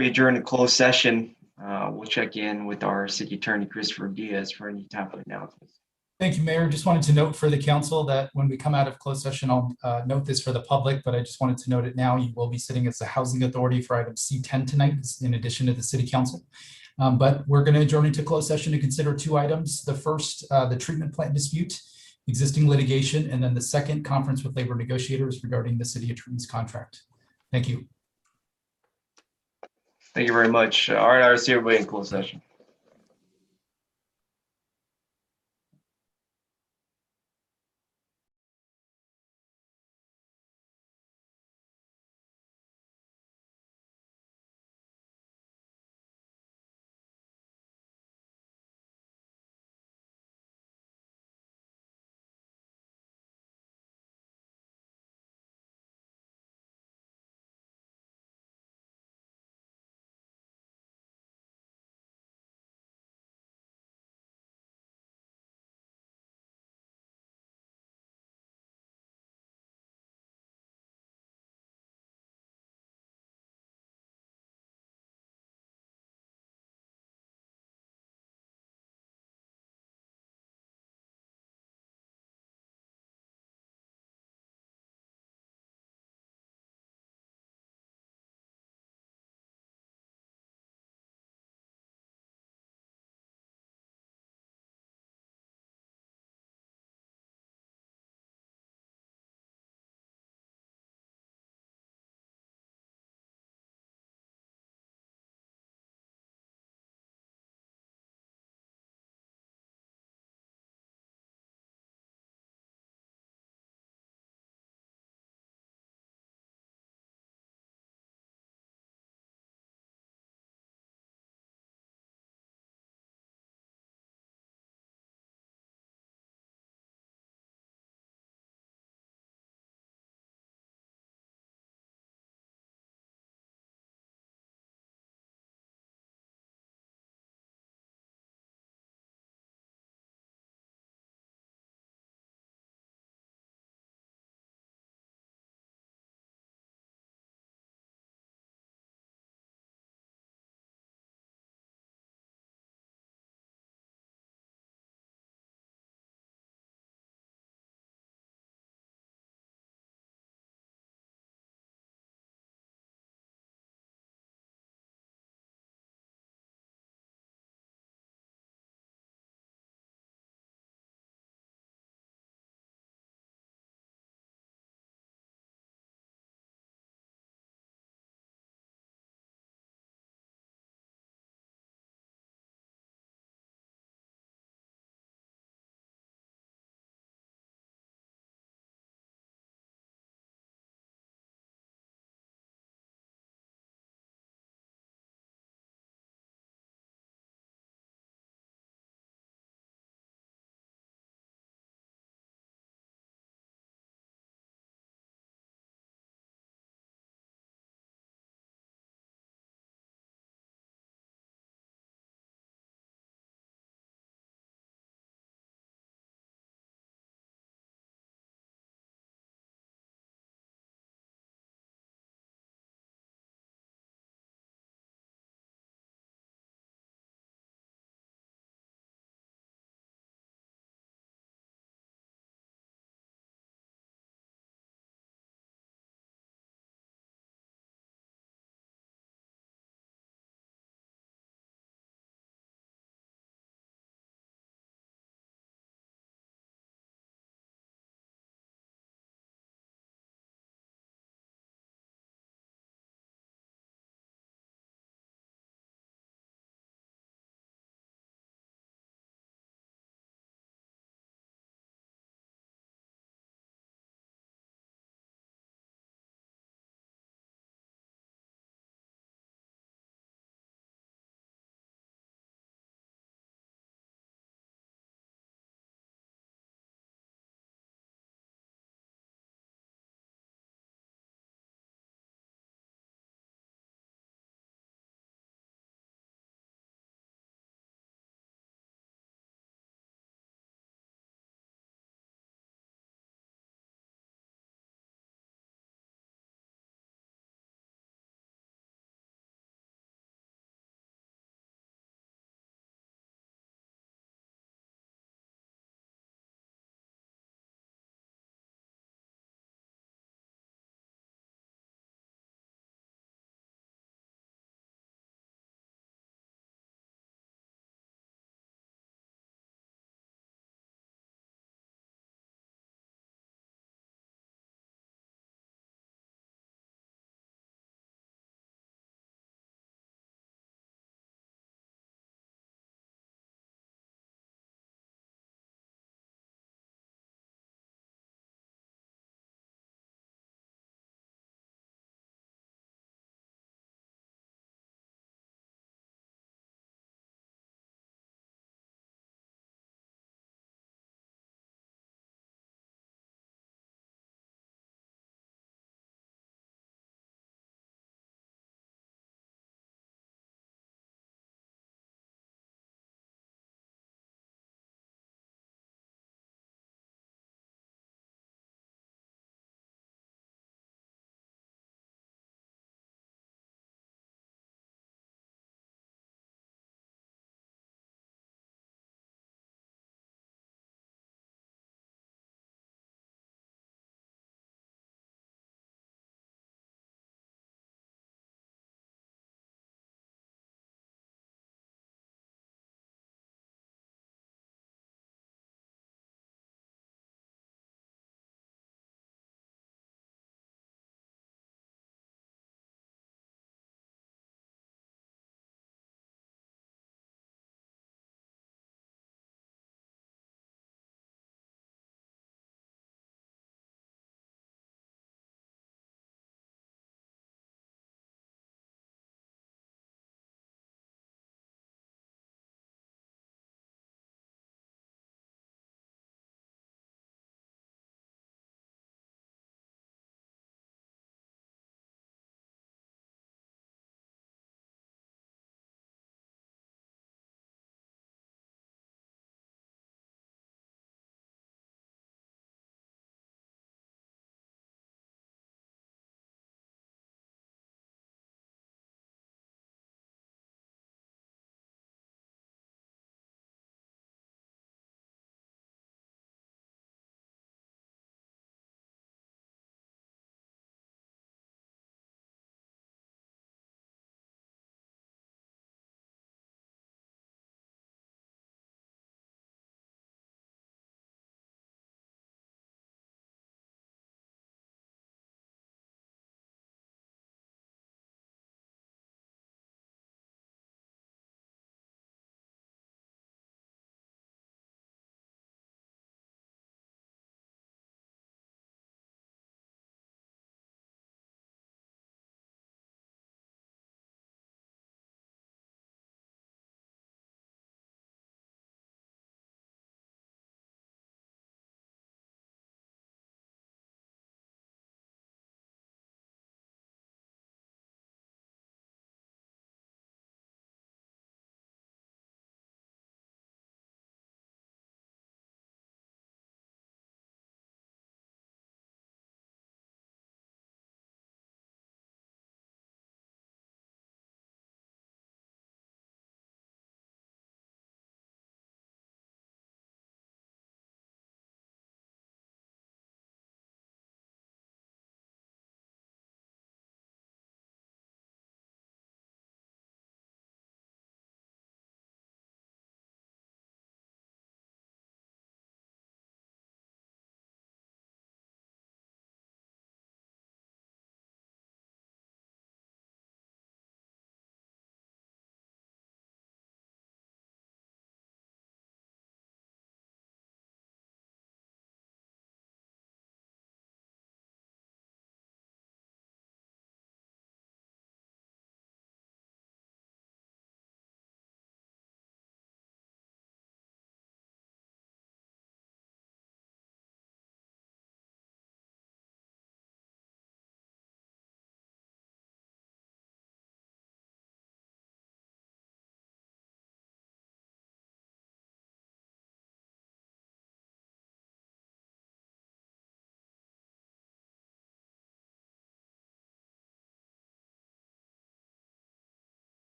We adjourn to closed session. We'll check in with our city attorney, Christopher Diaz, for any type of announcements. Thank you, Mayor. Just wanted to note for the council that when we come out of closed session, I'll note this for the public, but I just wanted to note it now. You will be sitting as the Housing Authority for item C10 tonight, in addition to the City Council. But we're going to adjourn into closed session to consider two items. The first, the treatment plant dispute, existing litigation, and then the second, conference with labor negotiators regarding the city attorney's contract. Thank you. Thank you very much. All right, I'll see everybody in closed session.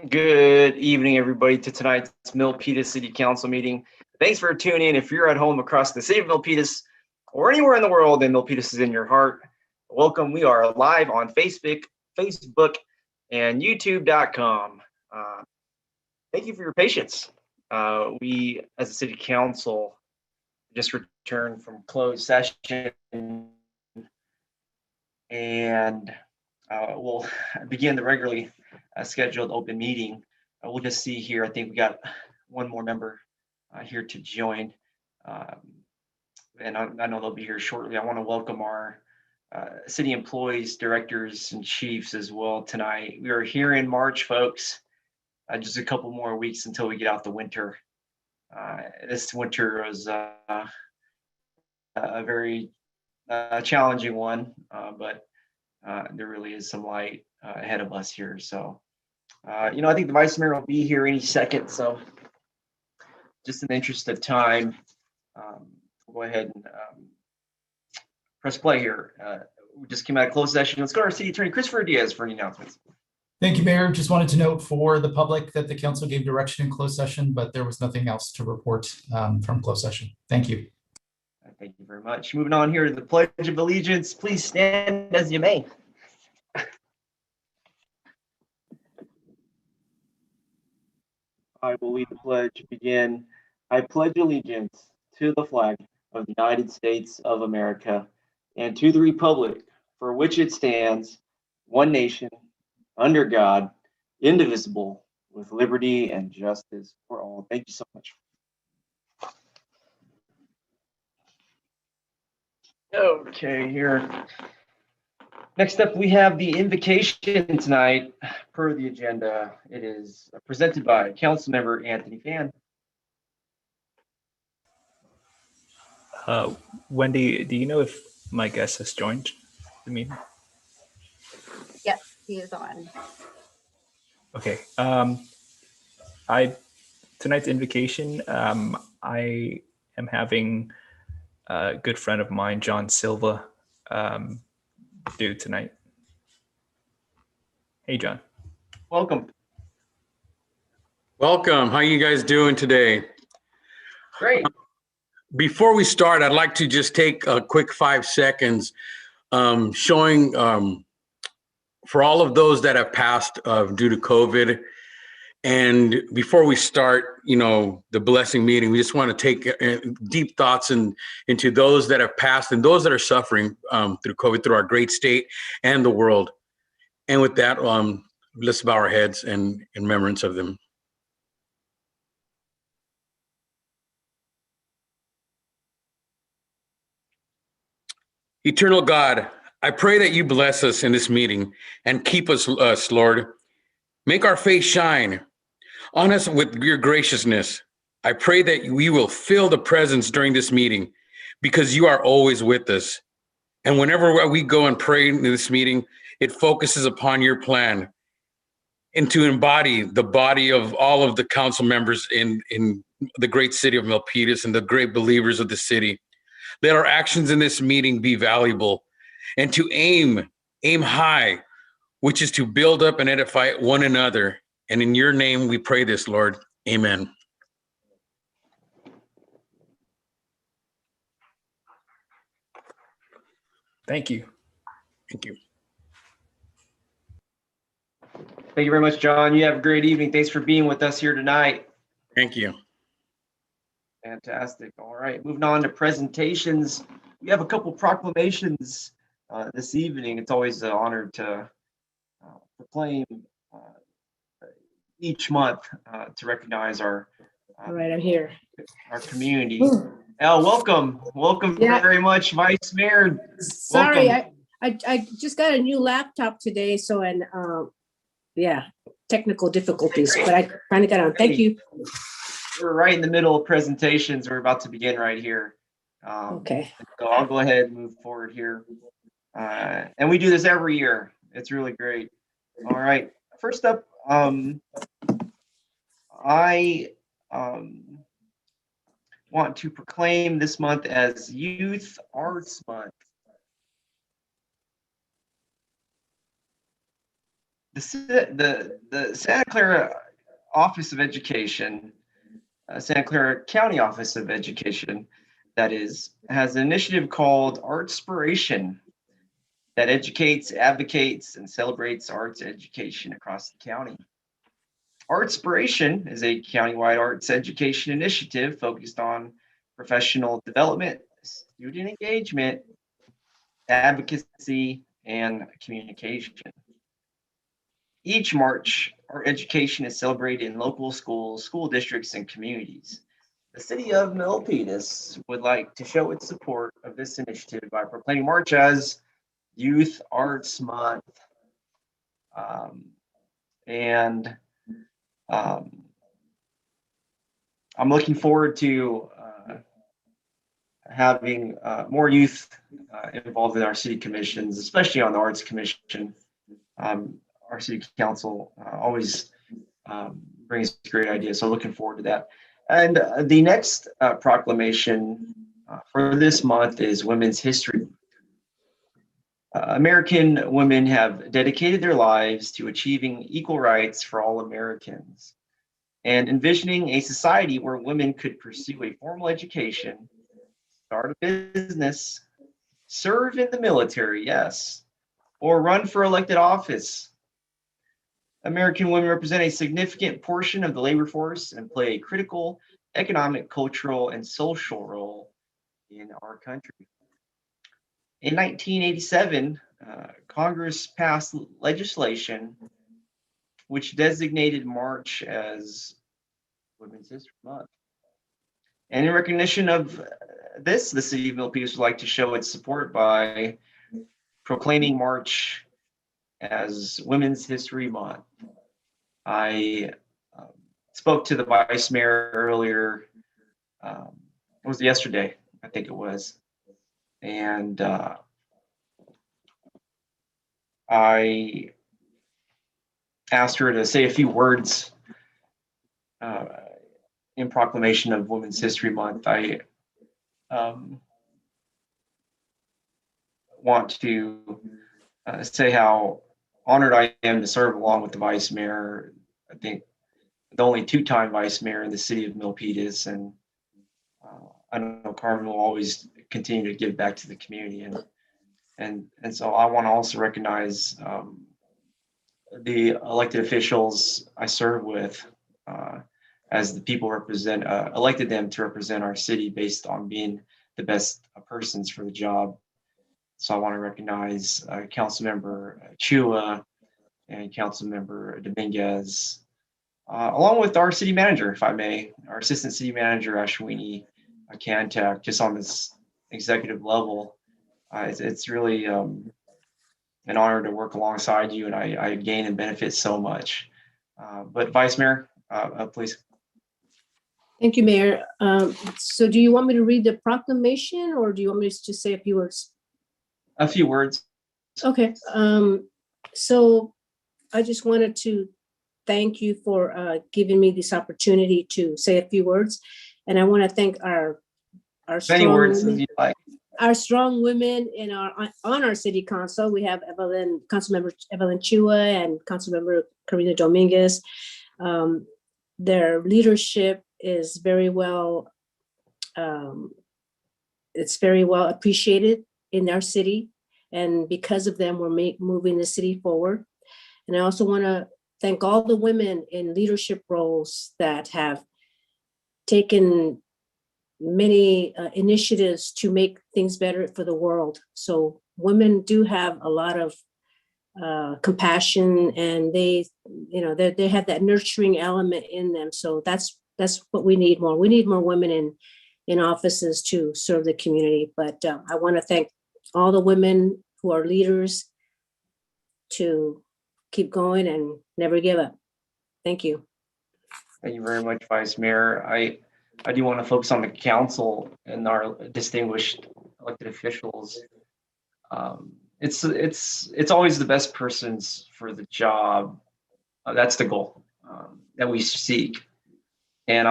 Good evening, everybody, to tonight's Milpitas City Council meeting. Thanks for tuning in. If you're at home across the city of Milpitas or anywhere in the world and Milpitas is in your heart, welcome. We are live on Facebook, and YouTube.com. Thank you for your patience. We, as a city council, just returned from closed session and we'll begin the regularly scheduled open meeting. We'll just see here. I think we got one more member here to join. And I know they'll be here shortly. I want to welcome our city employees, directors, and chiefs as well tonight. We are here in March, folks. Just a couple more weeks until we get out the winter. This winter was a very challenging one, but there really is some light ahead of us here. So, I think the vice mayor will be here any second. So, just in the interest of time, we'll go ahead and press play here. We just came out of closed session. Let's go to our city attorney, Christopher Diaz, for any announcements. Thank you, Mayor. Just wanted to note for the public that the council gave direction in closed session, but there was nothing else to report from closed session. Thank you. Thank you very much. Moving on here to the Pledge of Allegiance. Please stand as you may. I will lead the pledge to begin. I pledge allegiance to the flag of the United States of America and to the republic for which it stands, one nation, under God, indivisible, with liberty and justice for all. Thank you so much. Okay, here. Next up, we have the invocation tonight per the agenda. It is presented by Councilmember Anthony Phan. Wendy, do you know if my guest has joined the meeting? Yes, he is on. Okay. Tonight's invocation, I am having a good friend of mine, John Silva, do tonight. Hey, John. Welcome. Welcome. How you guys doing today? Great. Before we start, I'd like to just take a quick 5 seconds showing for all of those that have passed due to COVID. And before we start, the blessing meeting, we just want to take deep thoughts into those that have passed and those that are suffering through COVID, through our great state and the world. And with that, let's bow our heads in remembrance of them. Eternal God, I pray that you bless us in this meeting and keep us, Lord. Make our face shine on us with your graciousness. I pray that we will feel the presence during this meeting because you are always with us. And whenever we go and pray in this meeting, it focuses upon your plan and to embody the body of all of the council members in the great city of Milpitas and the great believers of the city. Let our actions in this meeting be valuable and to aim high, which is to build up and edify one another. And in your name we pray this, Lord. Amen. Thank you. Thank you. Thank you very much, John. You have a great evening. Thanks for being with us here tonight. Thank you. Fantastic. All right, moving on to presentations. We have a couple proclamations this evening. It's always an honor to proclaim each month to recognize our All right, I'm here. our community. Welcome Yeah. very much, Vice Mayor. Sorry, Welcome. I just got a new laptop today, so yeah, technical difficulties, but I finally got on. Thank you. We're right in the middle of presentations. We're about to begin right here. Okay. So I'll go ahead and move forward here. And we do this every year. It's really great. All right. First up, I want to proclaim this month as Youth Arts Month. The Santa Clara Office of Education, Santa Clara County Office of Education, that is, has an initiative called Artspiration that educates, advocates, and celebrates arts education across the county. Artspiration is a countywide arts education initiative focused on professional development, student engagement, advocacy, and communication. Each March, our education is celebrated in local schools, school districts, and communities. The city of Milpitas would like to show its support of this initiative by proclaiming March as Youth Arts Month. And I'm looking forward to having more youth involved in our city commissions, especially on the Arts Commission. Our city council always brings great ideas, so looking forward to that. And the next proclamation for this month is Women's History Month. American women have dedicated their lives to achieving equal rights for all Americans and envisioning a society where women could pursue a formal education, start a business, serve in the military, yes, or run for elected office. American women represent a significant portion of the labor force and play a critical economic, cultural, and social role in our country. In 1987, Congress passed legislation which designated March as Women's History Month. And in recognition of this, the city of Milpitas would like to show its support by proclaiming March as Women's History Month. I spoke to the vice mayor earlier. It was yesterday, I think it was. And I asked her to say a few words in proclamation of Women's History Month. I want to say how honored I am to serve along with the vice mayor. I think the only two-time vice mayor in the city of Milpitas, and I know Carmen will always continue to give back to the community, and so I want to also recognize the elected officials I serve with, as the people elected them to represent our city based on being the best persons for the job. So I want to recognize Councilmember Chua and Councilmember Dominguez, along with our city manager, if I may, our assistant city manager, Ashwini Kantak, just on this executive level. It's really an honor to work alongside you, and I gain and benefit so much. But Vice Mayor, please. Thank you, Mayor. So do you want me to read the proclamation, or do you want me to just say a few words? A few words. Okay. So I just wanted to thank you for giving me this opportunity to say a few words. And I want to thank our Many words women, as you like. our strong women on our city council. We have Councilmember Evelyn Chua and Councilmember Karina Dominguez. Their leadership is very well, it's very well appreciated in our city. And because of them, we're moving the city forward. And I also want to thank all the women in leadership roles that have taken many initiatives to make things better for the world. So women do have a lot of compassion, and they have that nurturing element in them. So that's what we need more. We need more women in offices to serve the community. But I want to thank all the women who are leaders to keep going and never give up. Thank you. Thank you very much, Vice Mayor. I do want to focus on the council and our distinguished elected officials. It's always the best persons for the job. That's the goal that we seek. And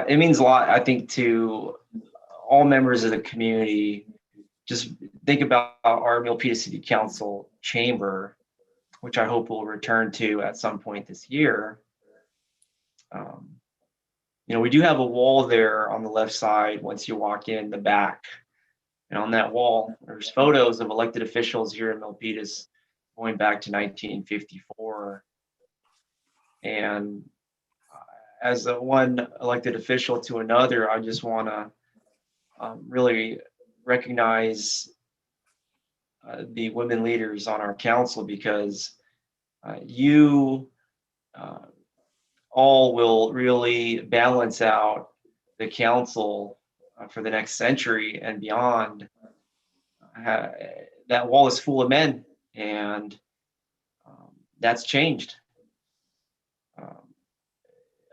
it means a lot, I think, to all members of the community. Just think about our Milpitas City Council chamber, which I hope we'll return to at some point this year. We do have a wall there on the left side once you walk in the back. And on that wall, there's photos of elected officials here in Milpitas going back to 1954. And as one elected official to another, I just want to really recognize the women leaders on our council, because you all will really balance out the council for the next century and beyond. That wall is full of men, and that's changed.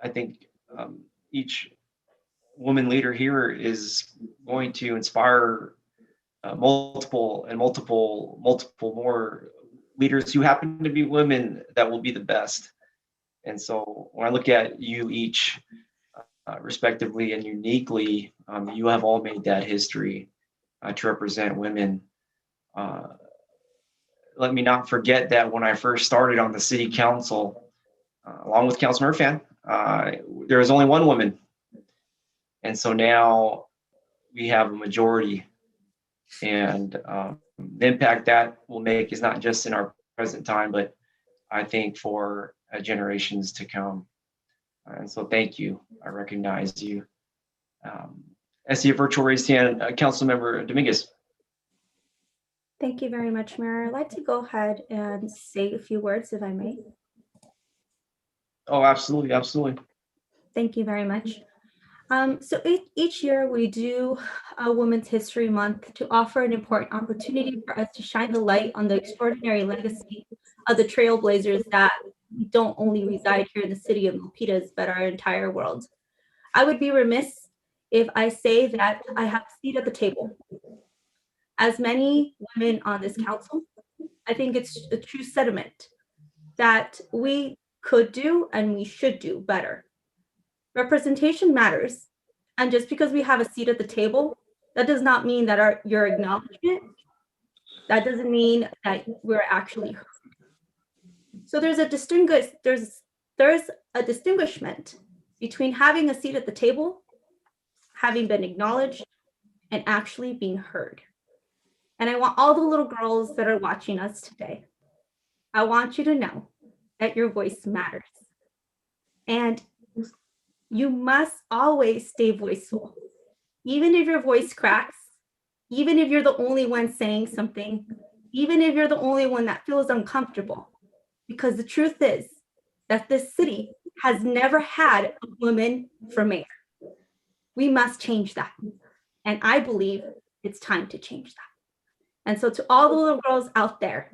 I think each woman leader here is going to inspire multiple more leaders who happen to be women that will be the best. And so when I look at you each respectively and uniquely, you have all made that history to represent women. Let me not forget that when I first started on the city council, along with Councilmember Fan, there was only one woman. And so now we have a majority. And the impact that will make is not just in our present time, but I think for generations to come. And so thank you. I recognize you. I see a virtual raised hand, Councilmember Dominguez. Thank you very much, Mayor. I'd like to go ahead and say a few words, if I may. Oh, absolutely, absolutely. Thank you very much. So each year we do a Women's History Month to offer an important opportunity for us to shine the light on the extraordinary legacy of the trailblazers that don't only reside here in the city of Milpitas, but our entire world. I would be remiss if I say that I have a seat at the table. As many women on this council, I think it's a true sentiment that we could do and we should do better. Representation matters. And just because we have a seat at the table, that does not mean that your acknowledgement, that doesn't mean that we're actually heard. So there's a distinguishment between having a seat at the table, having been acknowledged, and actually being heard. And I want all the little girls that are watching us today, I want you to know that your voice matters. And you must always stay voiceful. Even if your voice cracks, even if you're the only one saying something, even if you're the only one that feels uncomfortable. Because the truth is that this city has never had a woman for mayor. We must change that. And I believe it's time to change that. And so to all the little girls out there,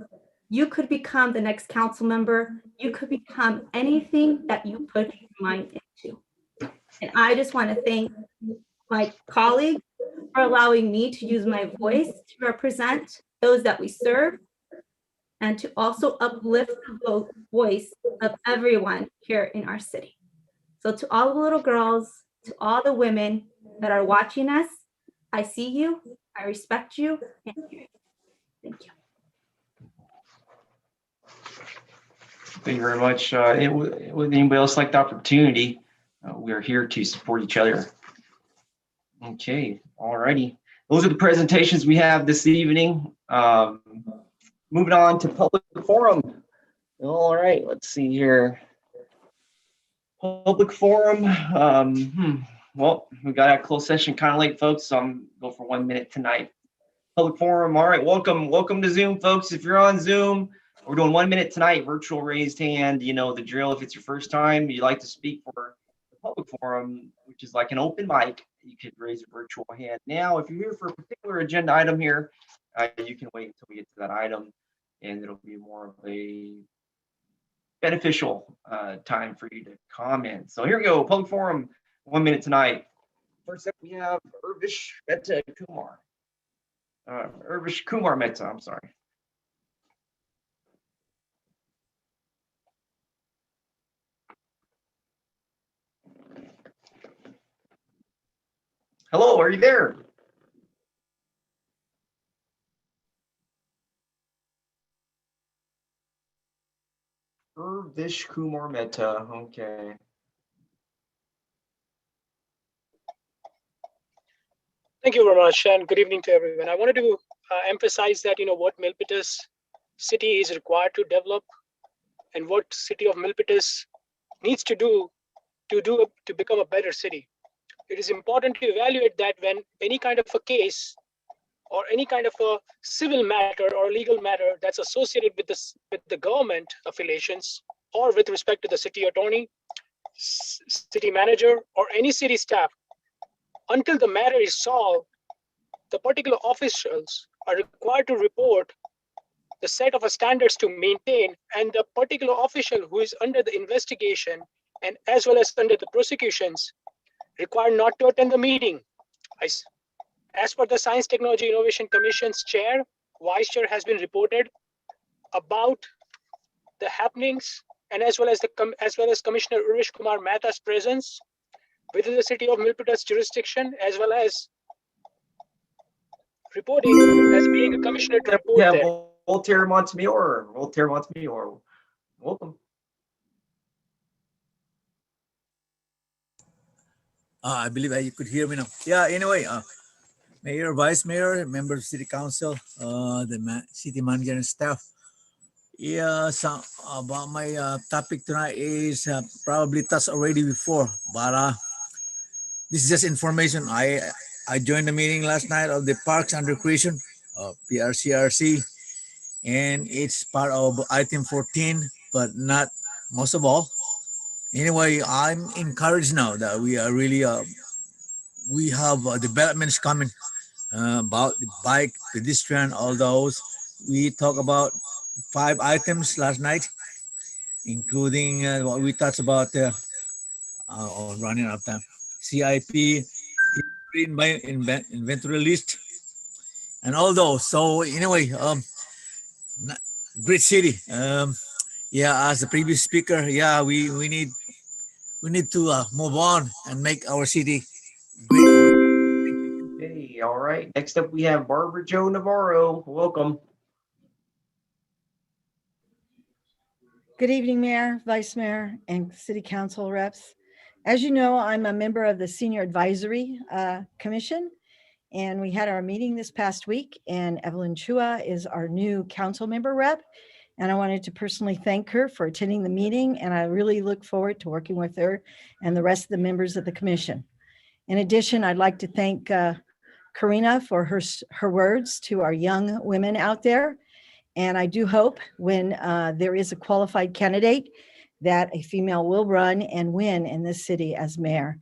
you could become the next council member. You could become anything that you put your mind into. And I just want to thank my colleagues for allowing me to use my voice to represent those that we serve and to also uplift the voice of everyone here in our city. So to all the little girls, to all the women that are watching us, I see you, I respect you, and hear you. Thank you. Thank you very much. Would anybody else like the opportunity? We are here to support each other. Okay, all righty. Those are the presentations we have this evening. Moving on to public forum. All right, let's see here. Public forum. Well, we got a closed session kind of late, folks, so I'm going for 1 minute tonight. Public forum. All right, welcome to Zoom, folks. If you're on Zoom, we're doing 1 minute tonight. Virtual raised hand. You know the drill. If it's your first time, you'd like to speak for the public forum, which is like an open mic, you could raise a virtual hand. Now, if you're here for a particular agenda item here, you can wait until we get to that item, and it'll be more of a beneficial time for you to comment. So here we go, public forum, 1 minute tonight. First up, we have Urvish Mehta Kumar. Urvish Kumar Mehta, I'm sorry. Hello, are you there? Satish Kumar Mehta. Okay. Thank you very much, and good evening to everyone. I wanted to emphasize that what Milpitas city is required to develop, and what city of Milpitas needs to do to become a better city. It is important to evaluate that when any kind of a case or any kind of a civil matter or legal matter that's associated with the government affiliations, or with respect to the city attorney, city manager, or any city staff, until the matter is solved, the particular officials are required to report the set of standards to maintain, and the particular official who is under the investigation and as well as under the prosecutions required not to attend the meeting. As per the Science Technology Innovation Commission's chair, vice chair has been reported about the happenings, and as well as Commissioner Urvish Kumar Mehta's presence within the city of Milpitas jurisdiction, as well as reporting as being a commissioner to report Yeah, there. Voltaire Montemayor. Voltaire Montemayor. Welcome. I believe you could hear me now. Yeah, anyway, Mayor, Vice Mayor, members of City Council, city manager and staff. Yeah, so about my topic tonight is probably touched already before, but this is just information. I joined the meeting last night of the Parks and Recreation, PRCRC, and it's part of item 14, but not most of all. Anyway, I'm encouraged now that we are really we have developments coming about the bike, pedestrian, all those. We talk about 5 items last night, including what we touched about running out of time. CIP, inventory list, and all those. So anyway, great city. Yeah, as the previous speaker, yeah, we need to move on and make our city great. Hey, all right. Next up, we have Barbara Jo Navarro. Welcome. Good evening, Mayor, Vice Mayor, and City Council reps. As you know, I'm a member of the Senior Advisory Commission, and we had our meeting this past week, and Evelyn Chua is our new council member rep. And I wanted to personally thank her for attending the meeting, and I really look forward to working with her and the rest of the members of the commission. In addition, I'd like to thank Karina for her words to our young women out there. And I do hope when there is a qualified candidate that a female will run and win in this city as mayor.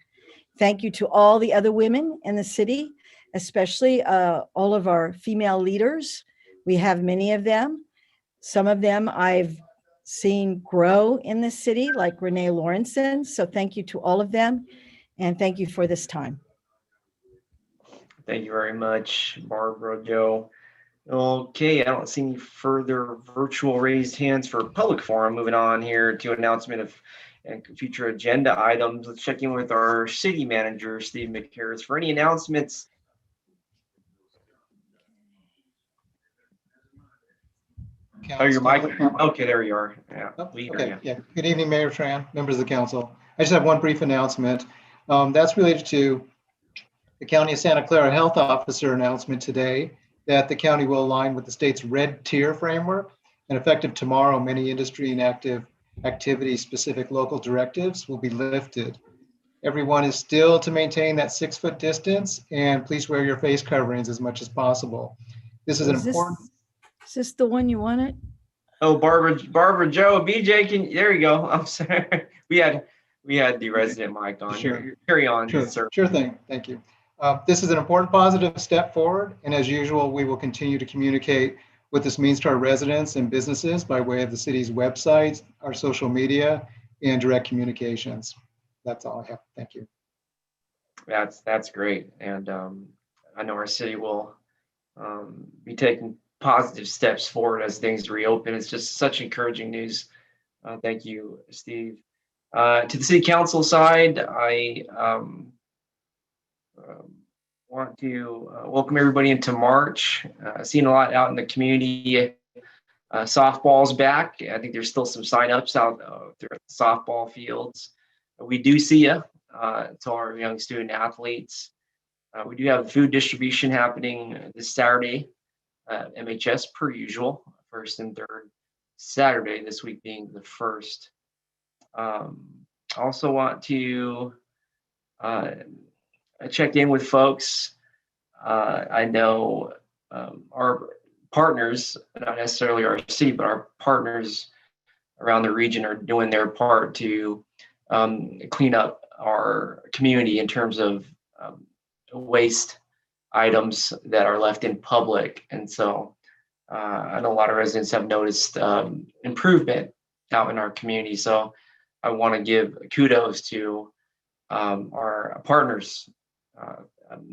Thank you to all the other women in the city, especially all of our female leaders. We have many of them. Some of them I've seen grow in this city, like Renee Lawrenson. So thank you to all of them. And thank you for this time. Thank you very much, Barbara Jo. Okay, I don't see any further virtual raised hands for public forum. Moving on here to announcement of future agenda items. Let's check in with our city manager, Steve McHarris, for any announcements. Oh, your mic. Okay, there you are. Yeah, we hear you. Yeah. Good evening, Mayor Tran, members of the council. I just have one brief announcement. That's related to the County of Santa Clara Health Officer announcement today that the county will align with the state's red tier framework, and effective tomorrow, many industry and activity-specific local directives will be lifted. Everyone is still to maintain that 6-foot distance, and please wear your face coverings as much as possible. This is an important. Is this the one you wanted? Oh, Barbara Jo, BJ, there you go. I'm sorry. We had the resident mic on. Sure. Carry on, Sure, sir. sure thing. Thank you. This is an important positive step forward, and as usual, we will continue to communicate what this means to our residents and businesses by way of the city's website, our social media, and direct communications. That's all I have. Thank you. That's great, and I know our city will be taking positive steps forward as things reopen. It's just such encouraging news. Thank you, Steve. To the city council side, I want to welcome everybody into March. Seeing a lot out in the community. Softball's back. I think there's still some signups out there at the softball fields. We do see you to our young student athletes. We do have food distribution happening this Saturday, MHS per usual, first and third Saturday, this week being the first. I also want to check in with folks. I know our partners, not necessarily our city, but our partners around the region are doing their part to clean up our community in terms of waste items that are left in public. And so I know a lot of residents have noticed improvement out in our community. So I want to give kudos to our partners,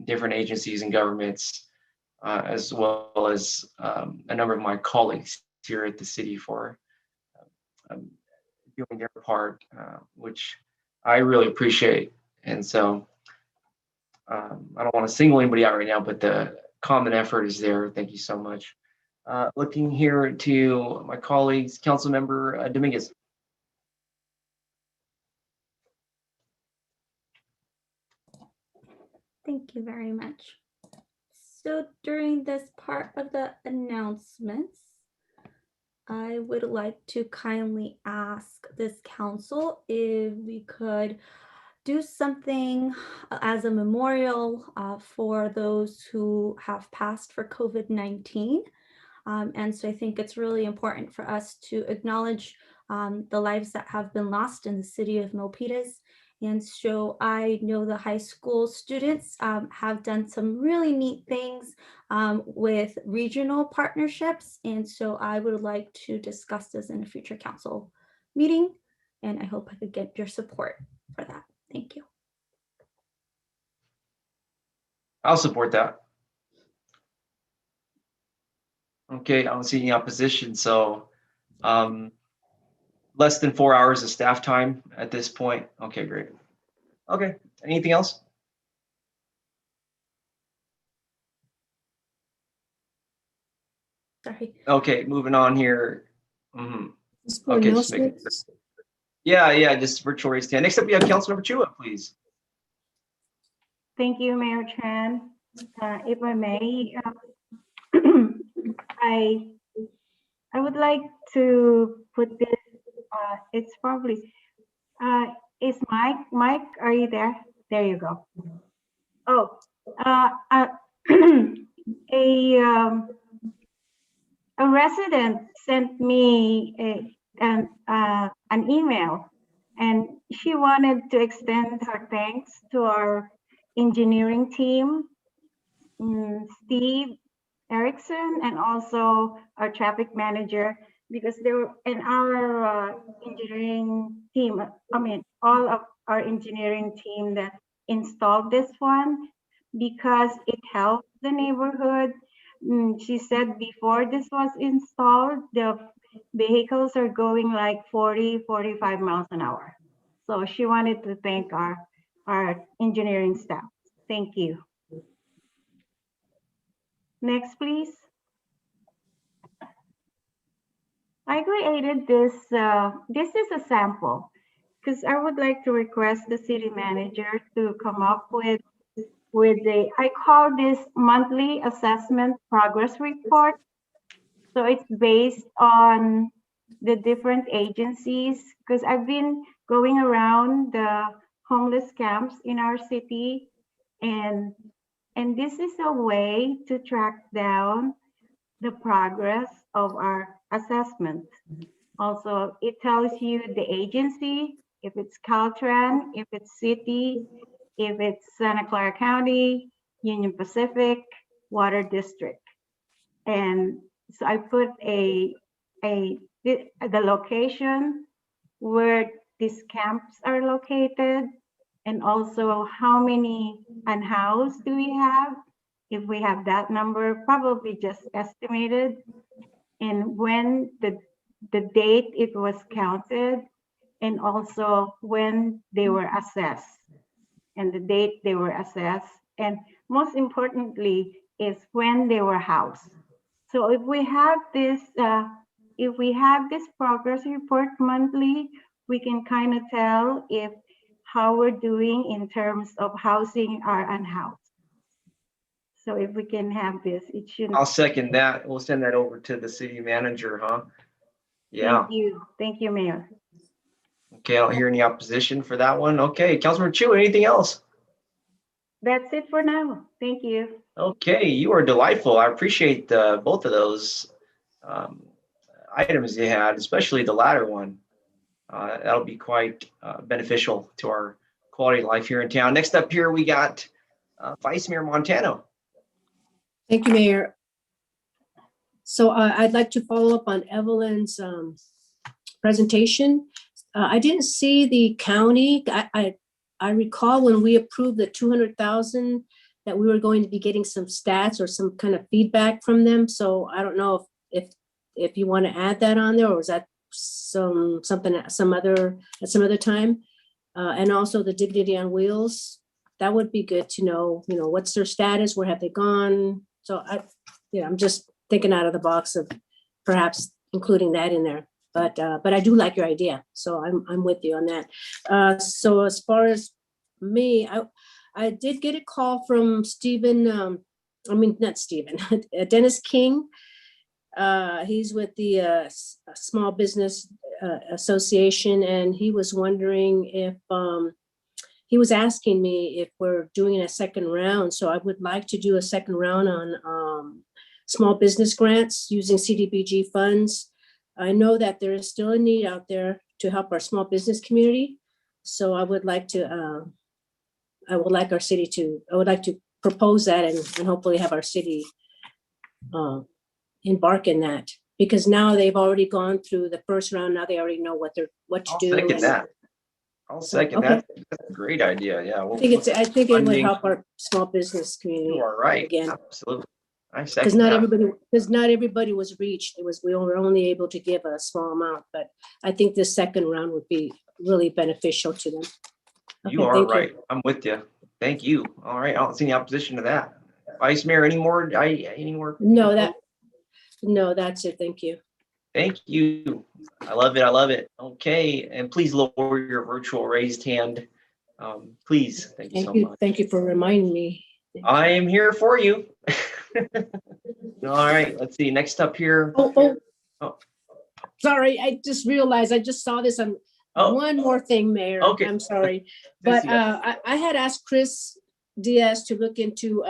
different agencies and governments, as well as a number of my colleagues here at the city for doing their part, which I really appreciate. And so I don't want to single anybody out right now, but the common effort is there. Thank you so much. Looking here to my colleagues, Councilmember Dominguez. Thank you very much. So during this part of the announcements, I would like to kindly ask this council if we could do something as a memorial for those who have passed for COVID-19. And so I think it's really important for us to acknowledge the lives that have been lost in the city of Milpitas. And so I know the high school students have done some really neat things with regional partnerships. And so I would like to discuss this in a future council meeting. And I hope I could get your support for that. Thank you. I'll support that. Okay, I don't see any opposition. So less than 4 hours of staff time at this point. Okay, great. Okay, anything else? Sorry. Okay, moving on here. Okay, just yeah, just virtual raise hand. Next up, we have Councilmember Chua, please. Thank you, Mayor Chan. If I may, I would like to put this, it's probably, is Mike, are you there? There you go. Oh, a resident sent me an email, and she wanted to extend her thanks to our engineering team, Steve Erickson, and also our traffic manager, because they were in our engineering team. I mean, all of our engineering team that installed this one, because it helped the neighborhood. She said before this was installed, the vehicles are going like 40, 45 miles an hour. So she wanted to thank our engineering staff. Thank you. Next, please. I created this. This is a sample because I would like to request the city manager to come up with the, I call this monthly assessment progress report. So it's based on the different agencies, because I've been going around the homeless camps in our city, and this is a way to track down the progress of our assessment. Also, it tells you the agency, if it's Caltrans, if it's city, if it's Santa Clara County, Union Pacific, Water District. And so I put the location where these camps are located, and also how many unhoused do we have. If we have that number, probably just estimated, and when the date it was counted, and also when they were assessed, and the date they were assessed, and most importantly is when they were housed. So if we have this if we have this progress report monthly, we can kind of tell if how we're doing in terms of housing our unhoused. So if we can have this, it shouldn't. I'll second that. We'll send that over to the city manager, huh? Yeah. Thank you. Thank you, Mayor. Okay, I don't hear any opposition for that one. Okay, Councilmember Chu, anything else? That's it for now. Thank you. Okay, you are delightful. I appreciate both of those items you had, especially the latter one. That'll be quite beneficial to our quality of life here in town. Next up here, we got Vice Mayor Montano. Thank you, Mayor. So I'd like to follow up on Evelyn's presentation. I didn't see the county. I recall when we approved the 200,000 that we were going to be getting some stats or some kind of feedback from them. So I don't know if you want to add that on there, or is that something at some other time? And also the Dignity on Wheels. That would be good to know. You know, what's their status? Where have they gone? So I'm just thinking out of the box of perhaps including that in there. But I do like your idea, so I'm with you on that. So as far as me, I did get a call from Dennis King. He's with the Small Business Association, and he was wondering if he was asking me if we're doing a second round. So I would like to do a second round on small business grants using CDBG funds. I know that there is still a need out there to help our small business community. So I would like to, I would like to propose that and hopefully have our city embark in that, because now they've already gone through the first round. Now they already know what to do. I'll second that. That's a great idea. Yeah. I think it would help our small business community. You are right. Again. Absolutely. Because not everybody was reached. We were only able to give a small amount, but I think this second round would be really beneficial to them. You are right. I'm with you. Thank you. All right. I don't see any opposition to that. Vice Mayor, any more? No, that's it. Thank you. Thank you. I love it. I love it. Okay. And please lower your virtual raised hand. Please. Thank you so much. Thank you for reminding me. I am here for you. All right. Let's see. Next up here. Oh. Sorry. I just realized I just saw this on one more thing, Mayor. Okay. I'm sorry. But I had asked Chris Diaz to look into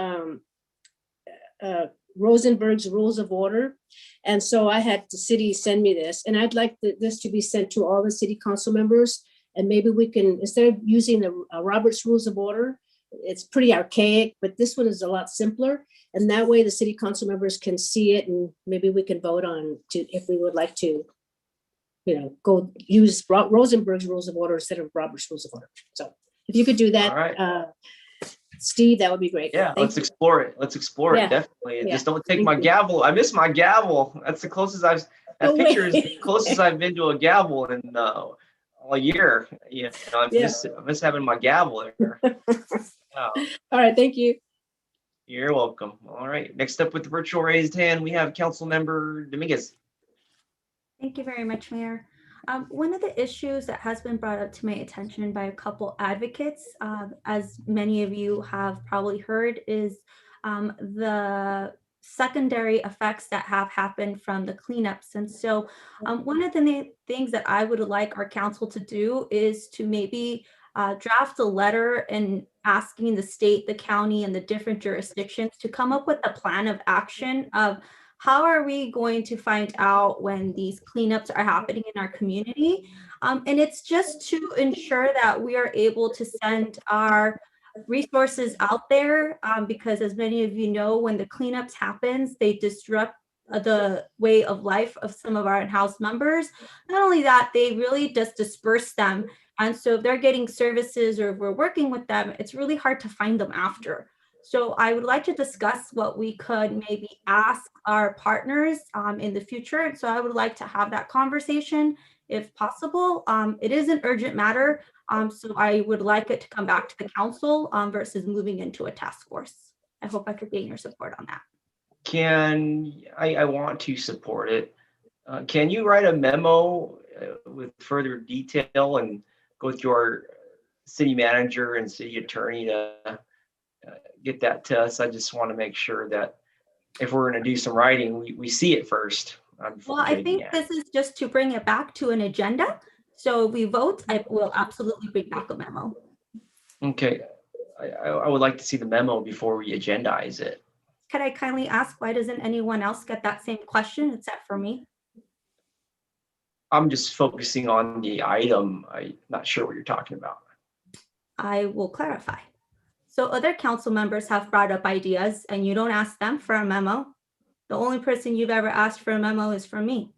Rosenberg's Rules of Order. And so I had the city send me this, and I'd like this to be sent to all the city council members. And maybe we can, instead of using the Robert's Rules of Order, it's pretty archaic, but this one is a lot simpler. And that way the city council members can see it, and maybe we can vote on if we would like to, go use Rosenberg's Rules of Order instead of Robert's Rules of Order. So if you could do that, right. Steve, that would be great. Yeah, let's explore it. Let's explore it, definitely. Just don't take my gavel. I miss my gavel. That's the closest that picture is the closest I've been to a gavel in a year. I miss having my gavel there. All right, thank you. You're welcome. All right, next up with the virtual raised hand, we have Councilmember Dominguez. Thank you very much, Mayor. One of the issues that has been brought up to my attention by a couple advocates, as many of you have probably heard, is the secondary effects that have happened from the cleanups. And so one of the things that I would like our council to do is to maybe draft a letter and asking the state, the county, and the different jurisdictions to come up with a plan of action of how are we going to find out when these cleanups are happening in our community? And it's just to ensure that we are able to send our resources out there, because as many of you know, when the cleanups happens, they disrupt the way of life of some of our in-house members. Not only that, they really just disperse them. And so if they're getting services or if we're working with them, it's really hard to find them after. So I would like to discuss what we could maybe ask our partners in the future. So I would like to have that conversation if possible. It is an urgent matter. So I would like it to come back to the council versus moving into a task force. I hope I could gain your support on that. I want to support it. Can you write a memo with further detail and go through our city manager and city attorney to get that to us? I just want to make sure that if we're going to do some writing, we see it first. Well, I think this is just to bring it back to an agenda. So if we vote, I will absolutely bring back a memo. Okay. I would like to see the memo before we agendize it. Could I kindly ask, why doesn't anyone else get that same question except for me? I'm just focusing on the item. I'm not sure what you're talking about. I will clarify. So other council members have brought up ideas and you don't ask them for a memo. The only person you've ever asked for a memo is from me.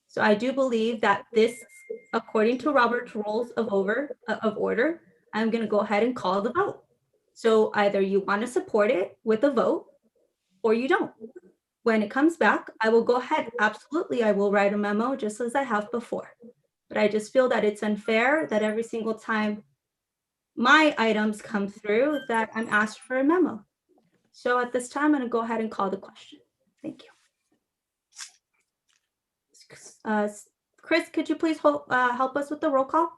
So I do believe that this, according to Robert's Rules of Order, I'm going to go ahead and call the vote. So either you want to support it with a vote or you don't. When it comes back, I will go ahead. Absolutely, I will write a memo just as I have before. But I just feel that it's unfair that every single time my items come through that I'm asked for a memo. So at this time, I'm going to go ahead and call the question. Thank you. Chris, could you please help us with the roll call?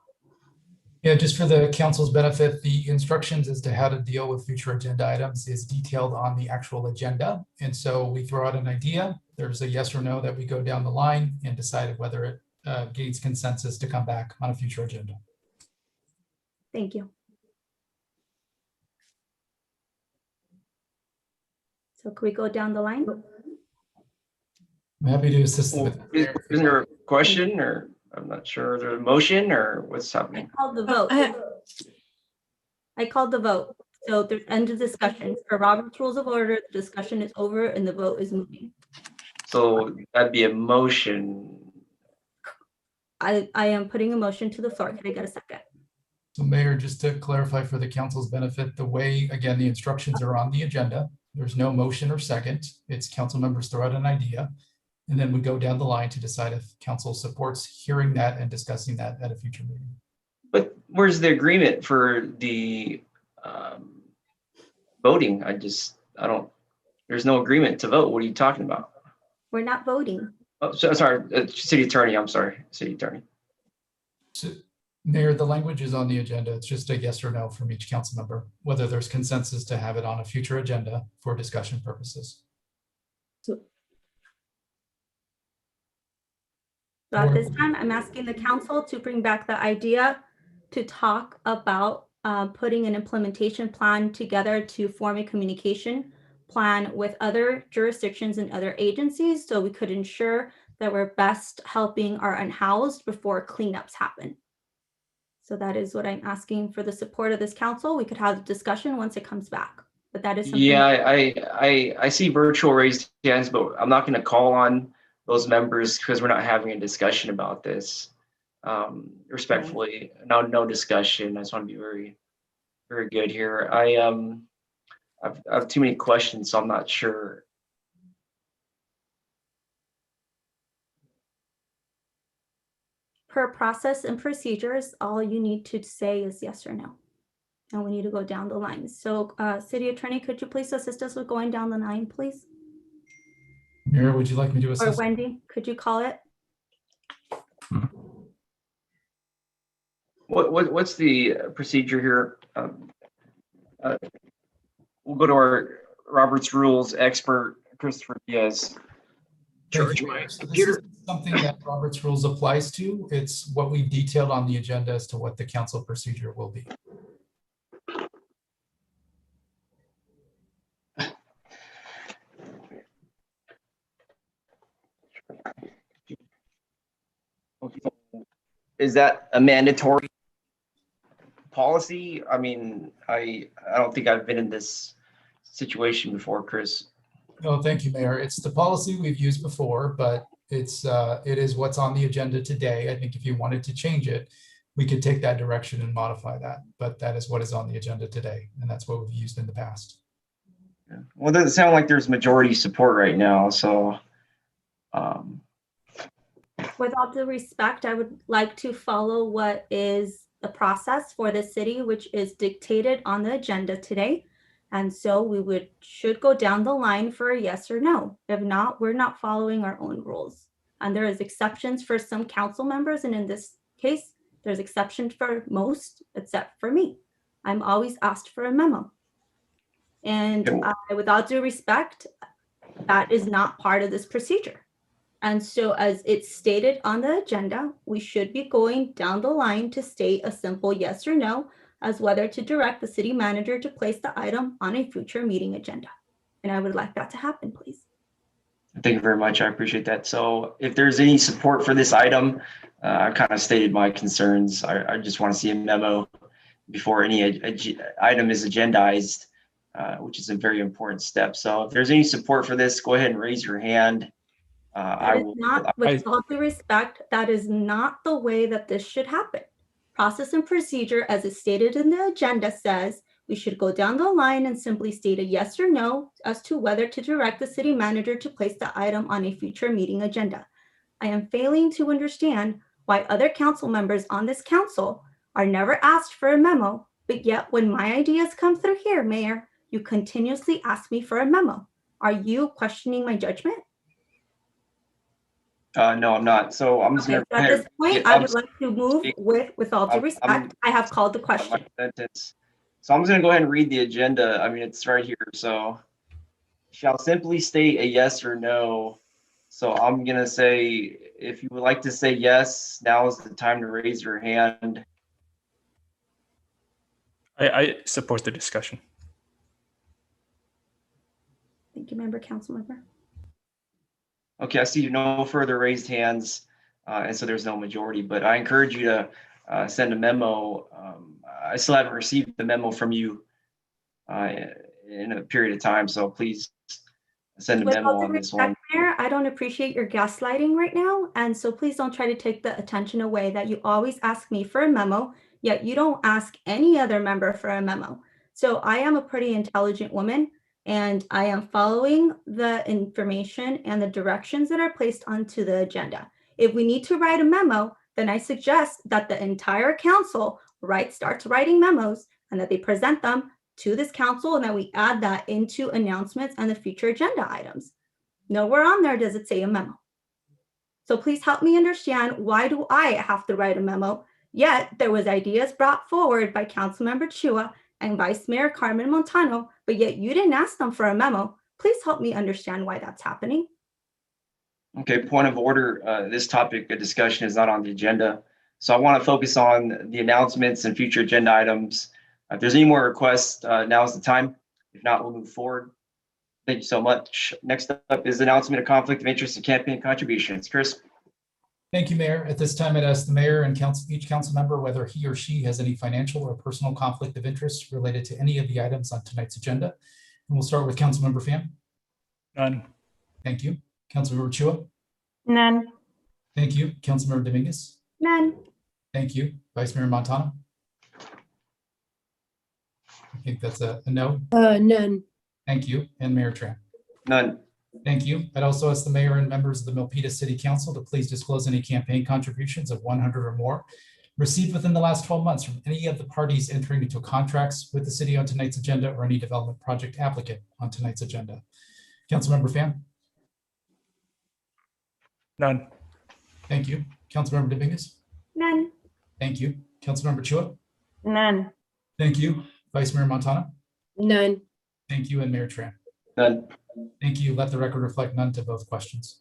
Yeah, just for the council's benefit, the instructions as to how to deal with future agenda items is detailed on the actual agenda. And so we throw out an idea. There's a yes or no that we go down the line and decide whether it gains consensus to come back on a future agenda. Thank you. So can we go down the line? I'm happy to assist Well, with. isn't there a question, or I'm not sure, is there a motion or what's happening? I called the vote. I called the vote. So there's end of discussion. For Robert's Rules of Order, the discussion is over and the vote is moving. So that'd be a motion. I am putting a motion to the floor. Can I get a second? So Mayor, just to clarify for the council's benefit, the way, again, the instructions are on the agenda. There's no motion or second. It's council members throw out an idea. And then we go down the line to decide if council supports hearing that and discussing that at a future meeting. But where's the agreement for the voting? There's no agreement to vote. What are you talking about? We're not voting. Oh, so, sorry, city attorney, I'm sorry, city attorney. So, Mayor, the language is on the agenda. It's just a yes or no from each council member, whether there's consensus to have it on a future agenda for discussion purposes. So at this time, I'm asking the council to bring back the idea to talk about putting an implementation plan together to form a communication plan with other jurisdictions and other agencies so we could ensure that we're best helping our unhoused before cleanups happen. So that is what I'm asking for the support of this council. We could have a discussion once it comes back, but that is something. Yeah, I see virtual raised hands, but I'm not going to call on those members because we're not having a discussion about this. Respectfully, no discussion. I just want to be very, very good here. I have too many questions, so I'm not sure. Per process and procedures, all you need to say is yes or no. And we need to go down the line. So City Attorney, could you please assist us with going down the line, please? Mayor, would you like me to assist? Or Wendy, could you call it? What's the procedure here? We'll go to our Robert's Rules expert, Christopher Diaz. Charge my computer. Something that Robert's Rules applies to. It's what we detailed on the agenda as to what the council procedure will be. Is that a mandatory policy? I mean, I don't think I've been in this situation before, Chris. No, thank you, Mayor. It's the policy we've used before, but it is what's on the agenda today. I think if you wanted to change it, we could take that direction and modify that, but that is what is on the agenda today, and that's what we've used in the past. Yeah. Well, it doesn't sound like there's majority support right now, so. With all due respect, I would like to follow what is the process for the city, which is dictated on the agenda today. And so we should go down the line for a yes or no. If not, we're not following our own rules. And there is exceptions for some council members. And in this case, there's exceptions for most, except for me. I'm always asked for a memo. And without due respect, that is not part of this procedure. And so as it's stated on the agenda, we should be going down the line to state a simple yes or no as whether to direct the city manager to place the item on a future meeting agenda. And I would like that to happen, please. Thank you very much. I appreciate that. So if there's any support for this item, I kind of stated my concerns. I just want to see a memo before any item is agendized, which is a very important step. So if there's any support for this, go ahead and raise your hand. With all due respect, that is not the way that this should happen. Process and procedure, as is stated in the agenda, says we should go down the line and simply state a yes or no as to whether to direct the city manager to place the item on a future meeting agenda. I am failing to understand why other council members on this council are never asked for a memo, but yet when my ideas come through here, Mayor, you continuously ask me for a memo. Are you questioning my judgment? No, I'm not. So I'm just Okay, going so at this point, I would like to move with all due respect. I have called the question. So I'm just going to go ahead and read the agenda. I mean, it's right here. So shall simply state a yes or no. So I'm going to say, if you would like to say yes, now is the time to raise your hand. I support the discussion. Thank you, member, council member. Okay, I see no further raised hands, and so there's no majority, but I encourage you to send a memo. I still haven't received the memo from you in a period of time, so please send a memo on this one. Mayor, I don't appreciate your gaslighting right now, and so please don't try to take the attention away that you always ask me for a memo, yet you don't ask any other member for a memo. So I am a pretty intelligent woman, and I am following the information and the directions that are placed onto the agenda. If we need to write a memo, then I suggest that the entire council starts writing memos and that they present them to this council and that we add that into announcements and the future agenda items. Nowhere on there does it say a memo. So please help me understand, why do I have to write a memo? Yet there was ideas brought forward by Councilmember Chua and Vice Mayor Carmen Montano, but yet you didn't ask them for a memo. Please help me understand why that's happening. Okay, point of order. This topic of discussion is not on the agenda. So I want to focus on the announcements and future agenda items. If there's any more requests, now is the time. If not, we'll move forward. Thank you so much. Next up is announcement of conflict of interest and campaign contributions. Chris. Thank you, Mayor. At this time, I'd ask the mayor and each council member whether he or she has any financial or personal conflict of interest related to any of the items on tonight's agenda. And we'll start with Councilmember Pham. None. Thank you. Councilmember Chua. None. Thank you. Councilmember Dominguez. None. Thank you. Vice Mayor Montano. I think that's a no. None. Thank you. And Mayor Tran. None. Thank you. I'd also ask the mayor and members of the Milpitas City Council to please disclose any campaign contributions of 100 or more received within the last 12 months from any of the parties entering into contracts with the city on tonight's agenda or any development project applicant on tonight's agenda. Councilmember Pham. None. Thank you. Councilmember Dominguez. None. Thank you. Councilmember Chua. None. Thank you. Vice Mayor Montano. None. Thank you. And Mayor Tran. None. Thank you. Let the record reflect none to both questions.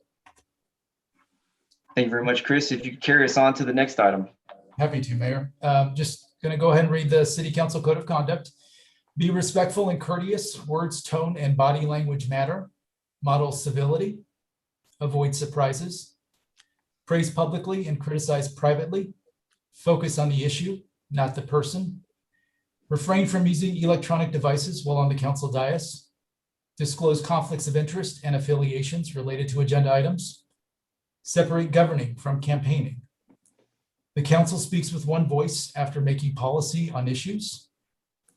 Thank you very much, Chris. If you could carry us on to the next item. Happy to, Mayor. Just going to go ahead and read the City Council Code of Conduct. Be respectful and courteous. Words, tone, and body language matter. Model civility. Avoid surprises. Praise publicly and criticize privately. Focus on the issue, not the person. Refrain from using electronic devices while on the council dais. Disclose conflicts of interest and affiliations related to agenda items. Separate governing from campaigning. The council speaks with one voice after making policy on issues.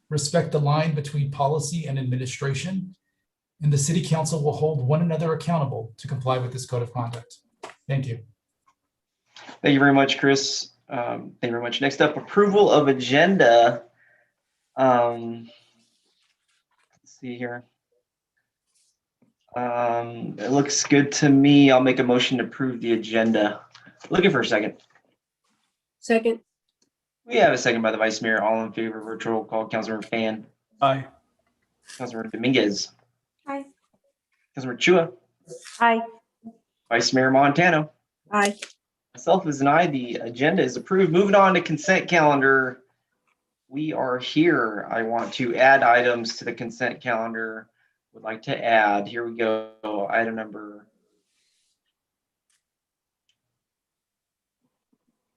Respect the line between policy and administration. And the city council will hold one another accountable to comply with this code of conduct. Thank you. Thank you very much, Chris. Thank you very much. Next up, approval of agenda. Let's see here. It looks good to me. I'll make a motion to approve the agenda. Looking for a second. Second, We have a second by the Vice Mayor. All in favor, virtual roll call. Councilmember Fan, Aye. Councilmember Dominguez, Aye. Councilmember Chua, Aye. Vice Mayor Montano. aye. Myself as an aye, the agenda is approved. Moving on to consent calendar. We are here. I want to add items to the consent calendar. Would like to add, here we go, item number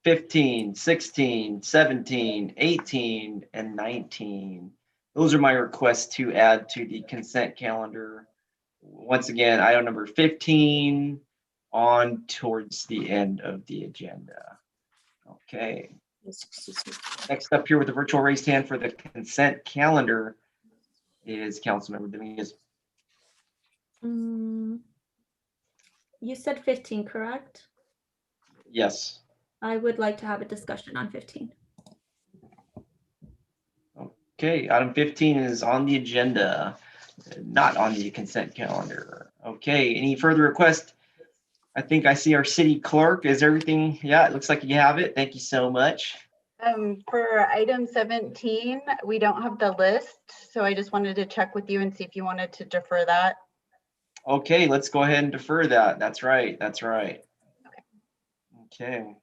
15, 16, 17, 18, and 19. Those are my requests to add to the consent calendar. Once again, item number 15 on towards the end of the agenda. Okay. Next up here with the virtual raised hand for the consent calendar is Councilmember Dominguez. You said 15, correct? Yes. I would like to have a discussion on 15. Okay, item 15 is on the agenda, not on the consent calendar. Okay, any further requests? I think I see our city clerk. Is everything? Yeah, it looks like you have it. Thank you so much. For item 17, we don't have the list, so I just wanted to check with you and see if you wanted to defer that. Okay, let's go ahead and defer that. That's right. That's right. Okay.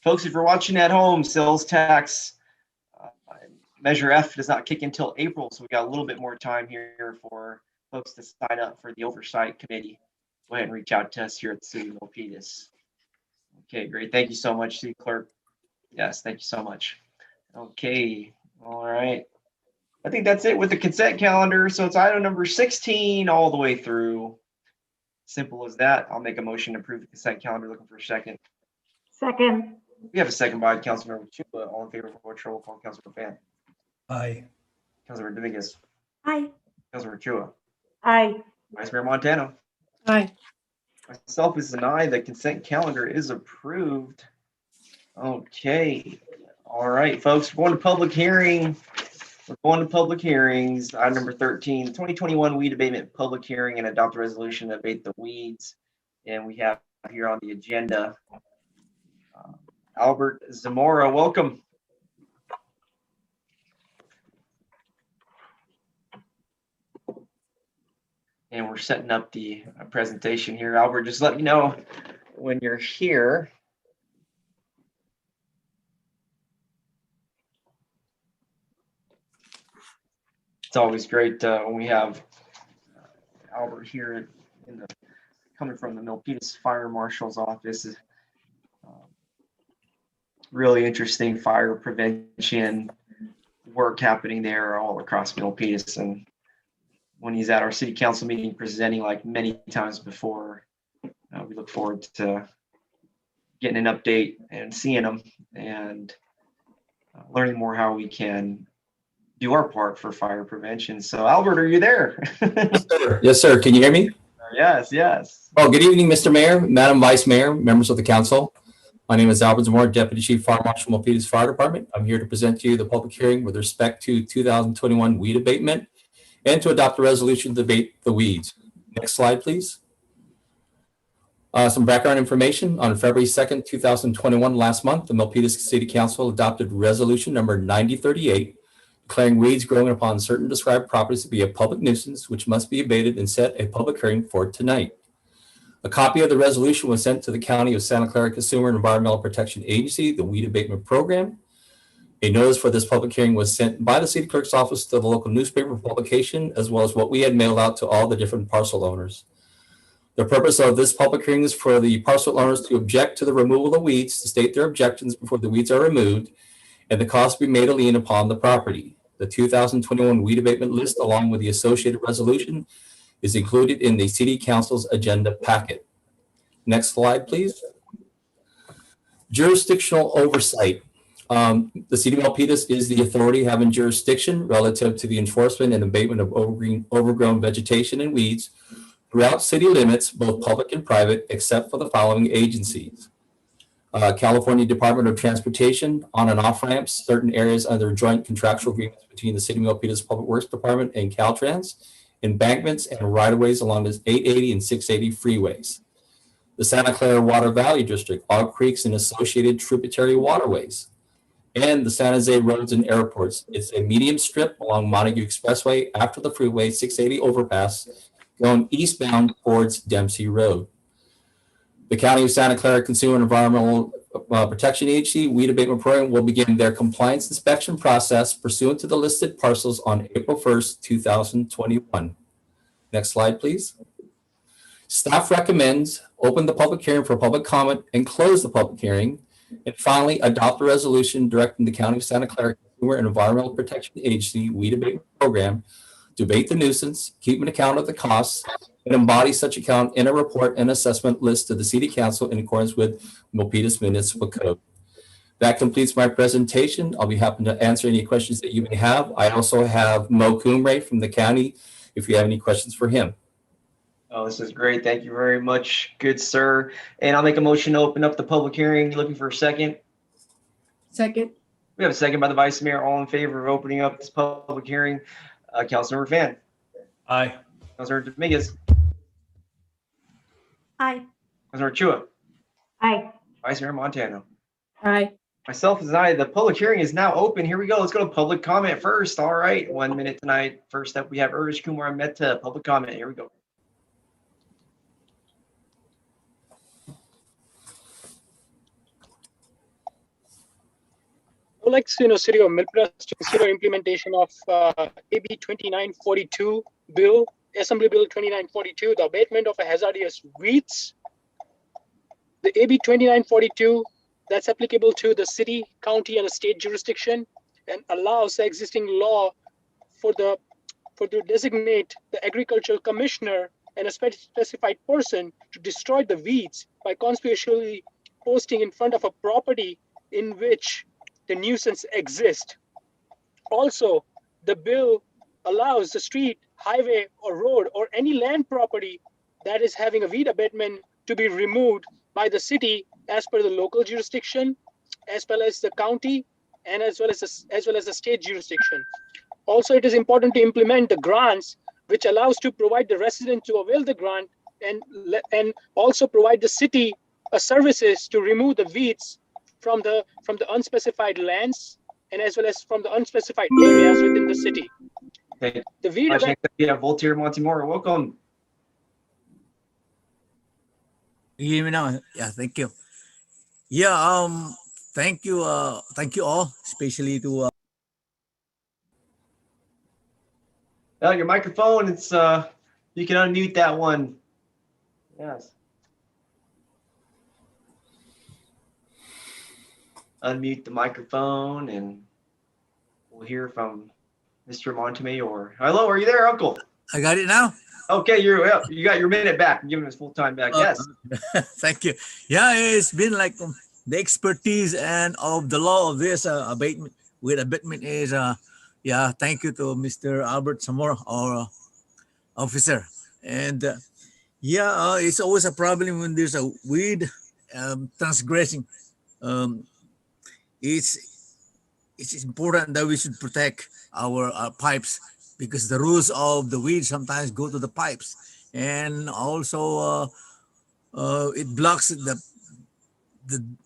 Folks, if you're watching at home, sales tax Measure F does not kick in until April, so we got a little bit more time here for folks to sign up for the oversight committee. Go ahead and reach out to us here at the City of Milpitas. Okay, great. Thank you so much, City Clerk. Yes, thank you so much. Okay, all right. I think that's it with the consent calendar. So it's item number 16 all the way through. Simple as that. I'll make a motion to approve the consent calendar. Looking for a second. Second. We have a second by Councilmember Chua. All in favor of virtual roll call. Councilmember Fan, Aye. Councilmember Dominguez, Aye. Councilmember Chua, Aye. Vice Mayor Montano. Aye. Myself is an aye. The consent calendar is approved. Okay. All right, folks, we're going to public hearing. We're going to public hearings. Item number 13, 2021 weed abatement public hearing and adopt a resolution to abate the weeds. And we have here on the agenda, Albert Zamora, welcome. And we're setting up the presentation here. Albert, just let me know when you're here. It's always great when we have Albert here coming from the Milpitas Fire Marshal's office. Really interesting fire prevention work happening there all across Milpitas. And when he's at our city council meeting presenting like many times before, we look forward to getting an update and seeing him and learning more how we can do our part for fire prevention. So Albert, are you there? Yes, sir. Yes, sir. Can you hear me? Yes, yes. Oh, good evening, Mr. Mayor, Madam Vice Mayor, members of the council. My name is Albert Zamora, Deputy Chief Fire Marshal, Milpitas Fire Department. I'm here to present to you the public hearing with respect to 2021 weed abatement and to adopt a resolution to abate the weeds. Next slide, please. Some background information. On February 2nd, 2021, last month, the Milpitas City Council adopted resolution number 9038, declaring weeds growing upon certain described properties to be a public nuisance, which must be abated, and set a public hearing for tonight. A copy of the resolution was sent to the County of Santa Clara Consumer and Environmental Protection Agency, the Weed Abatement Program. A notice for this public hearing was sent by the city clerk's office to the local newspaper publication, as well as what we had mailed out to all the different parcel owners. The purpose of this public hearing is for the parcel owners to object to the removal of weeds, to state their objections before the weeds are removed, and the cost be made a lien upon the property. The 2021 weed abatement list, along with the associated resolution, is included in the City Council's agenda packet. Next slide, please. Jurisdictional oversight. The City of Milpitas is the authority having jurisdiction relative to the enforcement and abatement of overgrown vegetation and weeds throughout city limits, both public and private, except for the following agencies. California Department of Transportation, on and off ramps, certain areas under joint contractual agreements between the City of Milpitas Public Works Department and Caltrans, embankments, and right-of-ways along the 880 and 680 freeways. The Santa Clara Water Valley District, all creeks and associated tributary waterways. And the San Jose Roads and Airports. It's a medium strip along Montague Expressway after the Freeway 680 overpass going eastbound towards Dempsey Road. The County of Santa Clara Consumer and Environmental Protection Agency Weed Abatement Program will begin their compliance inspection process pursuant to the listed parcels on April 1st, 2021. Next slide, please. Staff recommends open the public hearing for public comment and close the public hearing. And finally, adopt a resolution directing the County of Santa Clara Consumer and Environmental Protection Agency Weed Abatement Program to abate the nuisance, keep an account of the costs, and embody such account in a report and assessment list to the City Council in accordance with Milpitas Municipal Code. That completes my presentation. I'll be happy to answer any questions that you may have. I also have Mo Coomray from the county if you have any questions for him. Oh, this is great. Thank you very much, good sir. And I'll make a motion to open up the public hearing. You looking for a second? Second. We have a second by the Vice Mayor. All in favor of opening up this public hearing? Councilmember Fan. Aye. Councilmember Dominguez. Aye. Councilmember Chua. Aye. Vice Mayor Montano. Aye. Myself as I. The public hearing is now open. Here we go. Let's go to public comment first. All right. 1 minute tonight. First up, we have Urvish Kumar Mehta. Public comment. Here we go. I would like City of Milpitas to consider implementation of AB 2942 bill, Assembly Bill 2942, the abatement of hazardous weeds. The AB 2942 that's applicable to the city, county, and state jurisdiction, and allows the existing law for to designate the agricultural commissioner and a specified person to destroy the weeds by conspicuously posting in front of a property in which the nuisance exists. Also, the bill allows the street, highway, or road, or any land property that is having a weed abatement to be removed by the city as per the local jurisdiction, as well as the county, and as well as the state jurisdiction. Also, it is important to implement the grants, which allows to provide the resident to avail the grant, and also provide the city services to remove the weeds from the unspecified lands, and as well as from the unspecified areas within the city. Okay. The weed We have Voltaire Montemora. Welcome. You hear me now? Yeah, thank you. Yeah, thank you all, especially to Your microphone. It's you can unmute that one. Yes. Unmute the microphone, and we'll hear from Mr. Montemayor. Hello, are you there, Uncle? I got it now. Okay, you got your minute back. I'm giving us full time back. Yes. Thank you. Yeah, it's been like the expertise and of the law of this abatement is yeah. Thank you to Mr. Albert Zamora, our officer, and yeah, it's always a problem when there's a weed transgressing. It's important that we should protect our pipes, because the roots of the weed sometimes go to the pipes, and also it blocks the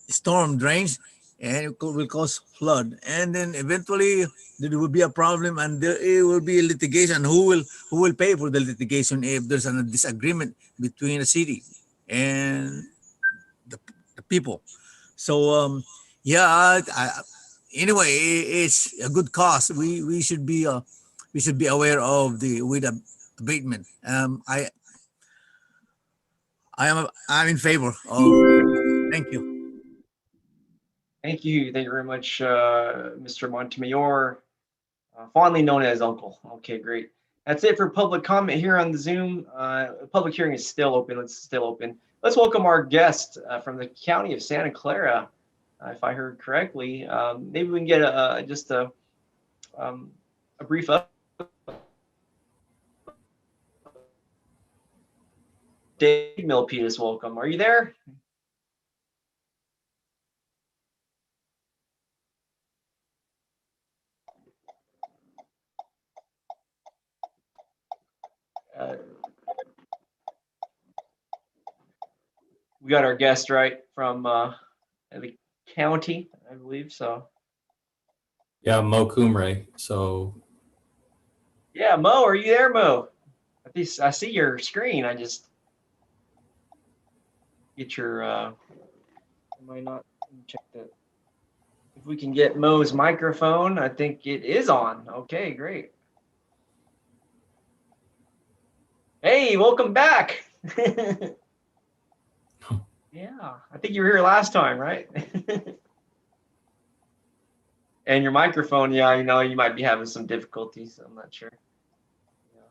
storm drains, and it will cause flood, and then eventually there will be a problem, and it will be a litigation. Who will pay for the litigation if there's a disagreement between the city and the people? So yeah, anyway, it's a good cause. We should be aware of the weed abatement. I'm in favor of. Thank you. Thank you. Thank you very much, Mr. Montemayor, fondly known as Uncle. Okay, great. That's it for public comment here on the Zoom. Public hearing is still open. Let's welcome our guest from the County of Santa Clara. If I heard correctly, maybe we can get just a brief update. Dave Milpitas, welcome. Are you there? we got our guest right from the county, I believe. So Yeah, Mo Kumre. So yeah, Mo, are you there, Mo? I see your screen. I just get your. Am I not? Let me check that. If we can get Mo's microphone, I think it is on. Okay, great. Hey, welcome back. Yeah, I think you were here last time, right? And your microphone, yeah, you might be having some difficulties. I'm not sure. Yeah.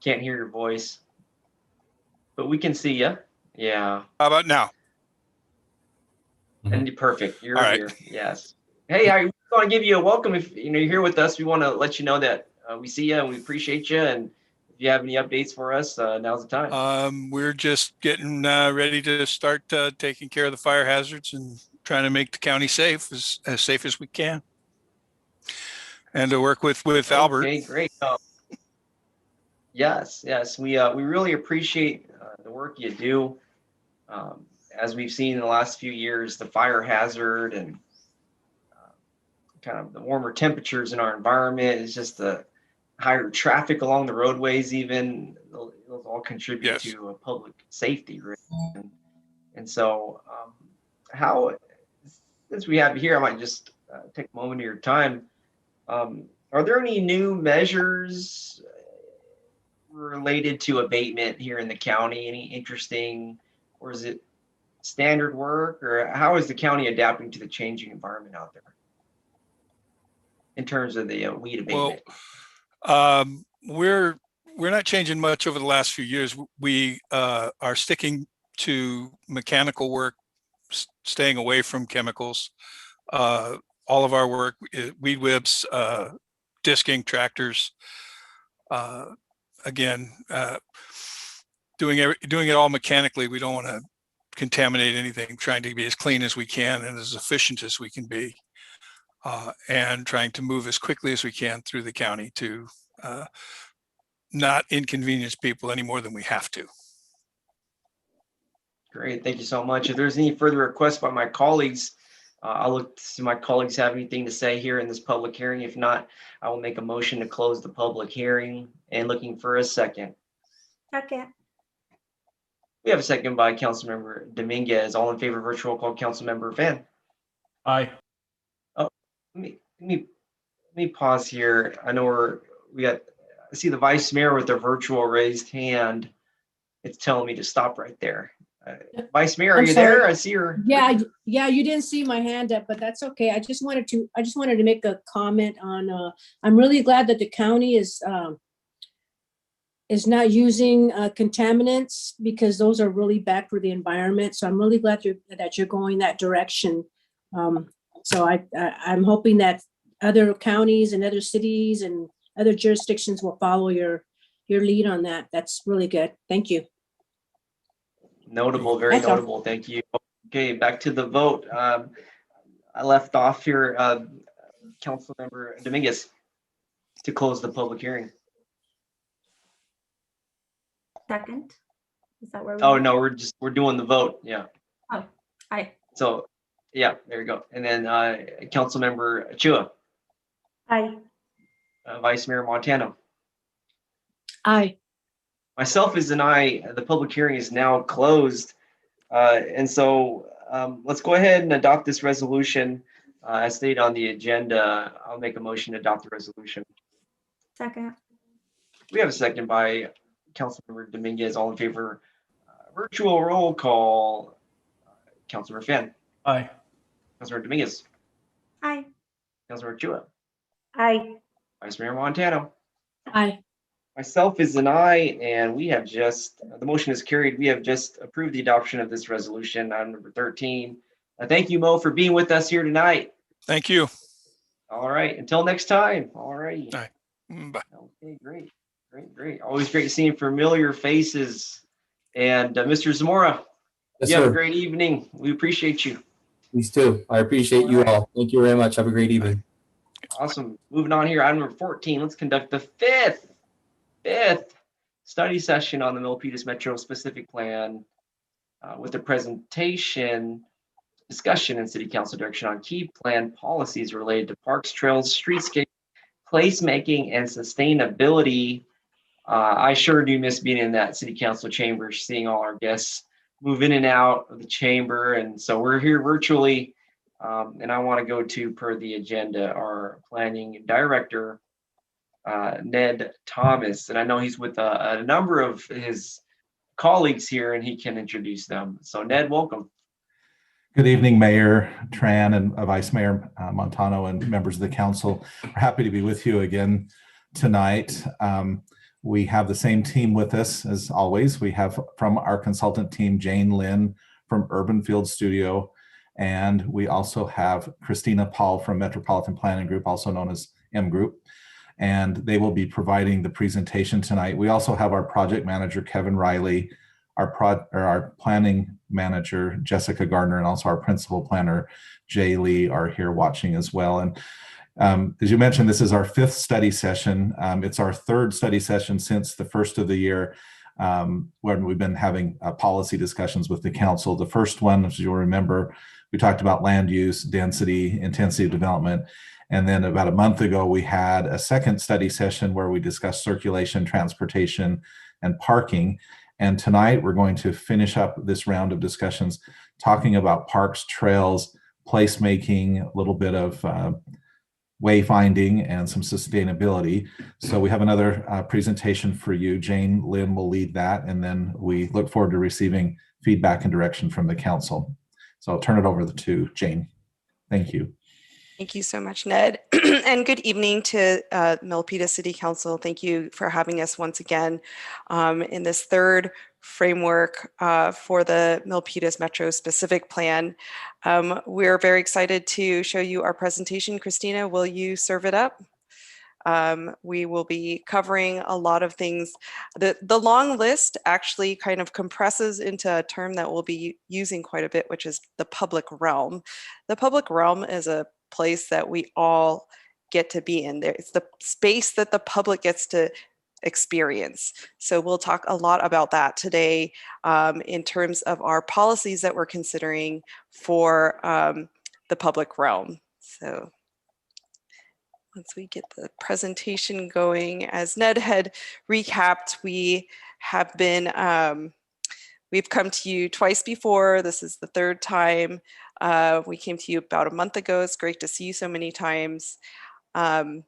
Can't hear your voice, but we can see you. Yeah. How about now? And perfect. You're All right. here. Yes. Hey, I want to give you a welcome. If you're here with us, we want to let you know that we see you and we appreciate you. And if you have any updates for us, now's the time. We're just getting ready to start taking care of the fire hazards and trying to make the county safe as we can, and to work with Albert. Okay, great. Yes, we really appreciate the work you do. As we've seen in the last few years, the fire hazard and kind of the warmer temperatures in our environment is just the higher traffic along the roadways, even those all contribute to public safety. Right? And so since we have you here, I might just take a moment of your time. Are there any new measures related to abatement here in the county? Any interesting, or is it standard work, or how is the county adapting to the changing environment out there in terms of the weed abatement? Well, we're not changing much over the last few years. We are sticking to mechanical work, staying away from chemicals. All of our work, weed whips, disking, tractors. Again, doing it all mechanically. We don't want to contaminate anything, trying to be as clean as we can and as efficient as we can be, and trying to move as quickly as we can through the county to not inconvenience people any more than we have to. Great, thank you so much. If there's any further requests by my colleagues, I'll look to see my colleagues have anything to say here in this public hearing. If not, I will make a motion to close the public hearing, and looking for a second. Second. We have a second by Councilmember Dominguez. All in favor, virtual call, Councilmember Fan. Aye. Oh, let me pause here. I know I see the Vice Mayor with the virtual raised hand. It's telling me to stop right there. Vice Mayor, are you there? I see her. Yeah, you didn't see my hand up, but that's okay. I just wanted to make a comment on, I'm really glad that the county is not using contaminants, because those are really bad for the environment. So I'm really glad that you're going that direction. So I'm hoping that other counties and other cities and other jurisdictions will follow your lead on that. That's really good. Thank you. Notable, very That's all. notable. Thank you. Okay, back to the vote. I left off here, Councilmember Dominguez, to close the public hearing. Second. Is that where we Oh are? no, we're doing the vote. Yeah. Oh, aye. So, yeah, there you go. And then Councilmember Chua, Aye. Vice Mayor Montano. Aye. Myself is an aye. The public hearing is now closed. And so let's go ahead and adopt this resolution as stated on the agenda. I'll make a motion to adopt the resolution. Second. We have a second by Councilmember Dominguez. All in favor, virtual roll call. Councilmember Fan. Aye. Councilmember Dominguez. Aye. Councilmember Chua. Aye. Vice Mayor Montano. Aye. Myself is an aye, and we have the motion is carried. We have just approved the adoption of this resolution, item number 13. Thank you, Mo, for being with us here tonight. Thank you. All right, until next time. All right. All right. Bye. Okay, great. Always great seeing familiar faces. And Mr. Zamora, Yes, you have a sir. great evening. We appreciate you. Please do. I appreciate you all. Thank you very much. Have a great evening. Awesome. Moving on here, item number 14. Let's conduct the fifth study session on the Milpitas Metro Specific Plan. with a presentation, discussion, and city council direction on key plan policies related to parks, trails, streetscape, placemaking, and sustainability. I sure do miss being in that city council chamber, seeing all our guests move in and out of the chamber. And so we're here virtually. And I want to go to, per the agenda, our planning director, Ned Thomas. And I know he's with a number of his colleagues here, and he can introduce them. So Ned, welcome. Good evening, Mayor Tran and Vice Mayor Montano and members of the council. We're happy to be with you again tonight. We have the same team with us as always. We have from our consultant team, Jane Lynn from Urban Field Studio, and we also have Christina Paul from Metropolitan Planning Group, also known as M Group, and they will be providing the presentation tonight. We also have our project manager, Kevin Riley, our planning manager, Jessica Gardner, and also our principal planner, Jay Lee, are here watching as well. And as you mentioned, this is our 5th study session. It's our 3rd study session since the first of the year, when we've been having policy discussions with the council. The first one, as you'll remember, we talked about land use, density, intensity of development. And then about a month ago, we had a 2nd study session where we discussed circulation, transportation, and parking. And tonight, we're going to finish up this round of discussions talking about parks, trails, placemaking, a little bit of wayfinding, and some sustainability. So we have another presentation for you. Jane Lynn will lead that, and then we look forward to receiving feedback and direction from the council. So I'll turn it over to Jane. Thank you. Thank you so much, Ned. And good evening to Milpitas City Council. Thank you for having us once again in this 3rd framework for the Milpitas Metro Specific Plan. We're very excited to show you our presentation. Christina, will you serve it up? We will be covering a lot of things. The long list actually kind of compresses into a term that we'll be using quite a bit, which is the public realm. The public realm is a place that we all get to be in. It's the space that the public gets to experience. So we'll talk a lot about that today in terms of our policies that we're considering for the public realm. So once we get the presentation going, as Ned had recapped, we have been, we've come to you twice before. This is the 3rd time. We came to you about a month ago. It's great to see you so many times. And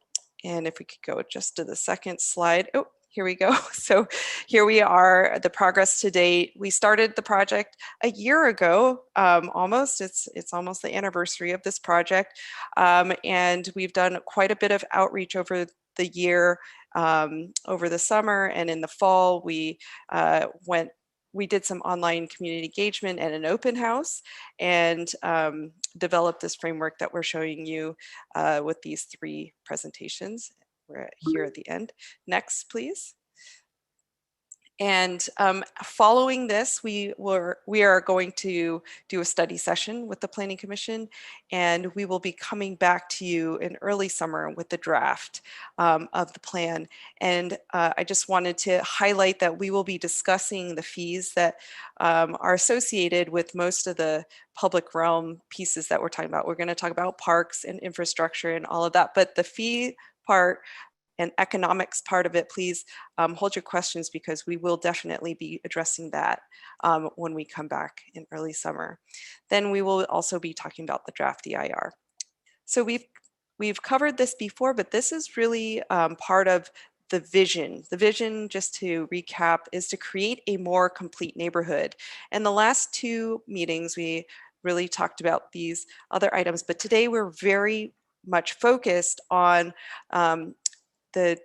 if we could go just to the 2nd slide. Oh, here we go. So here we are, the progress to date. We started the project a year ago, almost. It's almost the anniversary of this project. And we've done quite a bit of outreach over the year, over the summer and in the fall. We did some online community engagement and an open house, and developed this framework that we're showing you with these 3 presentations. We're here at the end. Next, please. And following this, we are going to do a study session with the Planning Commission, and we will be coming back to you in early summer with the draft of the plan. And I just wanted to highlight that we will be discussing the fees that are associated with most of the public realm pieces that we're talking about. We're going to talk about parks and infrastructure and all of that, but the fee part and economics part of it, please hold your questions, because we will definitely be addressing that when we come back in early summer. Then we will also be talking about the draft DIR. So we've covered this before, but this is really part of the vision. The vision, just to recap, is to create a more complete neighborhood. And the last 2 meetings, we really talked about these other items, but today we're very much focused on the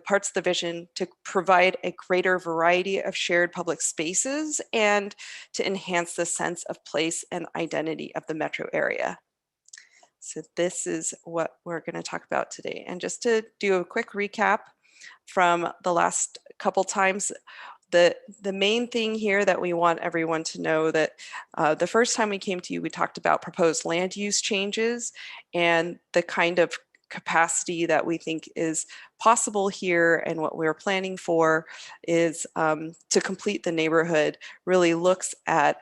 parts of the vision to provide a greater variety of shared public spaces and to enhance the sense of place and identity of the metro area. So this is what we're going to talk about today. And just to do a quick recap from the last couple times, the main thing here that we want everyone to know, that the first time we came to you, we talked about proposed land use changes and the kind of capacity that we think is possible here, and what we're planning for is to complete the neighborhood really looks at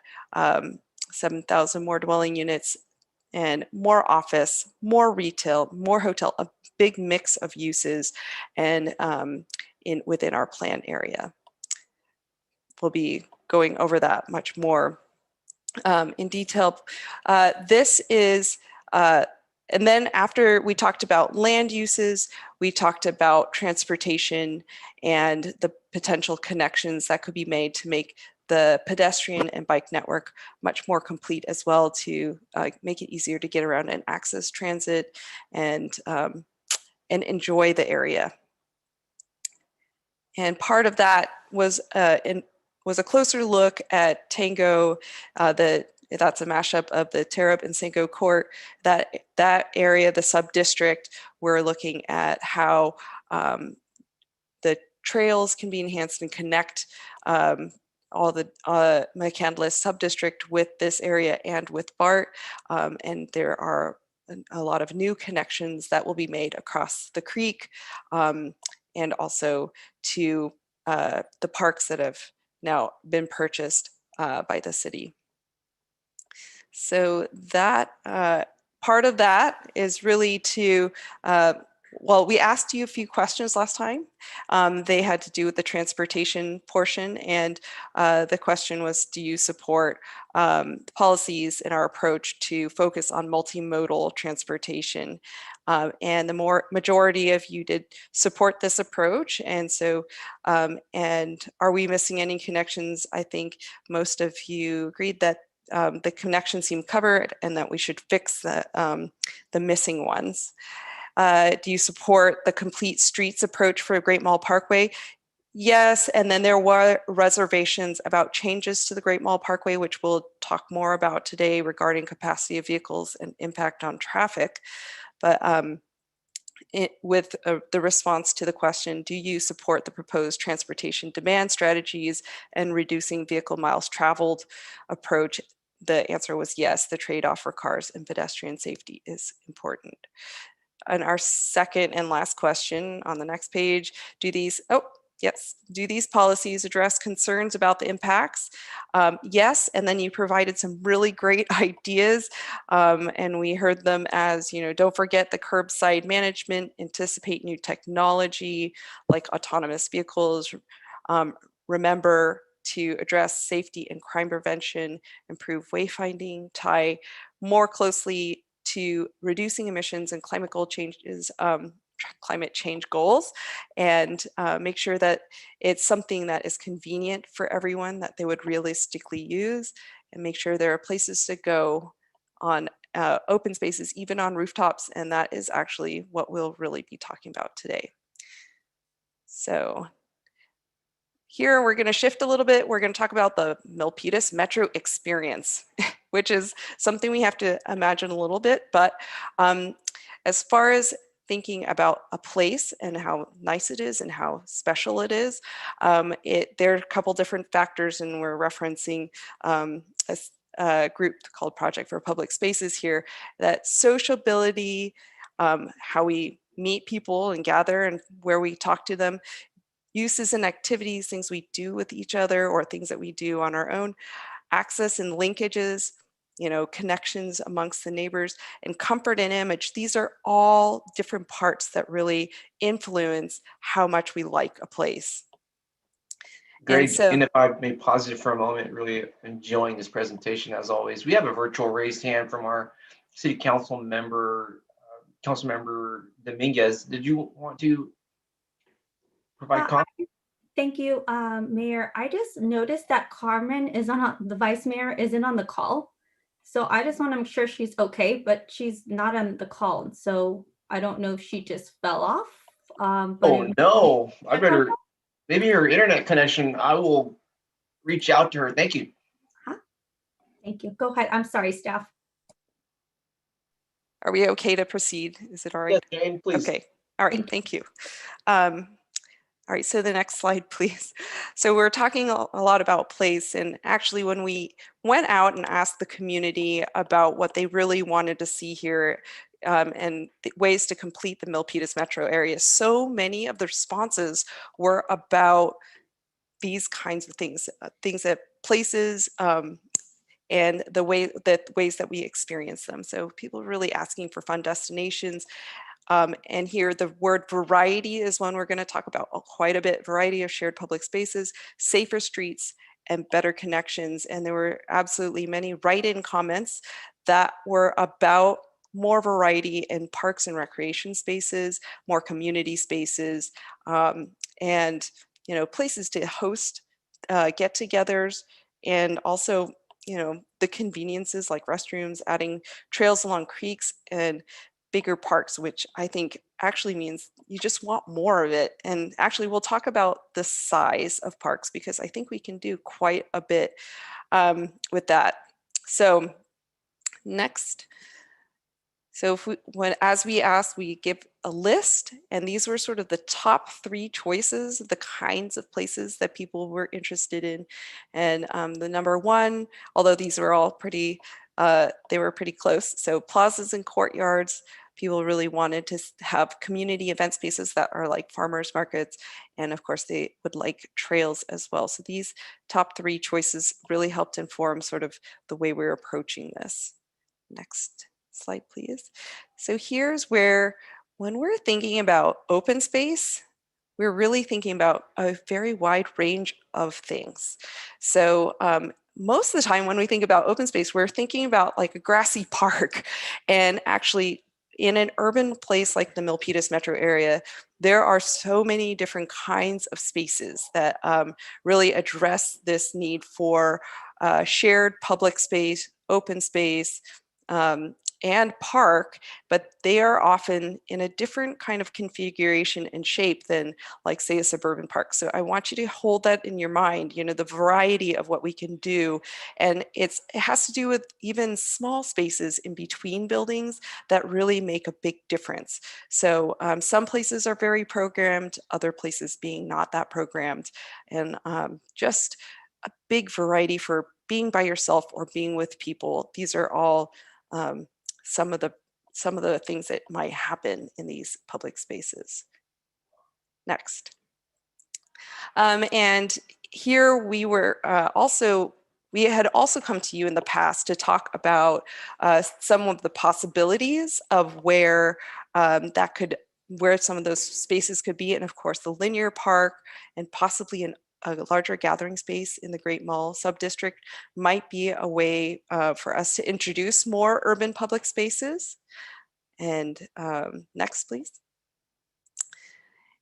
7,000 more dwelling units and more office, more retail, more hotel, a big mix of uses, and within our plan area. We'll be going over that much more in detail. This is, and then after we talked about land uses, we talked about transportation and the potential connections that could be made to make the pedestrian and bike network much more complete as well, to make it easier to get around and access transit and enjoy the area. And part of that was a closer look at Tango, that's a mashup of the Tarab and Sango Court. That area, the sub-district, we're looking at how the trails can be enhanced and connect all the McCandless sub-district with this area and with BART. And there are a lot of new connections that will be made across the creek, and also to the parks that have now been purchased by the city. So that part of that is really to, well, we asked you a few questions last time. They had to do with the transportation portion, and the question was, do you support policies in our approach to focus on multimodal transportation? And the majority of you did support this approach. And so, and are we missing any connections? I think most of you agreed that the connections seem covered and that we should fix the missing ones. Do you support the complete streets approach for Great Mall Parkway? Yes, and then there were reservations about changes to the Great Mall Parkway, which we'll talk more about today regarding capacity of vehicles and impact on traffic. But with the response to the question, do you support the proposed transportation demand strategies and reducing vehicle miles traveled approach? The answer was yes, the trade-off for cars and pedestrian safety is important. And our second and last question on the next page, do these policies address concerns about the impacts? Yes, and then you provided some really great ideas, and we heard them as, don't forget the curbside management, anticipate new technology like autonomous vehicles, remember to address safety and crime prevention, improve wayfinding, tie more closely to reducing emissions and climate change goals, and make sure that it's something that is convenient for everyone, that they would realistically use, and make sure there are places to go on open spaces, even on rooftops. And that is actually what we'll really be talking about today. So here we're going to shift a little bit. We're going to talk about the Milpitas Metro experience, which is something we have to imagine a little bit. But as far as thinking about a place and how nice it is and how special it is, there are a couple different factors, and we're referencing a group called Project for Public Spaces here, that sociability, how we meet people and gather and where we talk to them, uses and activities, things we do with each other or things that we do on our own, access and linkages, connections amongst the neighbors, and comfort and image. These are all different parts that really influence how much we like a place. Great. And if I may pause it for a moment, really enjoying this presentation as always. We have a virtual raised hand from our city council member, Councilmember Dominguez. Did you want to provide comment? Thank you, Mayor. I just noticed that Carmen is the vice mayor isn't on the call. So I just want to make sure she's okay, but she's not on the call. So I don't know if she just fell off. Oh no, I better, maybe her internet connection, I will reach out to her. Thank you. Thank you. Go ahead. I'm sorry, staff. Are we okay to proceed? Is it all right? Yes, Jane, please. Okay. All right. Thank you. All right, so the next slide, please. So we're talking a lot about place, and actually when we went out and asked the community about what they really wanted to see here, and ways to complete the Milpitas metro area. So many of the responses were about these kinds of things, things that places and the ways that we experience them. So people are really asking for fun destinations. And here the word variety is one we're going to talk about quite a bit. Variety of shared public spaces, safer streets, and better connections. And there were absolutely many write-in comments that were about more variety in parks and recreation spaces, more community spaces, and places to host get-togethers, and also the conveniences like restrooms, adding trails along creeks, and bigger parks, which I think actually means you just want more of it. And actually, we'll talk about the size of parks because I think we can do quite a bit with that. So next. So as we asked, we give a list, and these were sort of the top 3 choices, the kinds of places that people were interested in. And the number 1, although these were all pretty, they were pretty close. So plazas and courtyards, people really wanted to have community event spaces that are like farmers markets. And of course, they would like trails as well. So these top 3 choices really helped inform sort of the way we're approaching this. Next slide, please. So here's where, when we're thinking about open space, we're really thinking about a very wide range of things. So most of the time when we think about open space, we're thinking about like a grassy park. And actually, in an urban place like the Milpitas metro area, there are so many different kinds of spaces that really address this need for shared public space, open space, and park, but they are often in a different kind of configuration and shape than, like, say, a suburban park. So I want you to hold that in your mind, the variety of what we can do. And it has to do with even small spaces in between buildings that really make a big difference. So some places are very programmed, other places being not that programmed, and just a big variety for being by yourself or being with people. These are all some of the things that might happen in these public spaces. Next. And here we had also come to you in the past to talk about some of the possibilities of where some of those spaces could be. And of course, the linear park and possibly a larger gathering space in the Great Mall subdistrict might be a way for us to introduce more urban public spaces. And next, please.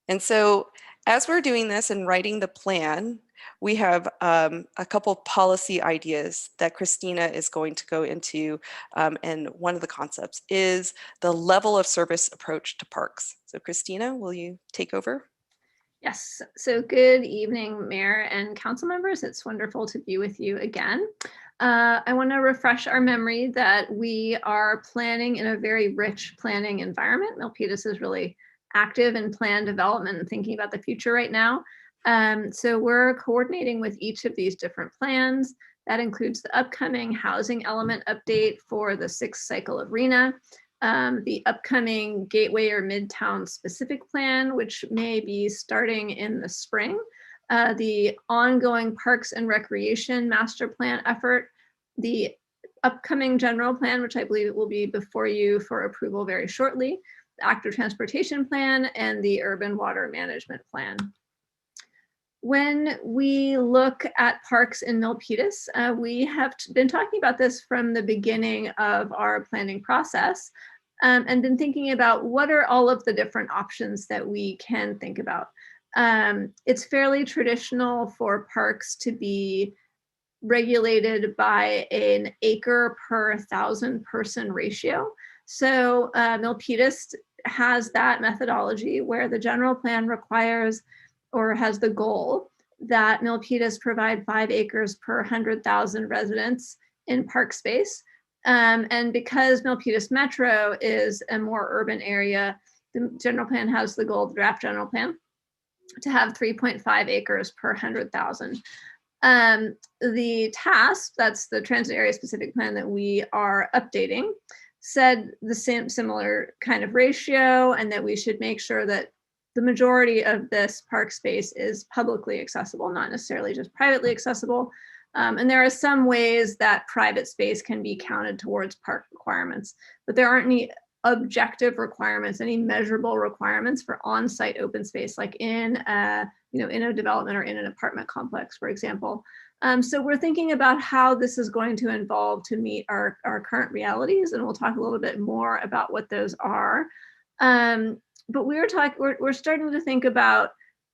And so as we're doing this and writing the plan, we have a couple policy ideas that Christina is going to go into. And one of the concepts is the level of service approach to parks. So Christina, will you take over? Yes, so good evening, Mayor and council members. It's wonderful to be with you again. I want to refresh our memory that we are planning in a very rich planning environment. Milpitas is really active in plan development and thinking about the future right now. So we're coordinating with each of these different plans. That includes the upcoming housing element update for the 6th cycle of RENA, the upcoming Gateway or Midtown specific plan, which may be starting in the spring, the ongoing Parks and Recreation master plan effort, the upcoming general plan, which I believe will be before you for approval very shortly, the active transportation plan, and the urban water management plan. When we look at parks in Milpitas, we have been talking about this from the beginning of our planning process. And been thinking about what are all of the different options that we can think about. It's fairly traditional for parks to be regulated by an acre per 1,000 person ratio. So Milpitas has that methodology where the general plan requires or has the goal that Milpitas provide 5 acres per 100,000 residents in park space. And because Milpitas Metro is a more urban area, the general plan has the goal, the draft general plan, to have 3.5 acres per 100,000. The task, that's the transit area specific plan that we are updating, said the similar kind of ratio, and that we should make sure that the majority of this park space is publicly accessible, not necessarily just privately accessible. And there are some ways that private space can be counted towards park requirements, but there aren't any objective requirements, any measurable requirements for on-site open space, like in a development or in an apartment complex, for example. So we're thinking about how this is going to evolve to meet our current realities, and we'll talk a little bit more about what those are. But we're starting to think about,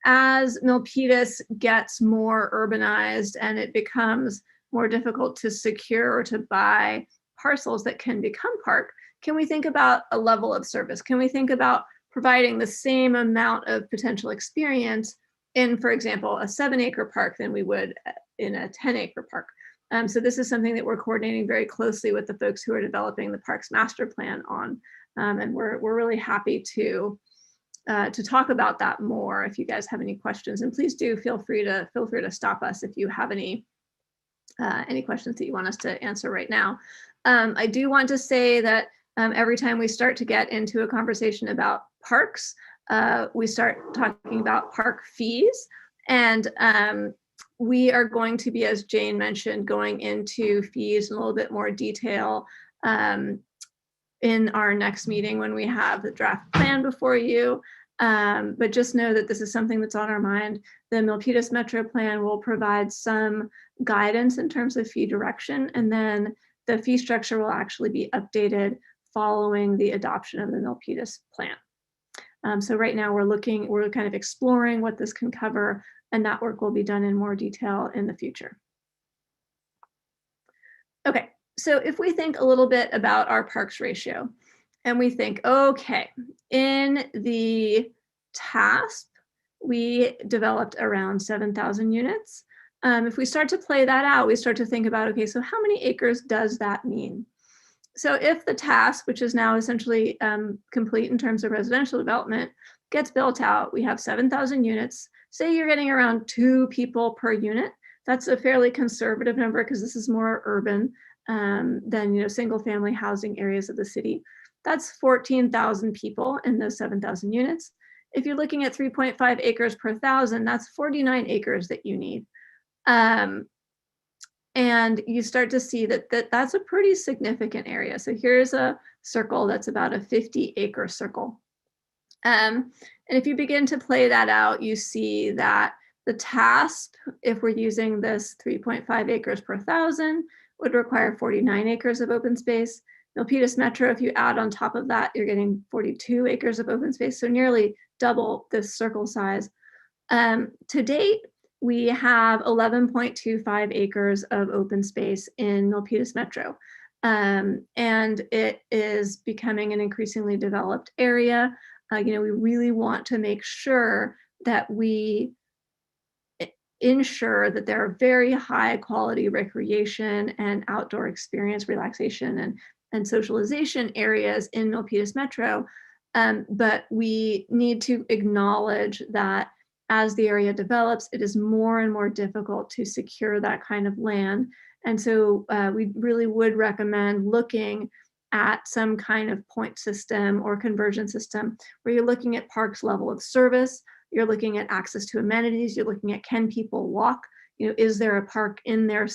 as Milpitas gets more urbanized and it becomes more difficult to secure or to buy parcels that can become park, can we think about a level of service? Can we think about providing the same amount of potential experience in, for example, a 7-acre park than we would in a 10-acre park? So this is something that we're coordinating very closely with the folks who are developing the park's master plan on. And we're really happy to talk about that more if you guys have any questions. And please do feel free to stop us if you have any questions that you want us to answer right now. I do want to say that every time we start to get into a conversation about parks, we start talking about park fees. And we are going to be, as Jane mentioned, going into fees in a little bit more detail in our next meeting when we have the draft plan before you. But just know that this is something that's on our mind. The Milpitas Metro Plan will provide some guidance in terms of fee direction, and then the fee structure will actually be updated following the adoption of the Milpitas Plan. So right now we're kind of exploring what this can cover, and that work will be done in more detail in the future. Okay, so if we think a little bit about our parks ratio, and we think, okay, in the TASP, we developed around 7,000 units. If we start to play that out, we start to think about, okay, so how many acres does that mean? So if the TASP, which is now essentially complete in terms of residential development, gets built out, we have 7,000 units. Say you're getting around 2 people per unit. That's a fairly conservative number because this is more urban than single family housing areas of the city. That's 14,000 people in those 7,000 units. If you're looking at 3.5 acres per 1,000, that's 49 acres that you need. And you start to see that's a pretty significant area. So here's a circle that's about a 50-acre circle. And if you begin to play that out, you see that the TASP, if we're using this 3.5 acres per 1,000, would require 49 acres of open space. Milpitas Metro, if you add on top of that, you're getting 42 acres of open space, so nearly double this circle size. To date, we have 11.25 acres of open space in Milpitas Metro. And it is becoming an increasingly developed area. We really want to make sure that we ensure that there are very high quality recreation and outdoor experience, relaxation and socialization areas in Milpitas Metro. But we need to acknowledge that as the area develops, it is more and more difficult to secure that kind of land. And so we really would recommend looking at some kind of point system or conversion system where you're looking at parks level of service, you're looking at access to amenities, you're looking at, can people walk? Is there a park in their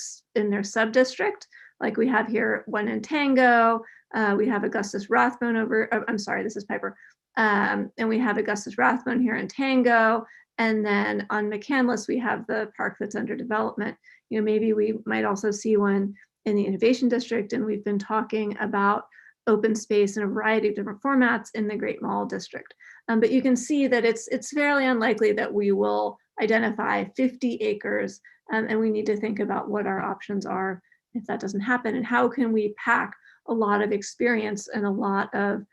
sub-district? Like we have here one in Tango, we have Augustus Rathbone I'm sorry, this is Piper. And we have Augustus Rathbone here in Tango. And then on McCandless, we have the park that's under development. Maybe we might also see one in the Innovation District, and we've been talking about open space in a variety of different formats in the Great Mall District. But you can see that it's fairly unlikely that we will identify 50 acres, and we need to think about what our options are if that doesn't happen, and how can we pack a lot of experience and a lot of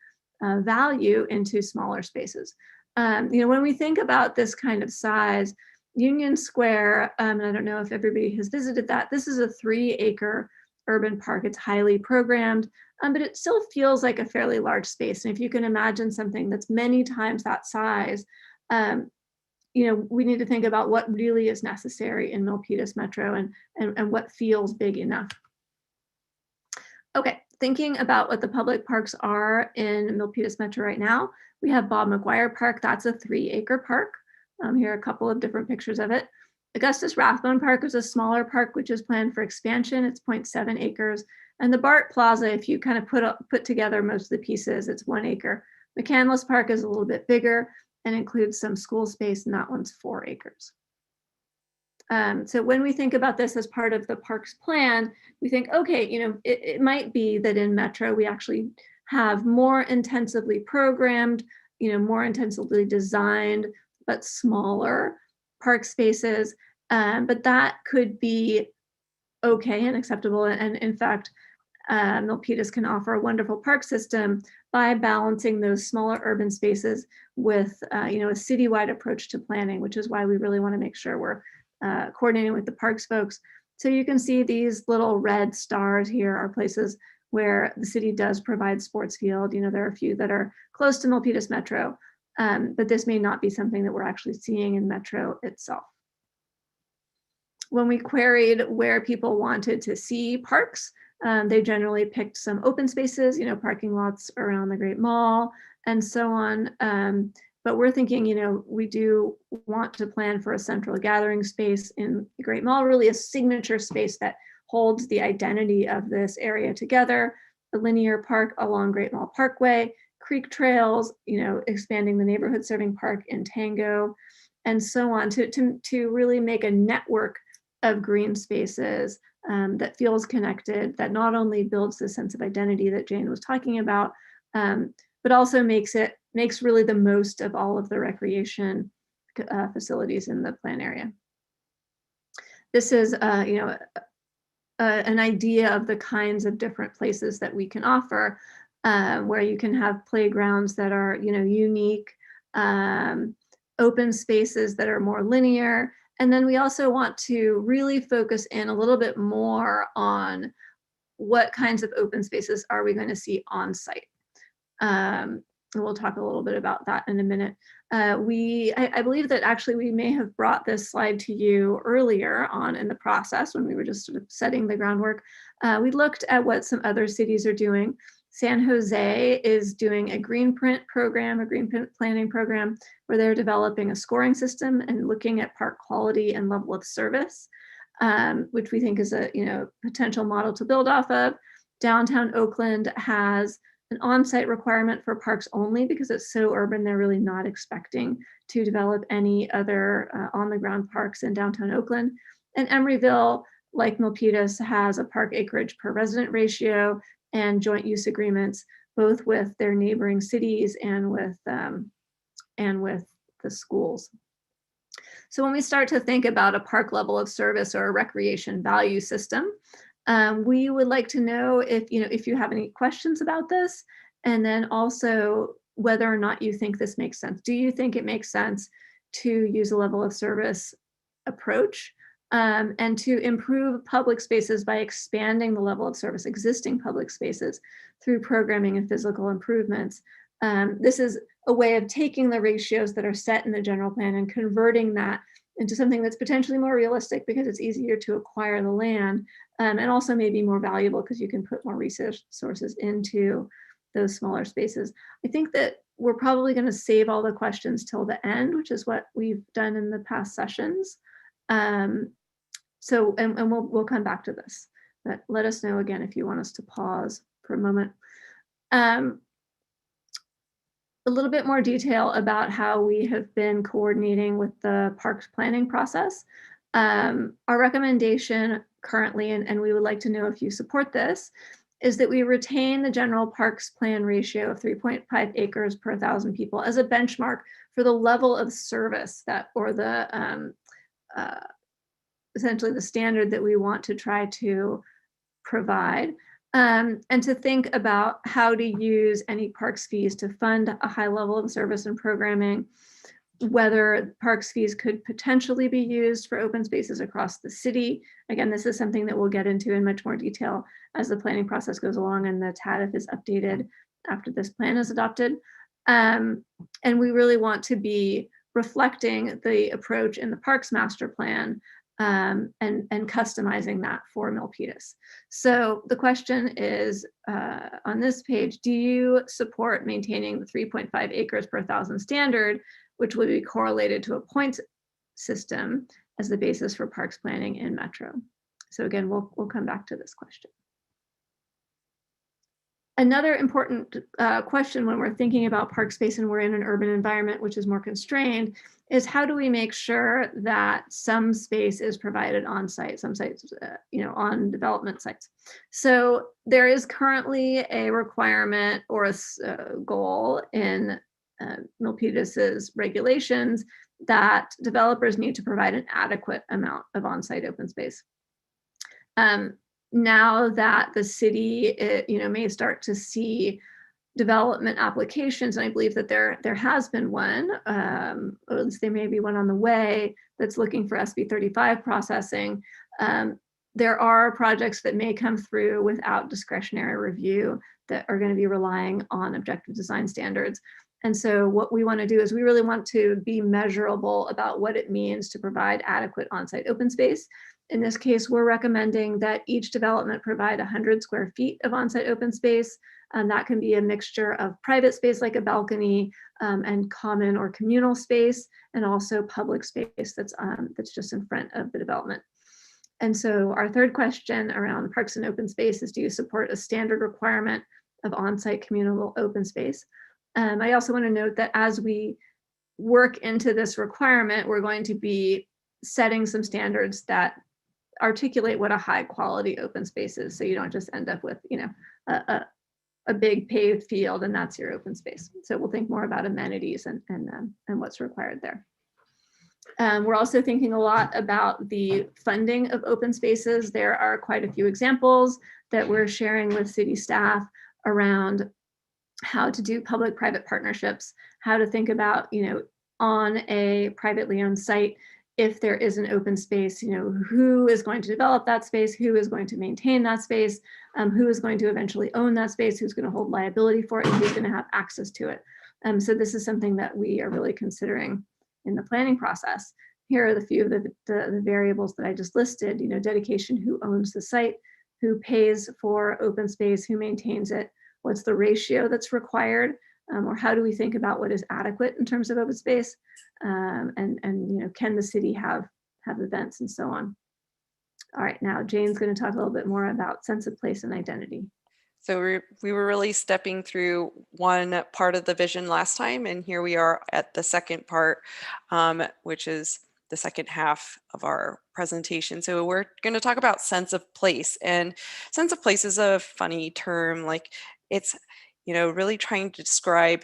value into smaller spaces. When we think about this kind of size, Union Square, I don't know if everybody has visited that, this is a 3-acre urban park. It's highly programmed, but it still feels like a fairly large space. And if you can imagine something that's many times that size, we need to think about what really is necessary in Milpitas Metro and what feels big enough. Okay, thinking about what the public parks are in Milpitas Metro right now, we have Bob McGuire Park. That's a 3-acre park. Here are a couple of different pictures of it. Augustus Rathbone Park is a smaller park, which is planned for expansion. It's 0.7 acres. And the Bart Plaza, if you kind of put together most of the pieces, it's 1 acre. McCandless Park is a little bit bigger and includes some school space, and that one's 4 acres. So when we think about this as part of the parks plan, we think, okay, it might be that in Metro, we actually have more intensively programmed, more intensively designed, but smaller park spaces. But that could be okay and acceptable. And in fact, Milpitas can offer a wonderful park system by balancing those smaller urban spaces with a citywide approach to planning, which is why we really want to make sure we're coordinating with the parks folks. So you can see these little red stars here are places where the city does provide sports field. There are a few that are close to Milpitas Metro, but this may not be something that we're actually seeing in Metro itself. When we queried where people wanted to see parks, they generally picked some open spaces, parking lots around the Great Mall and so on. But we're thinking, we do want to plan for a central gathering space in the Great Mall, really a signature space that holds the identity of this area together. A linear park along Great Mall Parkway, creek trails, expanding the neighborhood serving park in Tango, and so on, to really make a network of green spaces that feels connected, that not only builds the sense of identity that Jane was talking about, but also makes really the most of all of the recreation facilities in the plan area. This is, an idea of the kinds of different places that we can offer, where you can have playgrounds that are, unique, open spaces that are more linear. And then we also want to really focus in a little bit more on what kinds of open spaces are we going to see on site. We'll talk a little bit about that in a minute. I believe that actually we may have brought this slide to you earlier on in the process when we were just sort of setting the groundwork. We looked at what some other cities are doing. San Jose is doing a green print program, a green print planning program, where they're developing a scoring system and looking at park quality and level of service, which we think is a potential model to build off of. Downtown Oakland has an on-site requirement for parks only because it's so urban. They're really not expecting to develop any other on-the-ground parks in downtown Oakland. And Emeryville, like Milpitas, has a park acreage per resident ratio and joint use agreements, both with their neighboring cities and with the schools. So when we start to think about a park level of service or a recreation value system, we would like to know if you have any questions about this, and then also whether or not you think this makes sense. Do you think it makes sense to use a level of service approach and to improve public spaces by expanding the level of service existing public spaces through programming and physical improvements? This is a way of taking the ratios that are set in the general plan and converting that into something that's potentially more realistic because it's easier to acquire the land, and also maybe more valuable because you can put more resources into those smaller spaces. I think that we're probably going to save all the questions till the end, which is what we've done in the past sessions. So we'll come back to this, but let us know again if you want us to pause for a moment. A little bit more detail about how we have been coordinating with the parks planning process. Our recommendation currently, and we would like to know if you support this, is that we retain the general parks plan ratio of 3.5 acres per 1,000 people as a benchmark for the level of service that, or the essentially the standard that we want to try to provide. And to think about how to use any parks fees to fund a high level of service and programming, whether parks fees could potentially be used for open spaces across the city. Again, this is something that we'll get into in much more detail as the planning process goes along and the TADF is updated after this plan is adopted. And we really want to be reflecting the approach in the Parks Master Plan and customizing that for Milpitas. So the question is on this page, do you support maintaining the 3.5 acres per thousand standard, which would be correlated to a points system as the basis for parks planning in Metro? So again, we'll come back to this question. Another important question when we're thinking about park space and we're in an urban environment which is more constrained is how do we make sure that some space is provided on site, some sites, on development sites. So there is currently a requirement or a goal in Milpitas's regulations that developers need to provide an adequate amount of on-site open space. Now that the city, may start to see development applications, and I believe that there has been one, or at least there may be one on the way that's looking for SB 35 processing. There are projects that may come through without discretionary review that are going to be relying on objective design standards. And so what we want to do is we really want to be measurable about what it means to provide adequate on-site open space. In this case, we're recommending that each development provide 100 square feet of on-site open space. And that can be a mixture of private space like a balcony and common or communal space, and also public space that's just in front of the development. And so our third question around parks and open space is, do you support a standard requirement of on-site communal open space? I also want to note that as we work into this requirement, we're going to be setting some standards that articulate what a high quality open space is. So you don't just end up with, a big paved field and that's your open space. So we'll think more about amenities and what's required there. We're also thinking a lot about the funding of open spaces. There are quite a few examples that we're sharing with city staff around how to do public-private partnerships, how to think about, on a privately owned site, if there is an open space, who is going to develop that space, who is going to maintain that space, who is going to eventually own that space, who's going to hold liability for it, and who's going to have access to it. So this is something that we are really considering in the planning process. Here are the few of the variables that I just listed, dedication, who owns the site, who pays for open space, who maintains it, what's the ratio that's required, or how do we think about what is adequate in terms of open space, and can the city have events and so on. All right, now Jane's going to talk a little bit more about sense of place and identity. So we were really stepping through one part of the vision last time, and here we are at the second part, which is the second half of our presentation. So we're going to talk about sense of place, and sense of place is a funny term. Like it's, really trying to describe,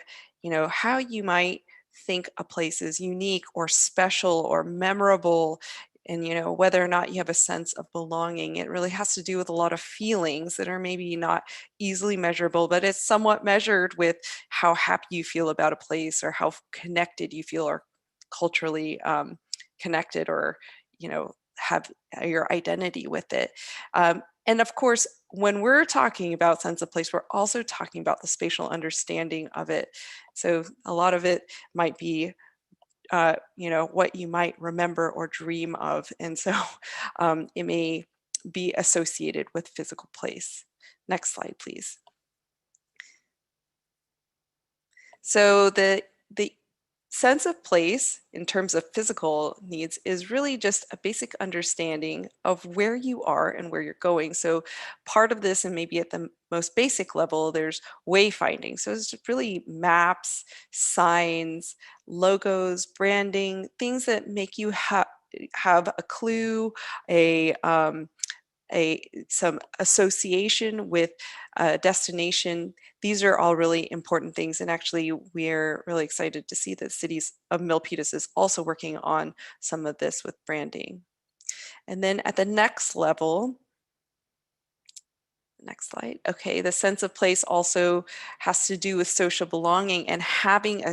how you might think a place is unique or special or memorable, and whether or not you have a sense of belonging. It really has to do with a lot of feelings that are maybe not easily measurable, but it's somewhat measured with how happy you feel about a place or how connected you feel, or culturally connected, or have your identity with it. And of course, when we're talking about sense of place, we're also talking about the spatial understanding of it. So a lot of it might be what you might remember or dream of. And so it may be associated with physical place. Next slide, please. So the sense of place in terms of physical needs is really just a basic understanding of where you are and where you're going. So part of this, and maybe at the most basic level, there's wayfinding. So it's really maps, signs, logos, branding, things that make you have a clue, some association with a destination. These are all really important things, and actually we're really excited to see that cities of Milpitas is also working on some of this with branding. And then at the next level, next slide. Okay, the sense of place also has to do with social belonging and having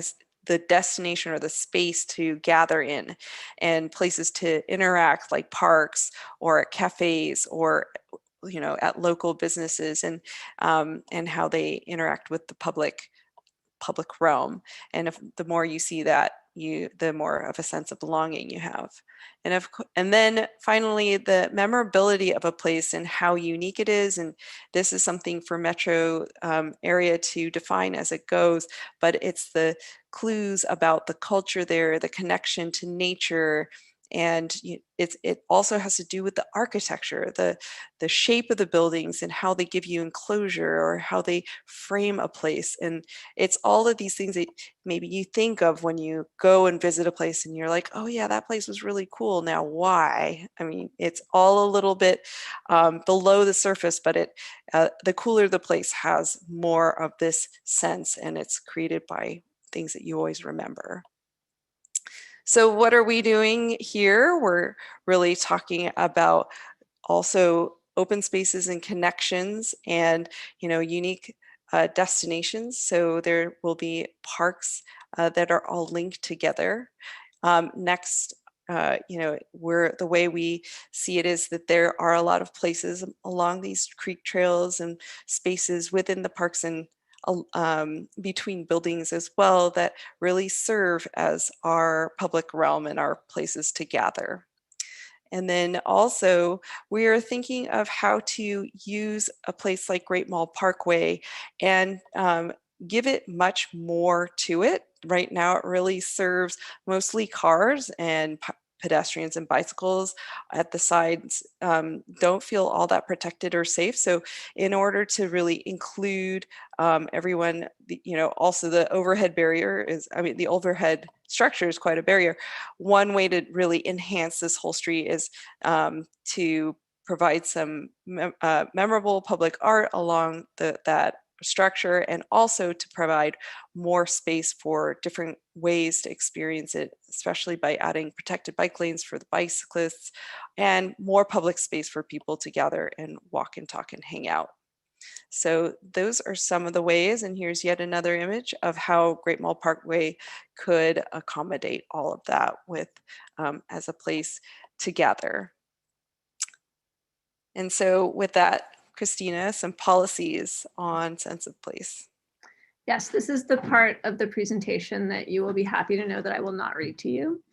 the destination or the space to gather in, and places to interact, like parks or at cafes, or at local businesses, and how they interact with the public realm. And the more you see that the more of a sense of belonging you have. And then finally, the memorability of a place and how unique it is. And this is something for metro area to define as it goes, but it's the clues about the culture there, the connection to nature. And it also has to do with the architecture, the shape of the buildings and how they give you enclosure or how they frame a place. And it's all of these things that maybe you think of when you go and visit a place and you're like, oh yeah, that place was really cool. Now why? I mean, it's all a little bit below the surface, but the cooler the place has more of this sense, and it's created by things that you always remember. So what are we doing here? We're really talking about also open spaces and connections and, unique destinations. So there will be parks that are all linked together. Next, the way we see it is that there are a lot of places along these creek trails and spaces within the parks and between buildings as well that really serve as our public realm and our places to gather. And then also we are thinking of how to use a place like Great Mall Parkway and give it much more to it. Right now, it really serves mostly cars and pedestrians and bicycles at the sides don't feel all that protected or safe. So in order to really include everyone, also the overhead barrier is, the overhead structure is quite a barrier. One way to really enhance this whole street is to provide some memorable public art along that structure, and also to provide more space for different ways to experience it, especially by adding protected bike lanes for the bicyclists and more public space for people to gather and walk and talk and hang out. So those are some of the ways, and here's yet another image of how Great Mall Parkway could accommodate all of that with as a place to gather. And so with that, Christina, some policies on sense of place. Yes, this is the part of the presentation that you will be happy to know that I will not read to you.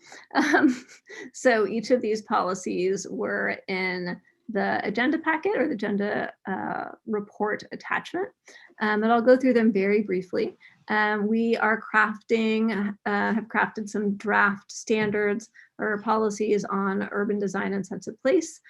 So each of these policies were in the agenda packet or the agenda report attachment. And I'll go through them very briefly. We are have crafted some draft standards or policies on urban design and sense of place.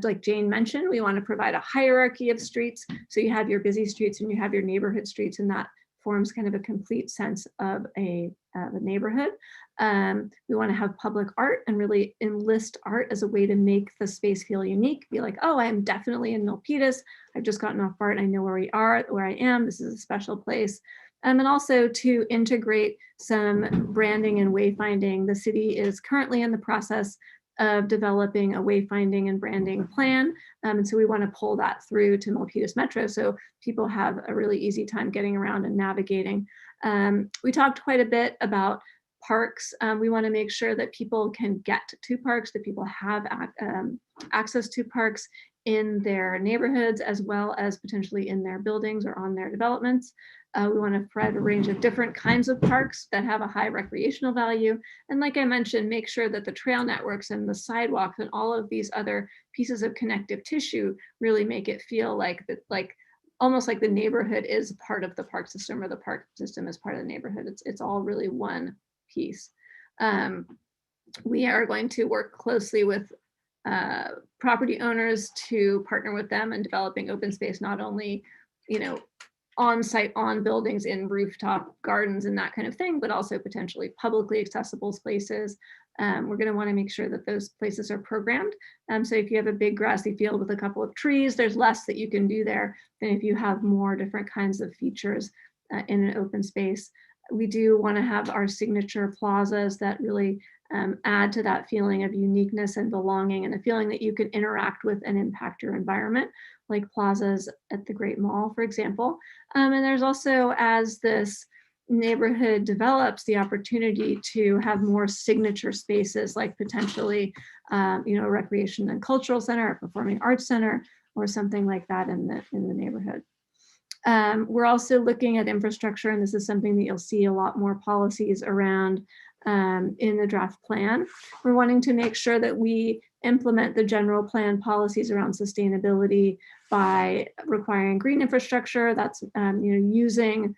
Like Jane mentioned, we want to provide a hierarchy of streets. So you have your busy streets and you have your neighborhood streets, and that forms kind of a complete sense of a neighborhood. We want to have public art and really enlist art as a way to make the space feel unique. Be like, oh, I am definitely in Milpitas. I've just gotten off BART. I know where we are, where I am. This is a special place. And also to integrate some branding and wayfinding. The city is currently in the process of developing a wayfinding and branding plan. And so we want to pull that through to Milpitas Metro so people have a really easy time getting around and navigating. We talked quite a bit about parks. We want to make sure that people can get to parks, that people have access to parks in their neighborhoods as well as potentially in their buildings or on their developments. We want to provide a range of different kinds of parks that have a high recreational value. And like I mentioned, make sure that the trail networks and the sidewalks and all of these other pieces of connective tissue really make it feel like almost like the neighborhood is part of the park system, or the park system is part of the neighborhood. It's all really one piece. We are going to work closely with property owners to partner with them in developing open space, not only, on site, on buildings, in rooftop gardens and that kind of thing, but also potentially publicly accessible spaces. We're going to want to make sure that those places are programmed. So if you have a big grassy field with a couple of trees, there's less that you can do there than if you have more different kinds of features in an open space. We do want to have our signature plazas that really add to that feeling of uniqueness and belonging, and a feeling that you can interact with and impact your environment, like plazas at the Great Mall, for example. And there's also, as this neighborhood develops, the opportunity to have more signature spaces, like potentially, a recreation and cultural center, a performing arts center, or something like that in the neighborhood. We're also looking at infrastructure, and this is something that you'll see a lot more policies around in the draft plan. We're wanting to make sure that we implement the general plan policies around sustainability by requiring green infrastructure. That's using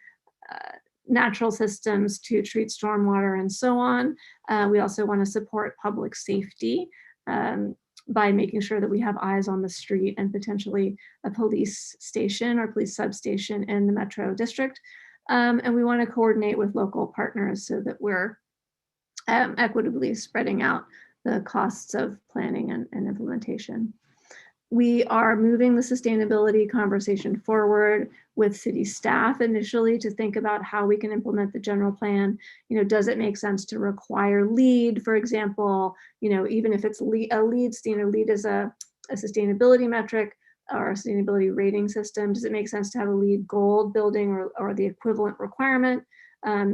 natural systems to treat stormwater and so on. We also want to support public safety by making sure that we have eyes on the street and potentially a police station or police substation in the Metro District. And we want to coordinate with local partners so that we're equitably spreading out the costs of planning and implementation. We are moving the sustainability conversation forward with city staff initially to think about how we can implement the general plan. Does it make sense to require LEED, for example? Even if it's a LEED standard, LEED is a sustainability metric or a sustainability rating system. Does it make sense to have a LEED gold building or the equivalent requirement?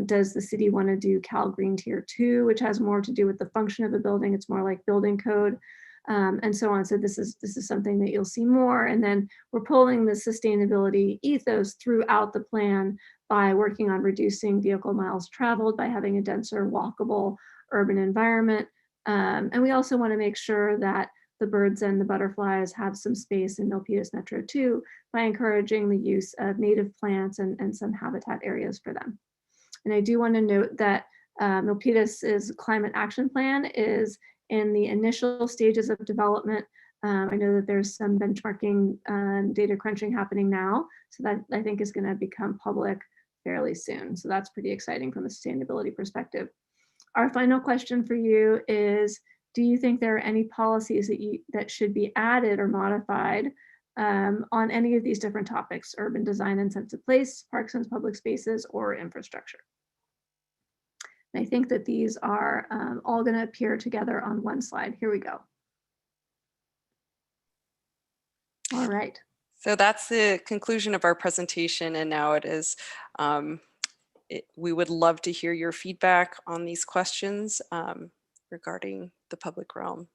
Does the city want to do Cal Green Tier 2, which has more to do with the function of the building? It's more like building code. And so on. So this is something that you'll see more. And then we're pulling the sustainability ethos throughout the plan by working on reducing vehicle miles traveled, by having a denser, walkable urban environment. And we also want to make sure that the birds and the butterflies have some space in Milpitas Metro 2 by encouraging the use of native plants and some habitat areas for them. And I do want to note that Milpitas's climate action plan is in the initial stages of development. I know that there's some benchmarking data crunching happening now, so that I think is going to become public fairly soon. So that's pretty exciting from a sustainability perspective. Our final question for you is, do you think there are any policies that should be added or modified on any of these different topics: urban design and sense of place, parks and public spaces, or infrastructure? I think that these are all going to appear together on one slide. Here we go. All right. So that's the conclusion of our presentation, and now it is, we would love to hear your feedback on these questions regarding the public realm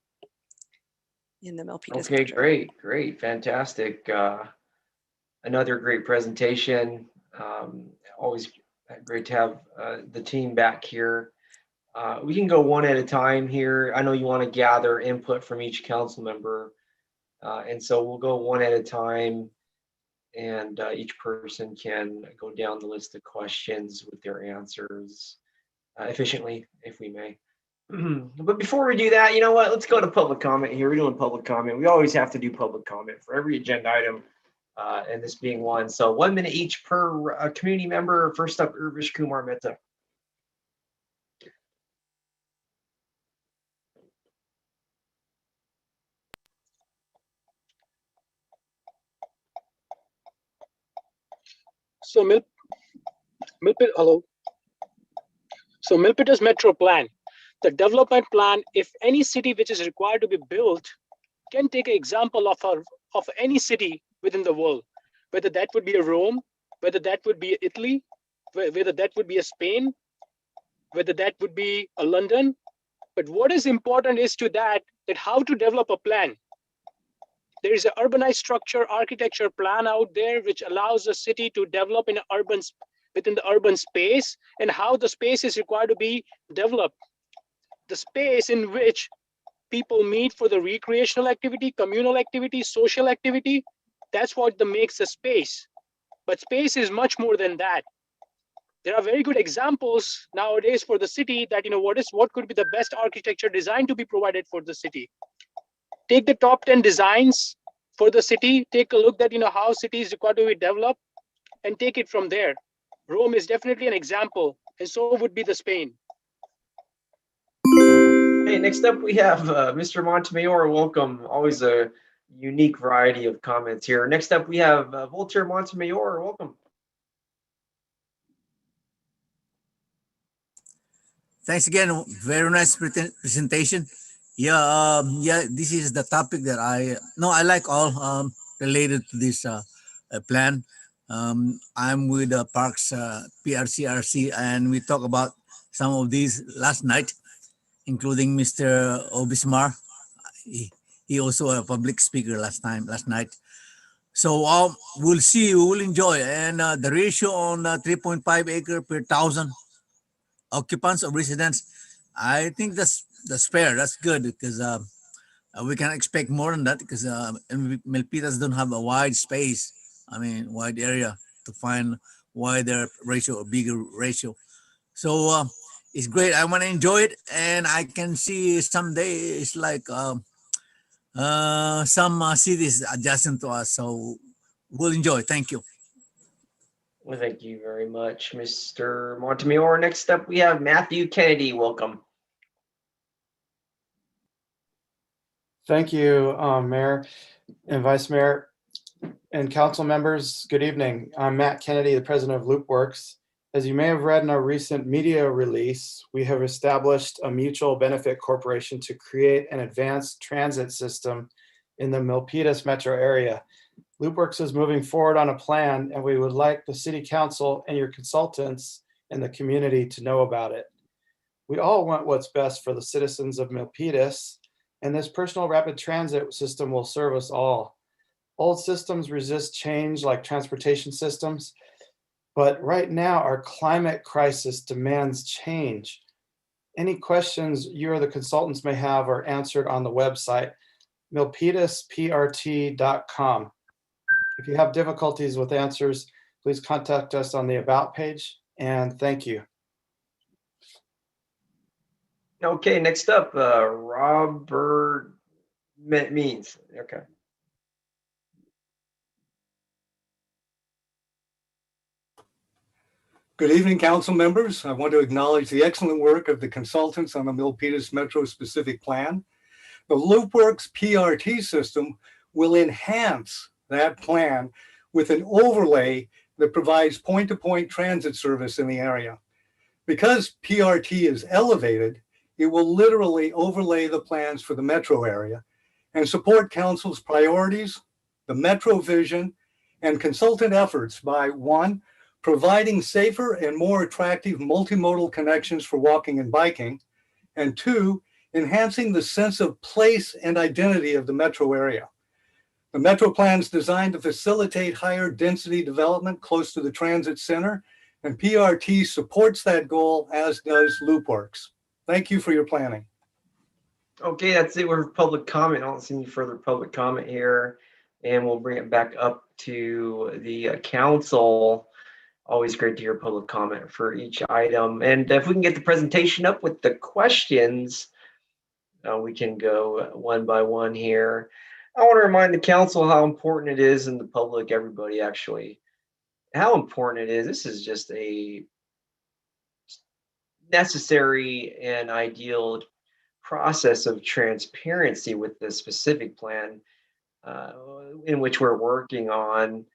in the Milpitas. Okay, great, fantastic. Another great presentation. Always great to have the team back here. We can go one at a time here. I know you want to gather input from each council member. And so we'll go one at a time, and each person can go down the list of questions with their answers efficiently, if we may. But before we do that, you know what? Let's go to public comment here. We're doing public comment. We always have to do public comment for every agenda item. And this being one. So 1 minute each per community member. First up, Urvish Kumar Mehta. So hello. So Milpitas Metro Plan, the development plan, if any city which is required to be built, can take an example of any city within the world, whether that would be a Rome, whether that would be Italy, whether that would be a Spain, whether that would be a London. But what is important is to that how to develop a plan. There is an urbanized structure architecture plan out there which allows a city to develop in within the urban space, and how the space is required to be developed. The space in which people meet for the recreational activity, communal activity, social activity. That's what makes a space. But space is much more than that. There are very good examples nowadays for the city that what could be the best architecture design to be provided for the city. Take the top 10 designs for the city. Take a look at how city is required to be developed, and take it from there. Rome is definitely an example, and so would be the Spain. Hey, next up we have Mr. Montemayor. Welcome. Always a unique variety of comments here. Next up we have Voltaire Montemayor. Welcome. Thanks again. Very nice presentation. Yeah, this is the topic that I like all related to this plan. I'm with Parks PRCRC, and we talked about some of these last night, including Mr. Obismar. He also a public speaker last night. So we'll see, we will enjoy. And the ratio on 3.5 acre per 1,000 occupants of residents I think that's fair. That's good because we can expect more than that because Milpitas don't have a wide space. I mean, wide area to find wider ratio or bigger ratio. So it's great. I want to enjoy it, and I can see someday it's like some cities adjacent to us. So we'll enjoy. Thank you. Well, thank you very much, Mr. Montemayor. Next up, we have Matthew Kennedy. Welcome. Thank you, Mayor and Vice Mayor and council members. Good evening. I'm Matt Kennedy, the president of LoopWorks. As you may have read in our recent media release, we have established a mutual benefit corporation to create an advanced transit system in the Milpitas metro area. LoopWorks is moving forward on a plan, and we would like the city council and your consultants and the community to know about it. We all want what's best for the citizens of Milpitas, and this personal rapid transit system will serve us all. Old systems resist change like transportation systems, but right now our climate crisis demands change. Any questions you or the consultants may have are answered on the website, milpitasprt.com. If you have difficulties with answers, please contact us on the About page, and thank you. Okay, next up, Robert Means. Okay. Good evening, council members. I want to acknowledge the excellent work of the consultants on the Milpitas Metro Specific Plan. The LoopWorks PRT system will enhance that plan with an overlay that provides point-to-point transit service in the area. Because PRT is elevated, it will literally overlay the plans for the metro area and support council's priorities, the metro vision, and consultant efforts by 1, providing safer and more attractive multimodal connections for walking and biking, and 2, enhancing the sense of place and identity of the metro area. The metro plan is designed to facilitate higher density development close to the transit center, and PRT supports that goal, as does LoopWorks. Thank you for your planning. Okay, that's it with public comment. I don't see any further public comment here, and we'll bring it back up to the council. Always great to hear public comment for each item. And if we can get the presentation up with the questions, we can go one by one here. I want to remind the council how important it is, and the public, everybody actually, how important it is. This is just a necessary and ideal process of transparency with the specific plan in which we're working on.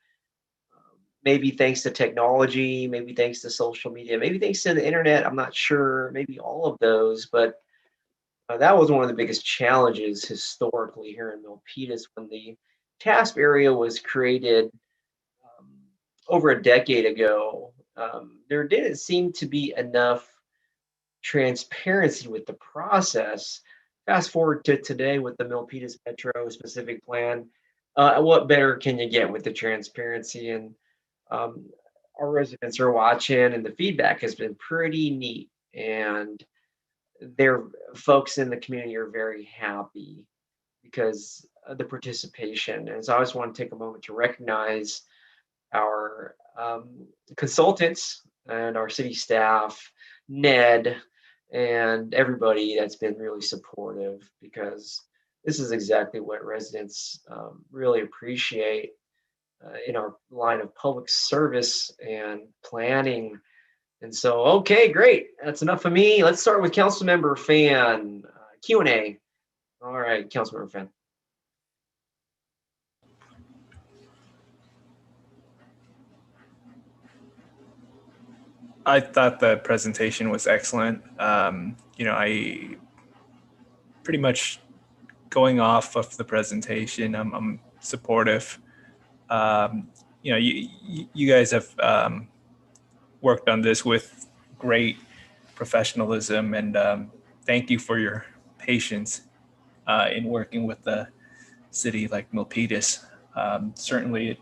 Maybe thanks to technology, maybe thanks to social media, maybe thanks to the internet. I'm not sure, maybe all of those, but that was one of the biggest challenges historically here in Milpitas when the TASP area was created over a decade ago. There didn't seem to be enough transparency with the process. Fast forward to today with the Milpitas Metro Specific Plan. What better can you get with the transparency? And our residents are watching, and the feedback has been pretty neat. And their folks in the community are very happy because of the participation. And so I just want to take a moment to recognize our consultants and our city staff, Ned, and everybody that's been really supportive, because this is exactly what residents really appreciate in our line of public service and planning. And so, okay, great. That's enough of me. Let's start with Councilmember Fan, Q&A. All right, Councilmember Fan. I thought the presentation was excellent. I pretty much going off of the presentation, I'm supportive. You guys have worked on this with great professionalism, and thank you for your patience in working with the city like Milpitas. Certainly,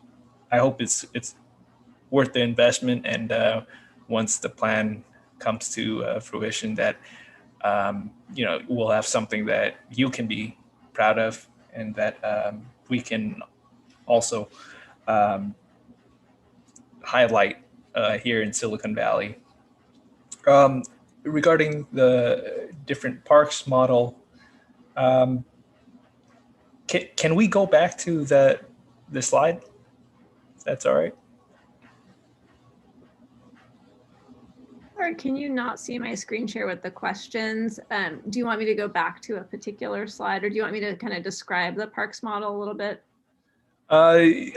I hope it's worth the investment, and once the plan comes to fruition, that we'll have something that you can be proud of, and that we can also highlight here in Silicon Valley. Regarding the different parks model, can we go back to the slide? If that's all right. Or can you not see my screen share with the questions? Do you want me to go back to a particular slide, or do you want me to kind of describe the parks model a little bit? I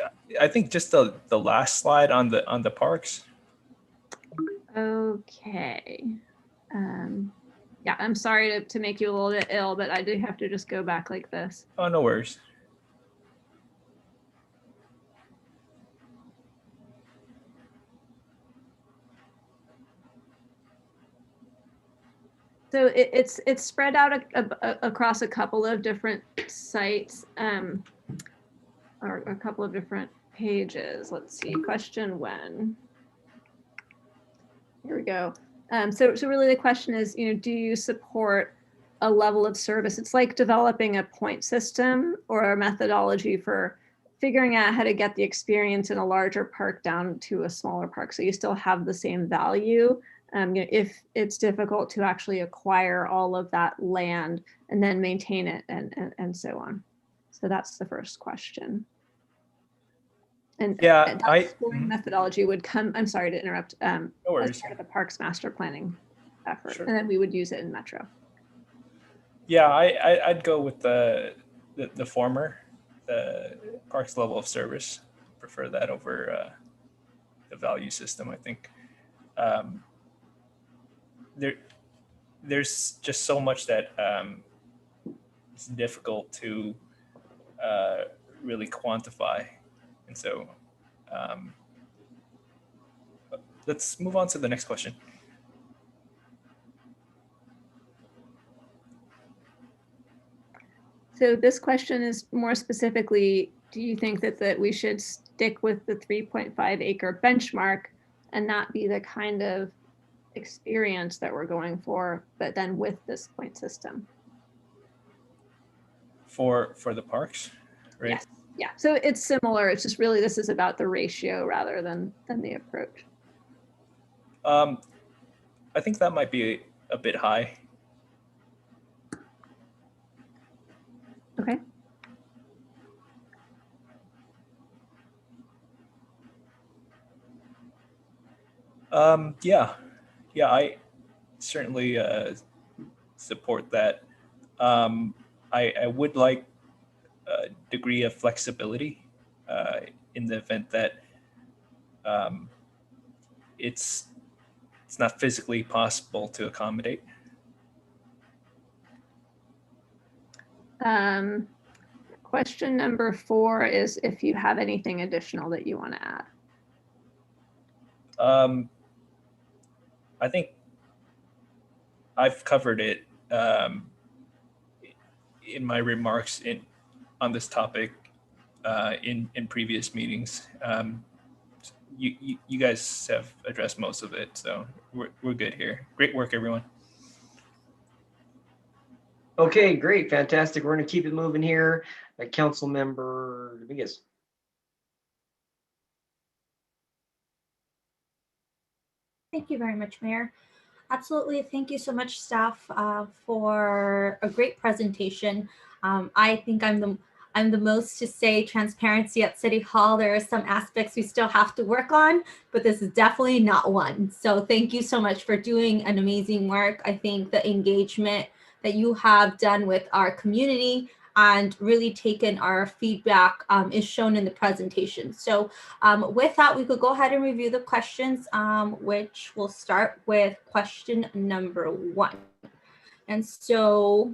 think just the last slide on the parks. Okay. Yeah, I'm sorry to make you a little bit ill, but I do have to just go back like this. Oh, no worries. So it's spread out across a couple of different sites, or a couple of different pages. Let's see, question when. Here we go. So really the question is, do you support a level of service? It's like developing a point system or a methodology for figuring out how to get the experience in a larger park down to a smaller park, so you still have the same value. If it's difficult to actually acquire all of that land and then maintain it and so on. So that's the first question. And yeah, that scoring methodology would come, I'm sorry to interrupt, no worries, as part of the parks master planning effort. Sure. And then we would use it in Metro. Yeah, I'd go with the former, the parks level of service. Prefer that over the value system, I think. There's just so much that it's difficult to really quantify. And so let's move on to the next question. So this question is more specifically, do you think that we should stick with the 3.5 acre benchmark and not be the kind of experience that we're going for, but then with this point system? For the parks, right? Yes. Yeah, so it's similar. It's just really, this is about the ratio rather than the approach. I think that might be a bit high. Okay. Yeah, I certainly support that. I would like a degree of flexibility in the event that it's not physically possible to accommodate. Question number 4 is if you have anything additional that you want to add. I think I've covered it in my remarks on this topic in previous meetings. You guys have addressed most of it, so we're good here. Great work, everyone. Okay, great, fantastic. We're going to keep it moving here. Council member Dominguez. Thank you very much, Mayor. Absolutely. Thank you so much, staff, for a great presentation. I think I'm the most to say transparency at City Hall. There are some aspects we still have to work on, but this is definitely not one. So thank you so much for doing an amazing work. I think the engagement that you have done with our community and really taken our feedback is shown in the presentation. So with that, we could go ahead and review the questions, which we'll start with question number 1. And so,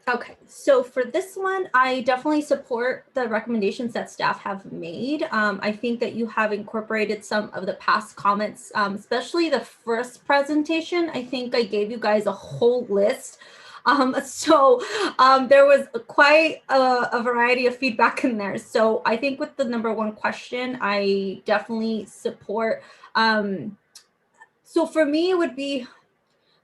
okay, so for this one, I definitely support the recommendations that staff have made. I think that you have incorporated some of the past comments, especially the first presentation. I think I gave you guys a whole list There was quite a variety of feedback in there. So I think with the number one question, I definitely support. So for me, it would be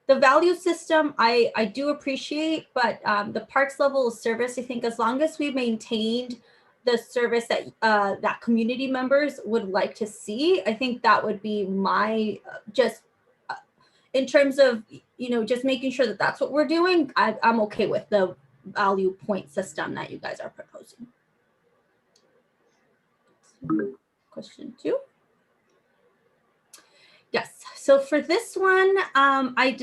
the value system. I do appreciate, but the parks level of service, I think as long as we maintained the service that that community members would like to see, I think that would be my just in terms of, you know, just making sure that that's what we're doing. I'm okay with the value point system that you guys are proposing. Question 2. Yes, so for this one, I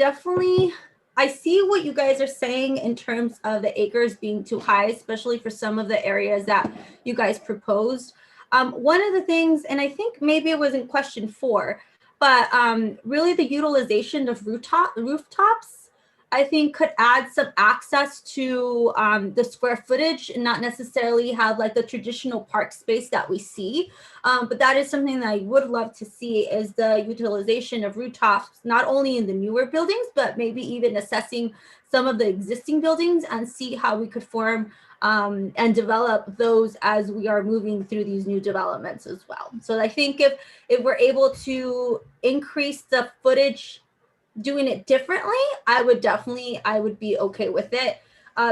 see what you guys are saying in terms of the acres being too high, especially for some of the areas that you guys proposed. One of the things, and I think maybe it was in question 4, but really the utilization of rooftops, I think could add some access to the square footage and not necessarily have like the traditional park space that we see. But that is something that I would love to see, is the utilization of rooftops, not only in the newer buildings, but maybe even assessing some of the existing buildings and see how we could form and develop those as we are moving through these new developments as well. So I think if we're able to increase the footage doing it differently, I would be okay with it,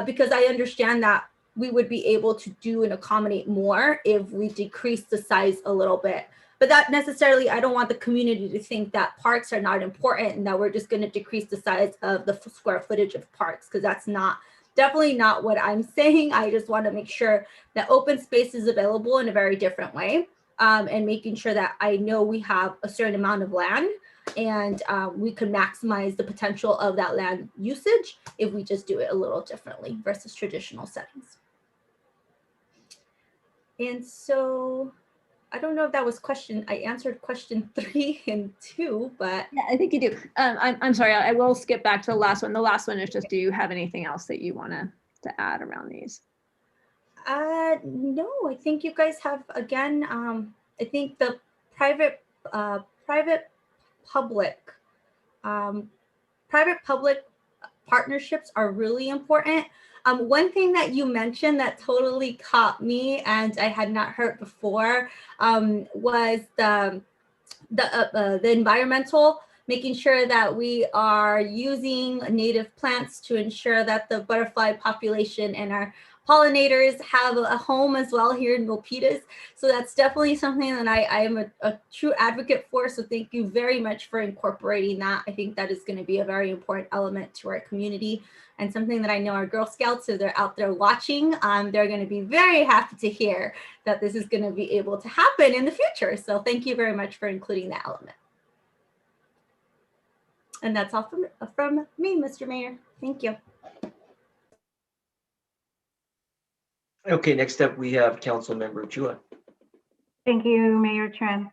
because I understand that we would be able to do and accommodate more if we decrease the size a little bit. But that necessarily, I don't want the community to think that parks are not important and that we're just going to decrease the size of the square footage of parks, because that's definitely not what I'm saying. I just want to make sure that open space is available in a very different way, and making sure that I know we have a certain amount of land, and we can maximize the potential of that land usage if we just do it a little differently versus traditional settings. And so I don't know if that was I answered question 3 and 2, but yeah, I think you do. I'm sorry, I will skip back to the last one. The last one is just, do you have anything else that you want to add around these? No, I think you guys have, again, I think the private public partnerships are really important. One thing that you mentioned that totally caught me and I had not heard before was the environmental, making sure that we are using native plants to ensure that the butterfly population and our pollinators have a home as well here in Milpitas. So that's definitely something that I am a true advocate for. So thank you very much for incorporating that. I think that is going to be a very important element to our community, and something that I know our Girl Scouts, if they're out there watching, they're going to be very happy to hear that this is going to be able to happen in the future. So thank you very much for including that element. And that's all from me, Mr. Mayor. Thank you. Okay, next up we have Councilmember Chua. Thank you, Mayor Tran.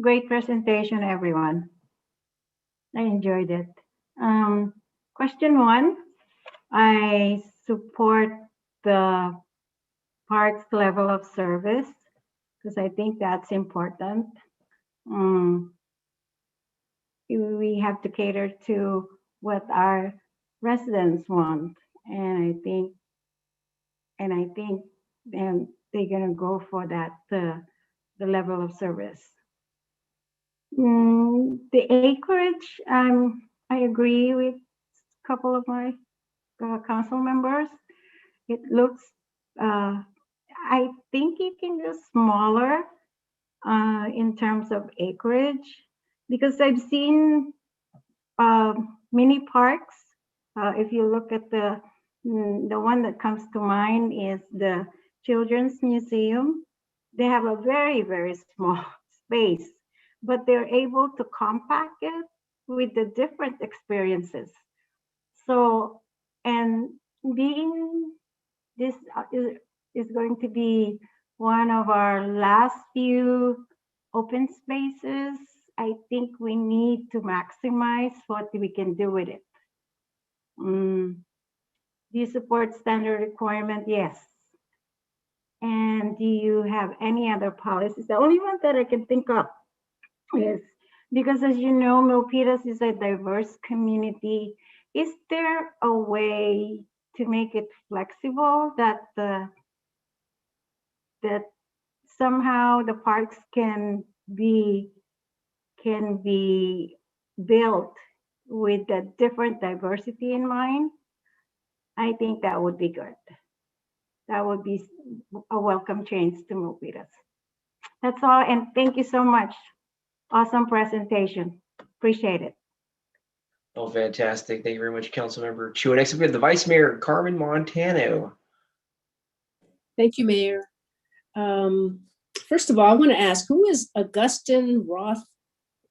Great presentation, everyone. I enjoyed it. Question 1, I support the parks level of service because I think that's important. We have to cater to what our residents want, and I think then they're gonna go for that the level of service. The acreage, I agree with a couple of my council members. It looks, I think you can go smaller in terms of acreage, because I've seen mini parks. If you look at the one that comes to mind is the Children's Museum. They have a very, very small space, but they're able to compact it with the different experiences. So, and being this is going to be one of our last few open spaces, I think we need to maximize what we can do with it. Do you support standard requirement? Yes. And do you have any other policies? The only one that I can think of is, because as you know, Milpitas is a diverse community. is there a way to make it flexible that that somehow the parks can be built with a different diversity in mind? I think that would be good. That would be a welcome change to Milpitas. That's all, and thank you so much. Awesome presentation. Appreciate it. Oh, fantastic. Thank you very much, Councilmember Chu. Next up, we have the Vice Mayor, Carmen Montano. Thank you, Mayor. First of all, I want to ask, who is Augustine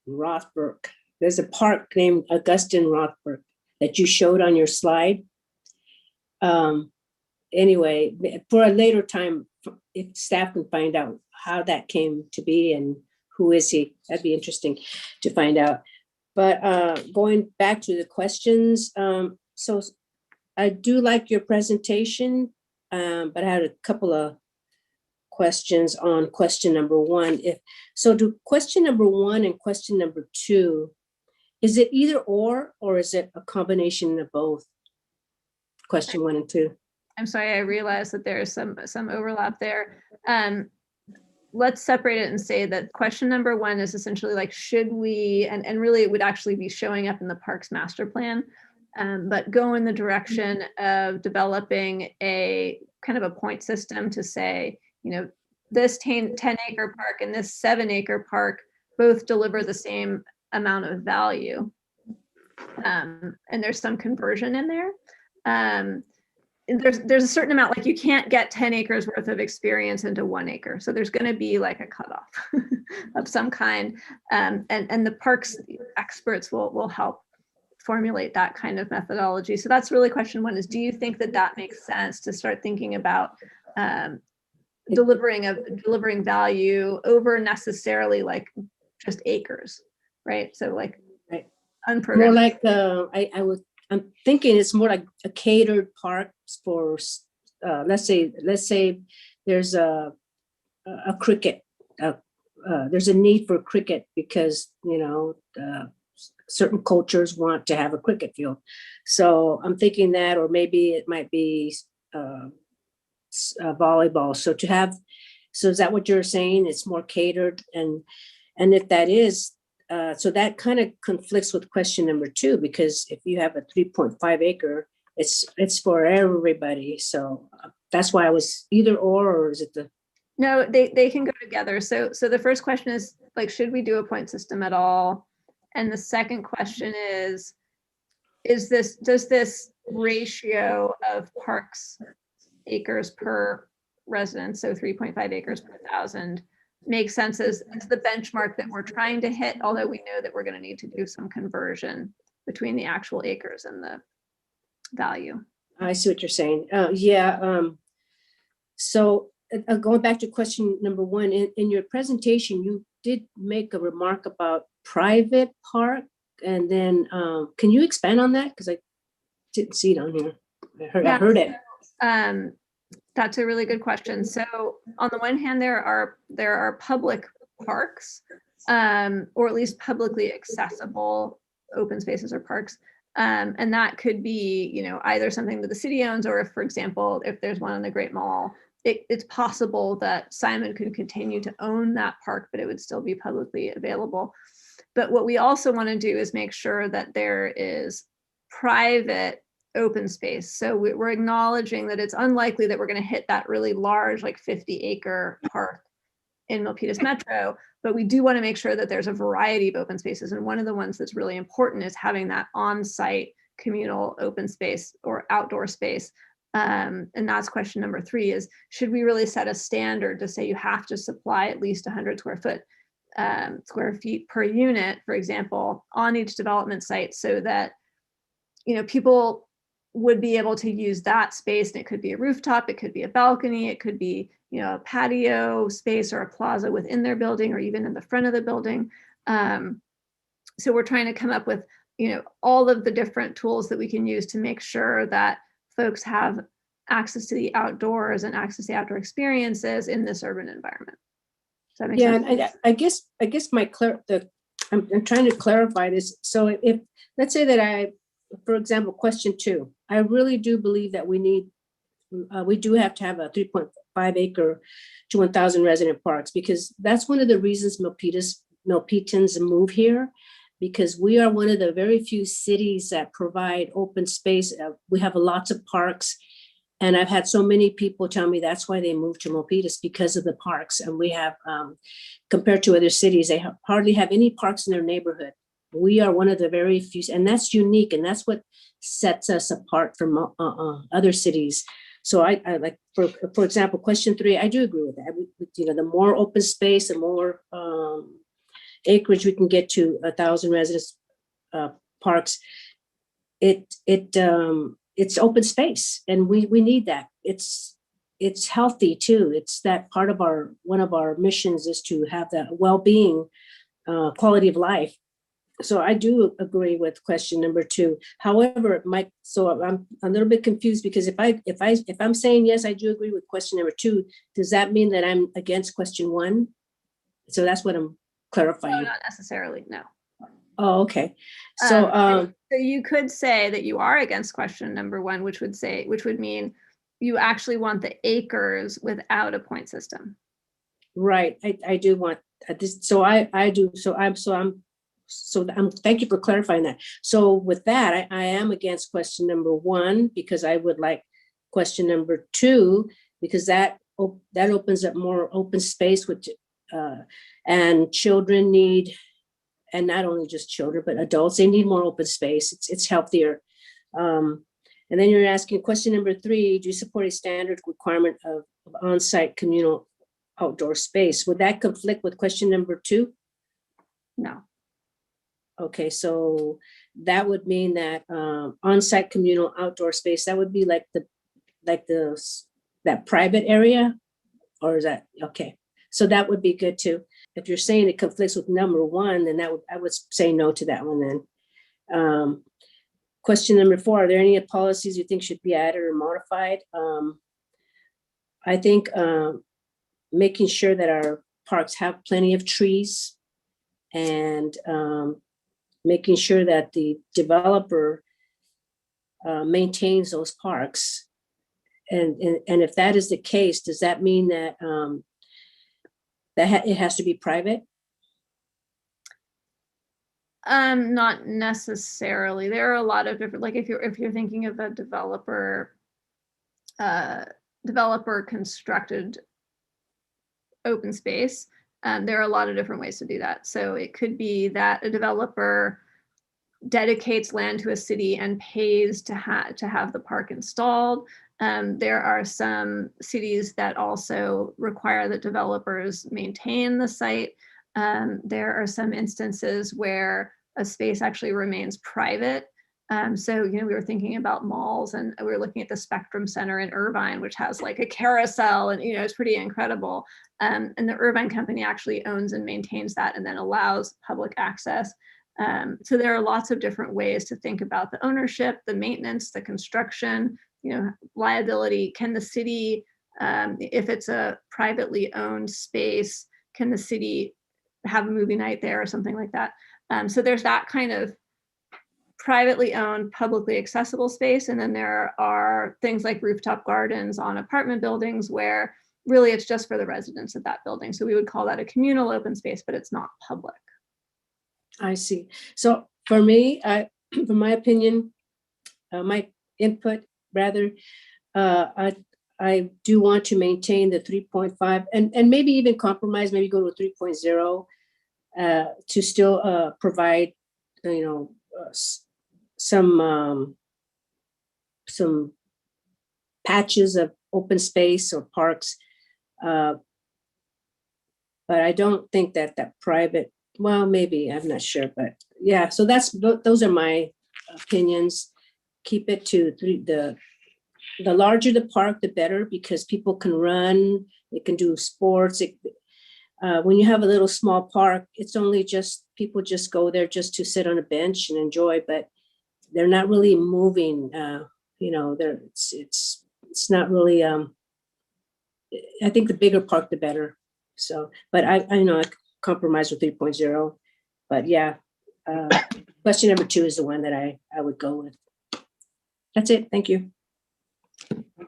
Rothberg? There's a park named Augustine Rothberg that you showed on your slide. Anyway, for a later time, if staff can find out how that came to be and who is he, that'd be interesting to find out. But going back to the questions, so I do like your presentation, but I had a couple of questions on question number one. Do question number one and question number two, is it either or is it a combination of both? Question one and two. I'm sorry, I realized that there's some overlap there. Let's separate it and say that question number one is essentially like, should we, and really it would actually be showing up in the parks master plan, but go in the direction of developing a kind of a point system to say, you know, this 10-acre park and this 7-acre park both deliver the same amount of value. And there's some conversion in there. There's a certain amount, like you can't get 10 acres worth of experience into 1 acre. So there's going to be like a cutoff of some kind. And the parks experts will help formulate that kind of methodology. So that's really question one, is do you think that that makes sense to start thinking about delivering value over necessarily like just acres, right? So like unprogrammed. More like I'm thinking it's more like a catered park for, let's say there's a cricket, there's a need for cricket because, you know, certain cultures want to have a cricket field. So I'm thinking that, or maybe it might be volleyball. So is that what you're saying? It's more catered, and if that is, so that kind of conflicts with question number two, because if you have a 3.5 acre, it's for everybody. So that's why I was either or is it the? No, they can go together. So the first question is like, should we do a point system at all? And the second question is does this ratio of parks acres per resident, so 3.5 acres per 1,000, make sense as the benchmark that we're trying to hit, although we know that we're going to need to do some conversion between the actual acres and the value. I see what you're saying. Yeah. So going back to question number one, in your presentation, you did make a remark about private park. And then can you expand on that? Because I didn't see it on here. I heard it. That's a really good question. So on the one hand, there are public parks, or at least publicly accessible open spaces or parks. And that could be, you know, either something that the city owns, or if, for example, if there's one on the Great Mall, it's possible that Simon could continue to own that park, but it would still be publicly available. But what we also want to do is make sure that there is private open space. So we're acknowledging that it's unlikely that we're going to hit that really large, like 50-acre park in Milpitas Metro, but we do want to make sure that there's a variety of open spaces. And one of the ones that's really important is having that on-site communal open space or outdoor space. And that's question number three, is should we really set a standard to say you have to supply at least 100 square feet per unit, for example, on each development site, so that, you know, people would be able to use that space. And it could be a rooftop, it could be a balcony, it could be, you know, a patio space or a plaza within their building, or even in the front of the building. So we're trying to come up with, you know, all of the different tools that we can use to make sure that folks have access to the outdoors and access to outdoor experiences in this urban environment. Does that make sense? And I guess I'm trying to clarify this. So if let's say that for example, question 2, I really do believe that we do have to have a 3.5 acre to 1,000 resident parks, because that's one of the reasons Milpitans move here, because we are one of the very few cities that provide open space. We have lots of parks, and I've had so many people tell me that's why they moved to Milpitas, because of the parks. And we have, compared to other cities, they hardly have any parks in their neighborhood. We are one of the very few, and that's unique, and that's what sets us apart from other cities. So I like, for example, question 3, I do agree with that. The more open space, the more acreage we can get to 1,000 residents parks. It's open space, and we need that. It's healthy too. It's that part of one of our missions is to have that well-being, quality of life. So I do agree with question number 2. However, Mike, so I'm a little bit confused, because if I'm saying yes, I do agree with question number 2, does that mean that I'm against question 1? So that's what I'm clarifying. No, not necessarily, no. Oh, okay. So so you could say that you are against question number 1, which would mean you actually want the acres without a point system. Right, I do want this. So I do. So thank you for clarifying that. So with that, I am against question number 1, because I would like question number 2, because that opens up more open space, which and children need, and not only just children, but adults, they need more open space. It's healthier. And then you're asking question number 3, do you support a standard requirement of on-site communal outdoor space? Would that conflict with question number 2? No. Okay, so that would mean that on-site communal outdoor space, that would be like that private area, or is that okay? So that would be good too. If you're saying it conflicts with number 1, then I would say no to that one then. Question number 4, are there any policies you think should be added or modified? I think making sure that our parks have plenty of trees, and making sure that the developer maintains those parks. And if that is the case, does that mean that it has to be private? Not necessarily. There are a lot of different, like if you're thinking of a developer constructed open space, there are a lot of different ways to do that. So it could be that a developer dedicates land to a city and pays to have the park installed. There are some cities that also require that developers maintain the site. There are some instances where a space actually remains private. So, we were thinking about malls, and we were looking at the Spectrum Center in Irvine, which has like a carousel, and it's pretty incredible. And the Irvine company actually owns and maintains that, and then allows public access. So there are lots of different ways to think about the ownership, the maintenance, the construction, liability. Can the city, if it's a privately owned space, can the city have a movie night there or something like that? So there's that kind of privately owned, publicly accessible space. And then there are things like rooftop gardens on apartment buildings where really it's just for the residents of that building. So we would call that a communal open space, but it's not public. I see. So for me, from my opinion, my input rather, I do want to maintain the 3.5 and maybe even compromise, maybe go to 3.0 to still provide, some patches of open space or parks. But I don't think that private, well, maybe, I'm not sure, but yeah, so those are my opinions. Keep it to the larger the park, the better, because people can run, they can do sports. When you have a little small park, it's only just, people just go there just to sit on a bench and enjoy, but they're not really moving, it's not really, I think the bigger park, the better. So, but I know I compromise with 3.0, but yeah, question number 2 is the one that I would go with. That's it. Thank you.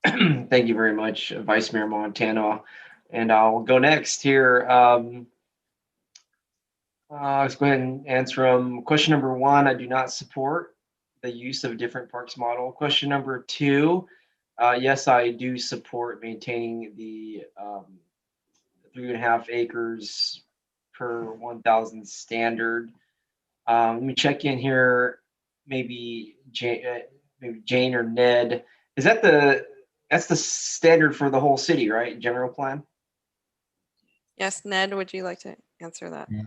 Thank you very much, Vice Mayor Montano. And I'll go next here. Let's go ahead and answer them. Question number 1, I do not support the use of a different parks model. Question number 2, yes, I do support maintaining the 3.5 acres per 1,000 standard. Let me check in here. Maybe Jane or Ned. Is that that's the standard for the whole city, right? General plan? Yes, Ned, would you like to answer that? Yeah.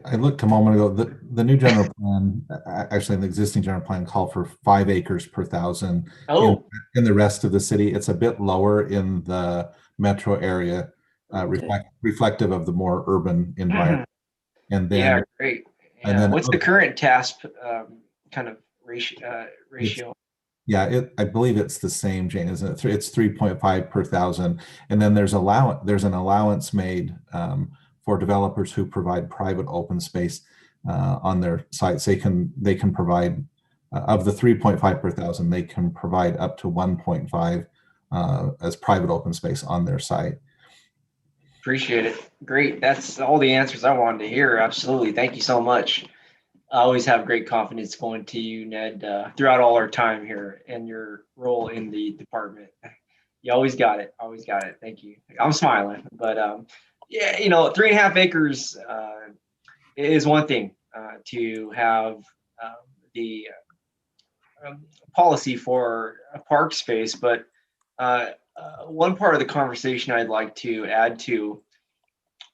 I looked a moment ago, the new general plan, actually the existing general plan called for 5 acres per 1,000. Oh. In the rest of the city. It's a bit lower in the metro area, reflective of the more urban environment. And then, yeah, great. Yeah. And then What's the current TASP kind of ratio? Yeah, I believe it's the same, Jane, isn't it? It's 3.5 per 1,000. And then there's an allowance made for developers who provide private open space on their sites. They can provide of the 3.5 per 1,000, they can provide up to 1.5 as private open space on their site. Appreciate it. Great. That's all the answers I wanted to hear. Absolutely. Thank you so much. I always have great confidence going to you, Ned, throughout all our time here and your role in the department. You always got it. Always got it. Thank you. I'm smiling, but yeah, 3.5 acres is one thing to have the policy for a park space, but one part of the conversation I'd like to add to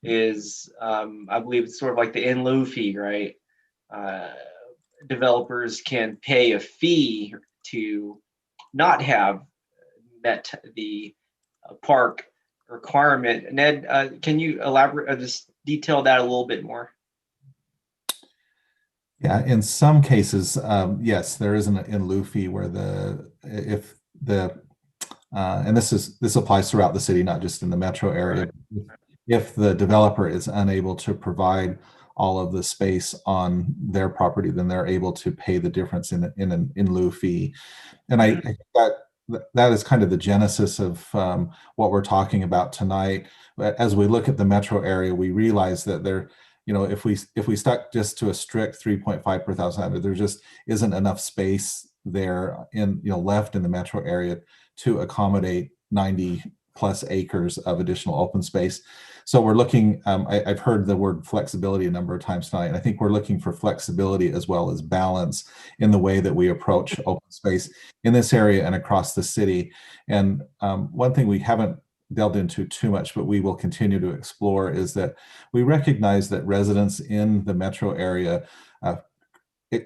is I believe it's sort of like the in lieu fee, right? Developers can pay a fee to not have met the park requirement. Ned, can you elaborate, just detail that a little bit more? Yeah, in some cases, yes, there is an in lieu fee where and this applies throughout the city, not just in the metro area. Right. If the developer is unable to provide all of the space on their property, then they're able to pay the difference in an in lieu fee. And I think that is kind of the genesis of what we're talking about tonight. As we look at the metro area, we realize that if we stuck just to a strict 3.5 per 1,000, there just isn't enough space there left in the metro area to accommodate 90 plus acres of additional open space. So we're looking, I've heard the word flexibility a number of times tonight, and I think we're looking for flexibility as well as balance in the way that we approach open space in this area and across the city. And one thing we haven't delved into too much, but we will continue to explore, is that we recognize that residents in the metro area,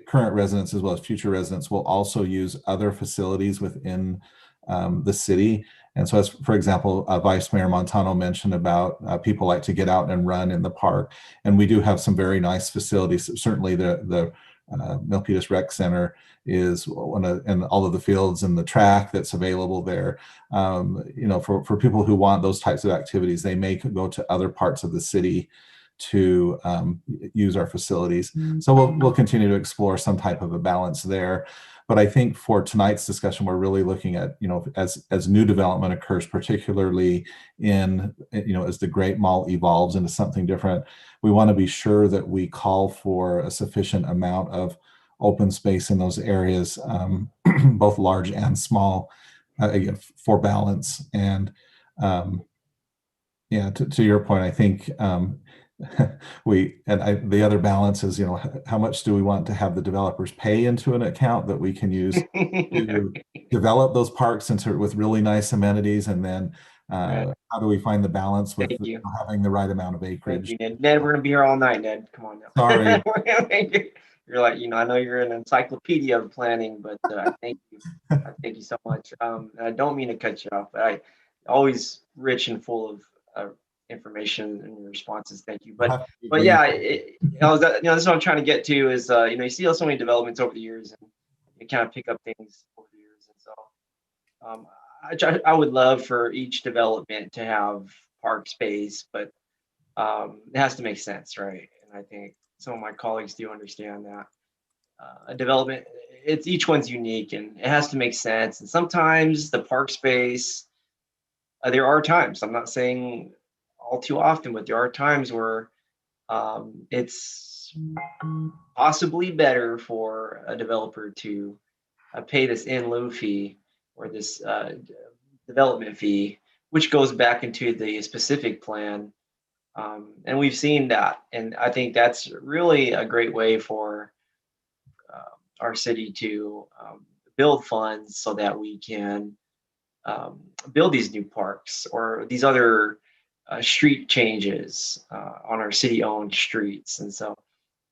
current residents as well as future residents, will also use other facilities within the city. And so, as for example, Vice Mayor Montano mentioned about people like to get out and run in the park, and we do have some very nice facilities. Certainly, the Milpitas Rec Center is one of, and all of the fields and the track that's available there. For people who want those types of activities, they may go to other parts of the city to use our facilities. So we'll continue to explore some type of a balance there. But I think for tonight's discussion, we're really looking at, as new development occurs, particularly in, as the Great Mall evolves into something different, we want to be sure that we call for a sufficient amount of open space in those areas, both large and small, again, for balance. And to your point, I think the other balance is, how much do we want to have the developers pay into an account that we can use to develop those parks with really nice amenities, and then how do we find the balance with having the right amount of acreage? Thank you, Ned, we're gonna be here all night, Ned. Come on now. Sorry. You're like, I know you're an encyclopedia of planning, but thank you. Thank you so much. I don't mean to cut you off, but I always rich and full of information and responses. Thank you. But yeah, this is what I'm trying to get to is, you see so many developments over the years, and you kind of pick up things over the years. And so I would love for each development to have park space, but it has to make sense, right? And I think some of my colleagues do understand that. a development, it's each one's unique and it has to make sense. And sometimes the park space, there are times, I'm not saying all too often, but there are times where it's possibly better for a developer to pay this in lieu fee or this development fee, which goes back into the specific plan. And we've seen that. And I think that's really a great way for our city to build funds so that we can build these new parks or these other street changes on our city-owned streets. And so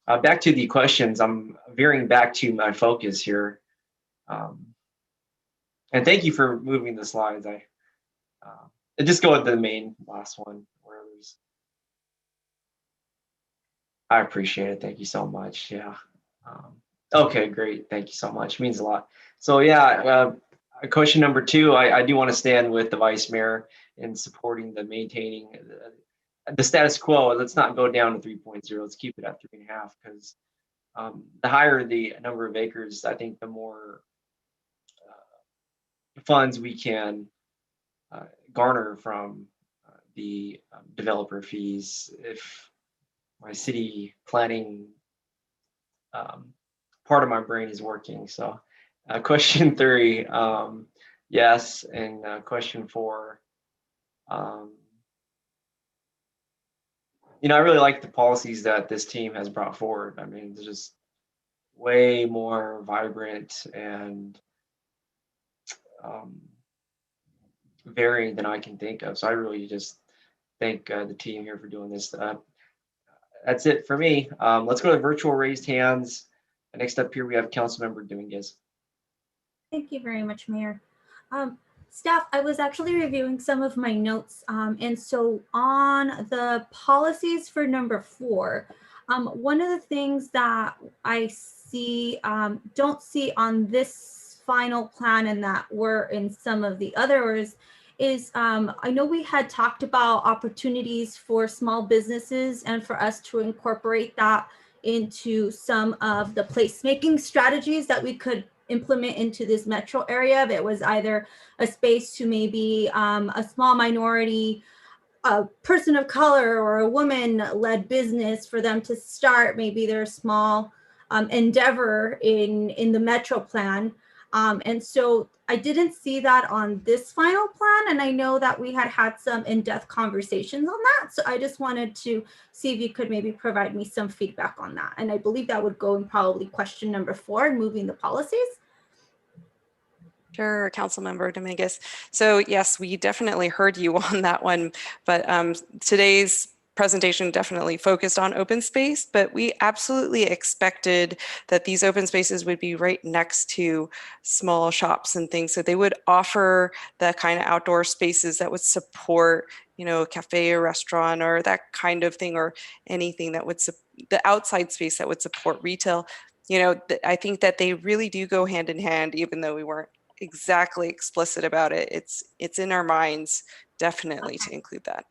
back to the questions, I'm veering back to my focus here. And thank you for moving the slides. I just go with the main last one. Where there's, I appreciate it. Thank you so much. Yeah. Okay, great. Thank you so much. Means a lot. So yeah, question number 2, I do want to stand with the vice mayor in supporting the maintaining the status quo. Let's not go down to 3.0. Let's keep it at 3.5 because the higher the number of acres, I think the more funds we can garner from the developer fees. If my city planning part of my brain is working. So question 3, yes. And question 4, I really like the policies that this team has brought forward. I mean, they're just way more vibrant and varying than I can think of. So I really just thank the team here for doing this. That's it for me. Let's go to virtual raised hands. Next up here, we have Councilmember Dominguez. Thank you very much, Mayor. Staff, I was actually reviewing some of my notes. And so on the policies for number 4, one of the things that I see, don't see on this final plan and that were in some of the others is I know we had talked about opportunities for small businesses and for us to incorporate that into some of the placemaking strategies that we could implement into this metro area. If it was either a space to maybe a small minority, a person of color or a woman-led business for them to start maybe their small endeavor in the metro plan. And so I didn't see that on this final plan. And I know that we had some in-depth conversations on that. So I just wanted to see if you could maybe provide me some feedback on that. And I believe that would go in probably question number 4, moving the policies. Sure, Councilmember Dominguez. So yes, we definitely heard you on that one, but today's presentation definitely focused on open space, but we absolutely expected that these open spaces would be right next to small shops and things. So they would offer the kind of outdoor spaces that would support, a cafe or restaurant or that kind of thing, or anything that would, the outside space that would support retail. I think that they really do go hand in hand, even though we weren't exactly explicit about it. It's in our minds, definitely, to include that.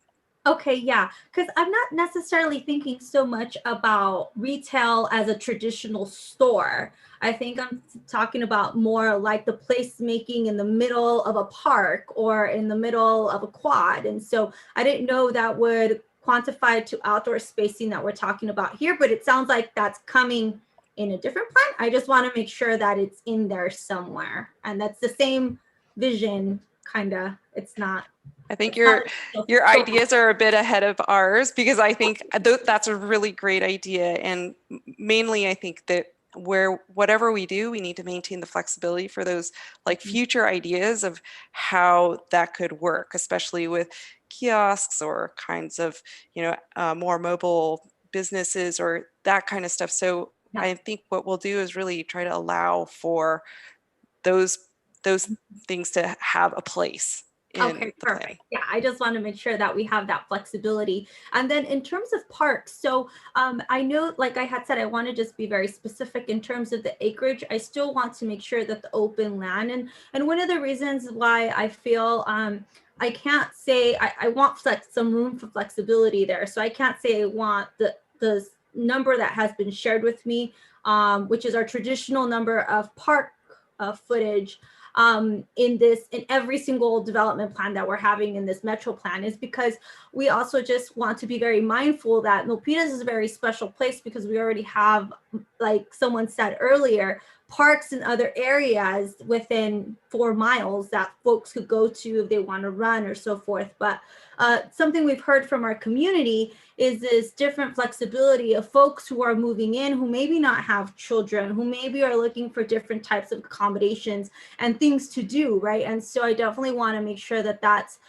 Okay, yeah, because I'm not necessarily thinking so much about retail as a traditional store. I think I'm talking about more like the placemaking in the middle of a park or in the middle of a quad. And so I didn't know that would quantify to outdoor spacing that we're talking about here, but it sounds like that's coming in a different plan. I just want to make sure that it's in there somewhere. And that's the same vision, kind of. It's not. I think your ideas are a bit ahead of ours, because I think that's a really great idea. And mainly, I think that whatever we do, we need to maintain the flexibility for those like future ideas of how that could work, especially with kiosks or kinds of, more mobile businesses or that kind of stuff. So I think what we'll do is really try to allow for those things to have a place. Okay, perfect. Yeah, I just want to make sure that we have that flexibility. And then in terms of parks, so I know, like I had said, I want to just be very specific in terms of the acreage. I still want to make sure that the open land, and one of the reasons why I feel I can't say I want some room for flexibility there. So I can't say I want the number that has been shared with me which is our traditional number of park footage in every single development plan that we're having in this metro plan, is because we also just want to be very mindful that Milpitas is a very special place because we already have, like someone said earlier, parks in other areas within 4 miles that folks could go to if they want to run or so forth. But something we've heard from our community is this different flexibility of folks who are moving in, who maybe not have children, who maybe are looking for different types of accommodations and things to do, right? And so I definitely want to make sure that that's,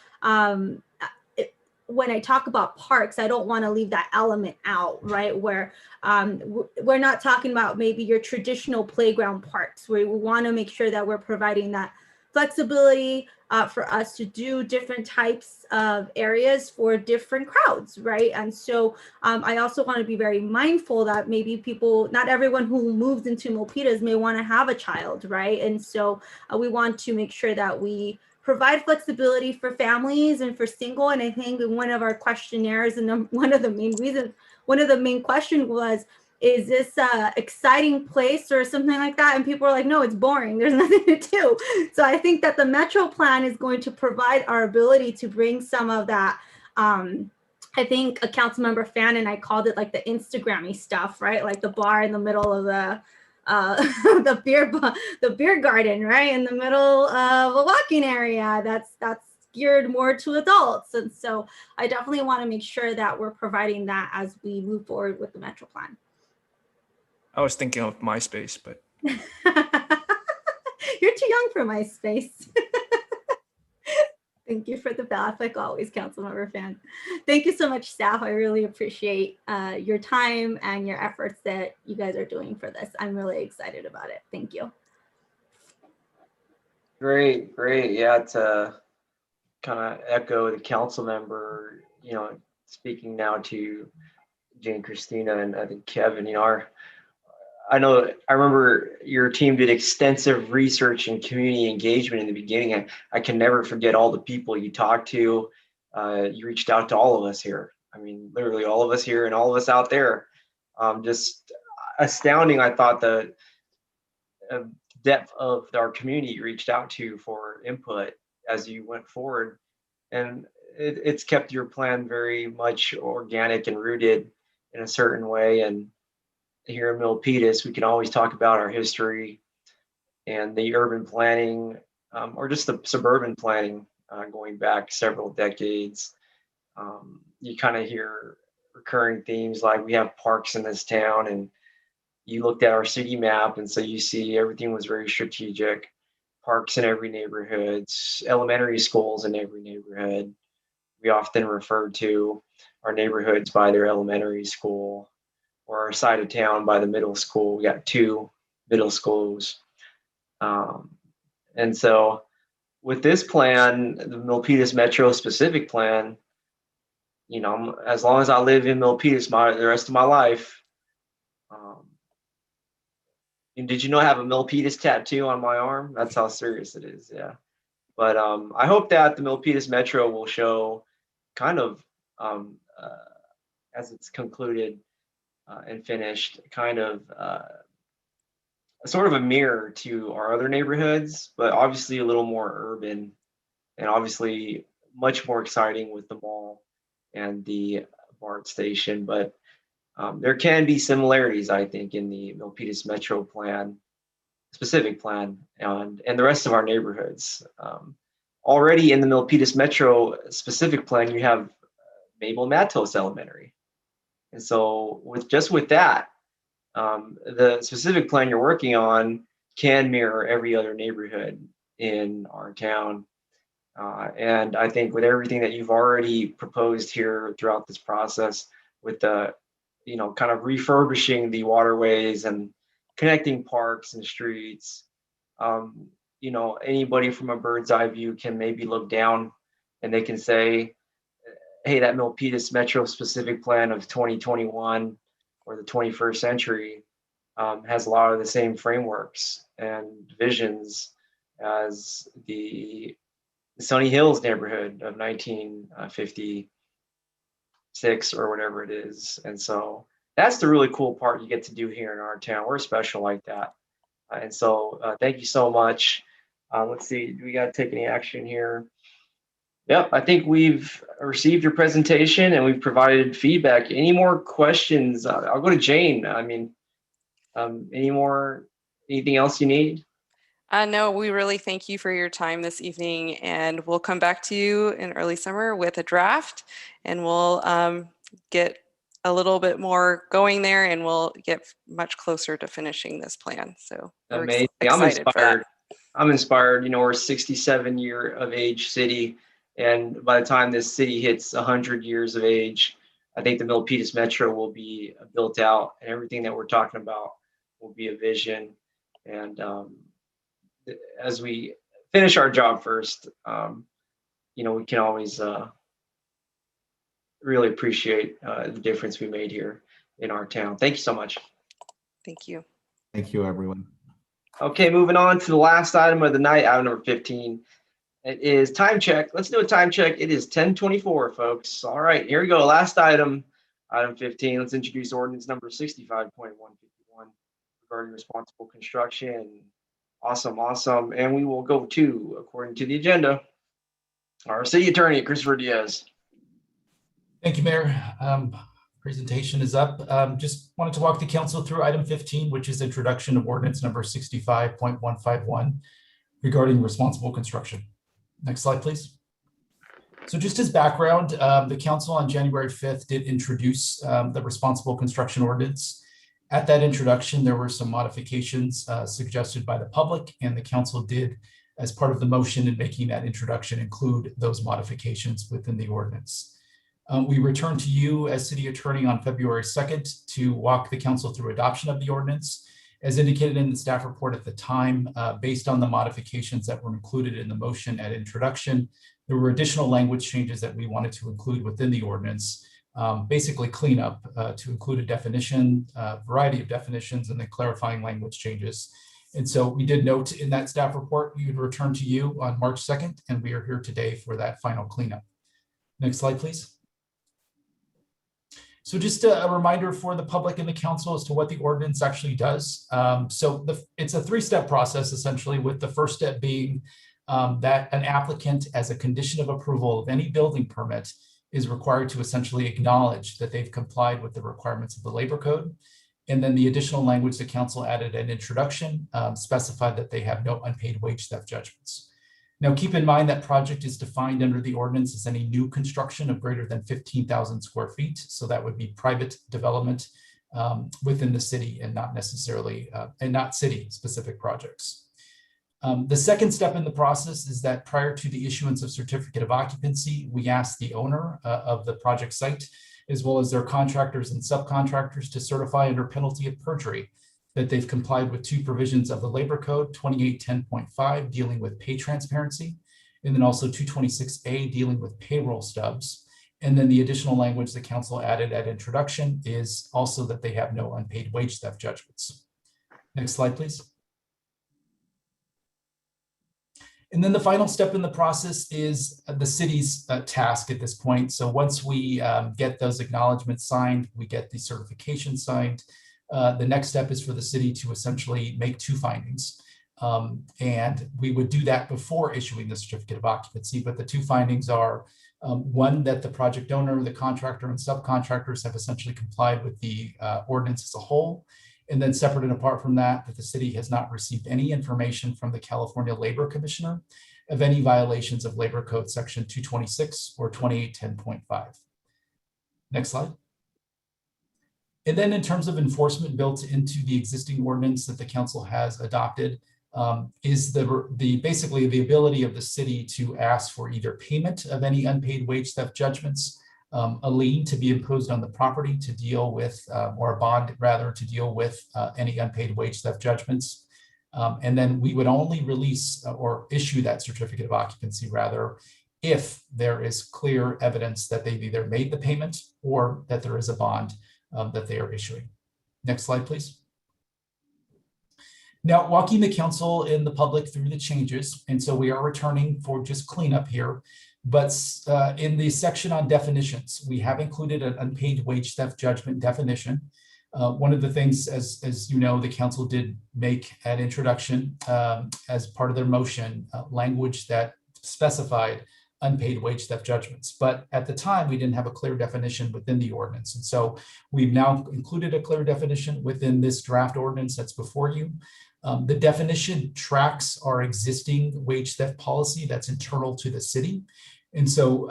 when I talk about parks, I don't want to leave that element out, right? Where we're not talking about maybe your traditional playground parks, where we want to make sure that we're providing that flexibility for us to do different types of areas for different crowds, right? And so I also want to be very mindful that maybe people, not everyone who moves into Milpitas may want to have a child, right? And so we want to make sure that we provide flexibility for families and for single. And I think in one of our questionnaires, and one of the main questions was, is this a exciting place or something like that? And people are like, no, it's boring. There's nothing to do. So I think that the Metro Plan is going to provide our ability to bring some of that. I think a council member fan and I called it like the Instagrammy stuff, right? Like the bar in the middle of the the beer garden, right, in the middle of a walking area that's geared more to adults. And so I definitely want to make sure that we're providing that as we move forward with the Metro Plan. I was thinking of MySpace, but You're too young for MySpace. Thank you for the bath, like always, Councilmember Fan. Thank you so much, staff. I really appreciate your time and your efforts that you guys are doing for this. I'm really excited about it. Thank you. Great. Yeah, to kind of echo the council member, speaking now to Jane Christina and I think Kevin, I remember your team did extensive research and community engagement in the beginning. I can never forget all the people you talked to. You reached out to all of us here. I mean, literally all of us here and all of us out there. Just astounding. I thought the depth of our community you reached out to for input as you went forward. And it's kept your plan very much organic and rooted in a certain way. And here in Milpitas, we can always talk about our history and the urban planning, or just the suburban planning going back several decades. You kind of hear recurring themes like we have parks in this town, and you looked at our city map, and so you see everything was very strategic. Parks in every neighborhood, elementary schools in every neighborhood. We often refer to our neighborhoods by their elementary school, or our side of town by the middle school. We got 2 middle schools. And so with this plan, the Milpitas Metro specific plan, as long as I live in Milpitas the rest of my life, and did you know I have a Milpitas tattoo on my arm? That's how serious it is, yeah. But I hope that the Milpitas Metro will show kind of, as it's concluded, and finished, kind of sort of a mirror to our other neighborhoods, but obviously a little more urban, and obviously much more exciting with the mall and the BART station. But there can be similarities, I think, in the Milpitas Metro Plan, specific plan, and the rest of our neighborhoods. Already in the Milpitas Metro specific plan, you have Mabel Matos Elementary. And so with that, the specific plan you're working on can mirror every other neighborhood in our town. And I think with everything that you've already proposed here throughout this process, with the, kind of refurbishing the waterways and connecting parks and streets, anybody from a bird's eye view can maybe look down and they can say, hey, that Milpitas Metro specific plan of 2021 or the 21st century has a lot of the same frameworks and visions as the Sunny Hills neighborhood of 1956 or whatever it is. And so that's the really cool part you get to do here in our town. We're special like that. And so thank you so much. Let's see, do we got to take any action here? Yep, I think we've received your presentation and we've provided feedback. Any more questions? I'll go to Jane. I mean, anything else you need? No, we really thank you for your time this evening, and we'll come back to you in early summer with a draft, and we'll get a little bit more going there, and we'll get much closer to finishing this plan. So we're Amazing. excited for that. I'm inspired. You know, we're a 67-year of age city, and by the time this city hits 100 years of age, I think the Milpitas Metro will be built out, and everything that we're talking about will be a vision. And as we finish our job first, you know, we can always really appreciate the difference we made here in our town. Thank you so much. Thank you. Thank you, everyone. Okay, moving on to the last item of the night, item number 15. It is time check. Let's do a time check. It is 10:24, folks. All right, here we go. Last item, item 15. Let's introduce ordinance number 65.151 regarding responsible construction. Awesome, awesome. And we will go to, according to the agenda, our city attorney, Christopher Diaz. Thank you, Mayor. Presentation is up. Just wanted to walk the council through item 15, which is introduction of ordinance number 65.151 regarding responsible construction. Next slide, please. So just as background, the council on January 5th did introduce the responsible construction ordinance. At that introduction, there were some modifications suggested by the public, and the council did, as part of the motion in making that introduction, include those modifications within the ordinance. We returned to you as city attorney on February 2nd to walk the council through adoption of the ordinance. As indicated in the staff report at the time, based on the modifications that were included in the motion at introduction, there were additional language changes that we wanted to include within the ordinance. Basically cleanup to include a definition, variety of definitions, and then clarifying language changes. And so we did note in that staff report, we would return to you on March 2nd, and we are here today for that final cleanup. Next slide, please. So just a reminder for the public and the council as to what the ordinance actually does. It's a three-step process, essentially, with the first step being that an applicant, as a condition of approval of any building permit, is required to essentially acknowledge that they've complied with the requirements of the labor code. And then the additional language the council added at introduction specified that they have no unpaid wage theft judgments. Now, keep in mind that project is defined under the ordinance as any new construction of greater than 15,000 square feet. So that would be private development within the city and not necessarily, and not city specific projects. The second step in the process is that prior to the issuance of certificate of occupancy, we ask the owner of the project site, as well as their contractors and subcontractors, to certify under penalty of perjury that they've complied with two provisions of the labor code, 2810.5 dealing with pay transparency, and then also 226A dealing with payroll stubs. And then the additional language the council added at introduction is also that they have no unpaid wage theft judgments. Next slide, please. And then the final step in the process is the city's task at this point. So once we get those acknowledgements signed, we get the certification signed, the next step is for the city to essentially make two findings. And we would do that before issuing the certificate of occupancy. But the two findings are one, that the project owner, the contractor, and subcontractors have essentially complied with the ordinance as a whole. And then separate and apart from that, that the city has not received any information from the California Labor Commissioner of any violations of Labor Code Section 226 or 2810.5. Next slide. And then in terms of enforcement built into the existing ordinance that the council has adopted is basically the ability of the city to ask for either payment of any unpaid wage theft judgments, a lien to be imposed on the property to deal with, or a bond rather, to deal with any unpaid wage theft judgments. And then we would only release or issue that certificate of occupancy rather if there is clear evidence that they've either made the payment or that there is a bond that they are issuing. Next slide, please. Now, walking the council and the public through the changes, and so we are returning for just cleanup here. But in the section on definitions, we have included an unpaid wage theft judgment definition. One of the things, as you know, the council did make at introduction as part of their motion, language that specified unpaid wage theft judgments. But at the time, we didn't have a clear definition within the ordinance. And so we've now included a clear definition within this draft ordinance that's before you. The definition tracks our existing wage theft policy that's internal to the city. And so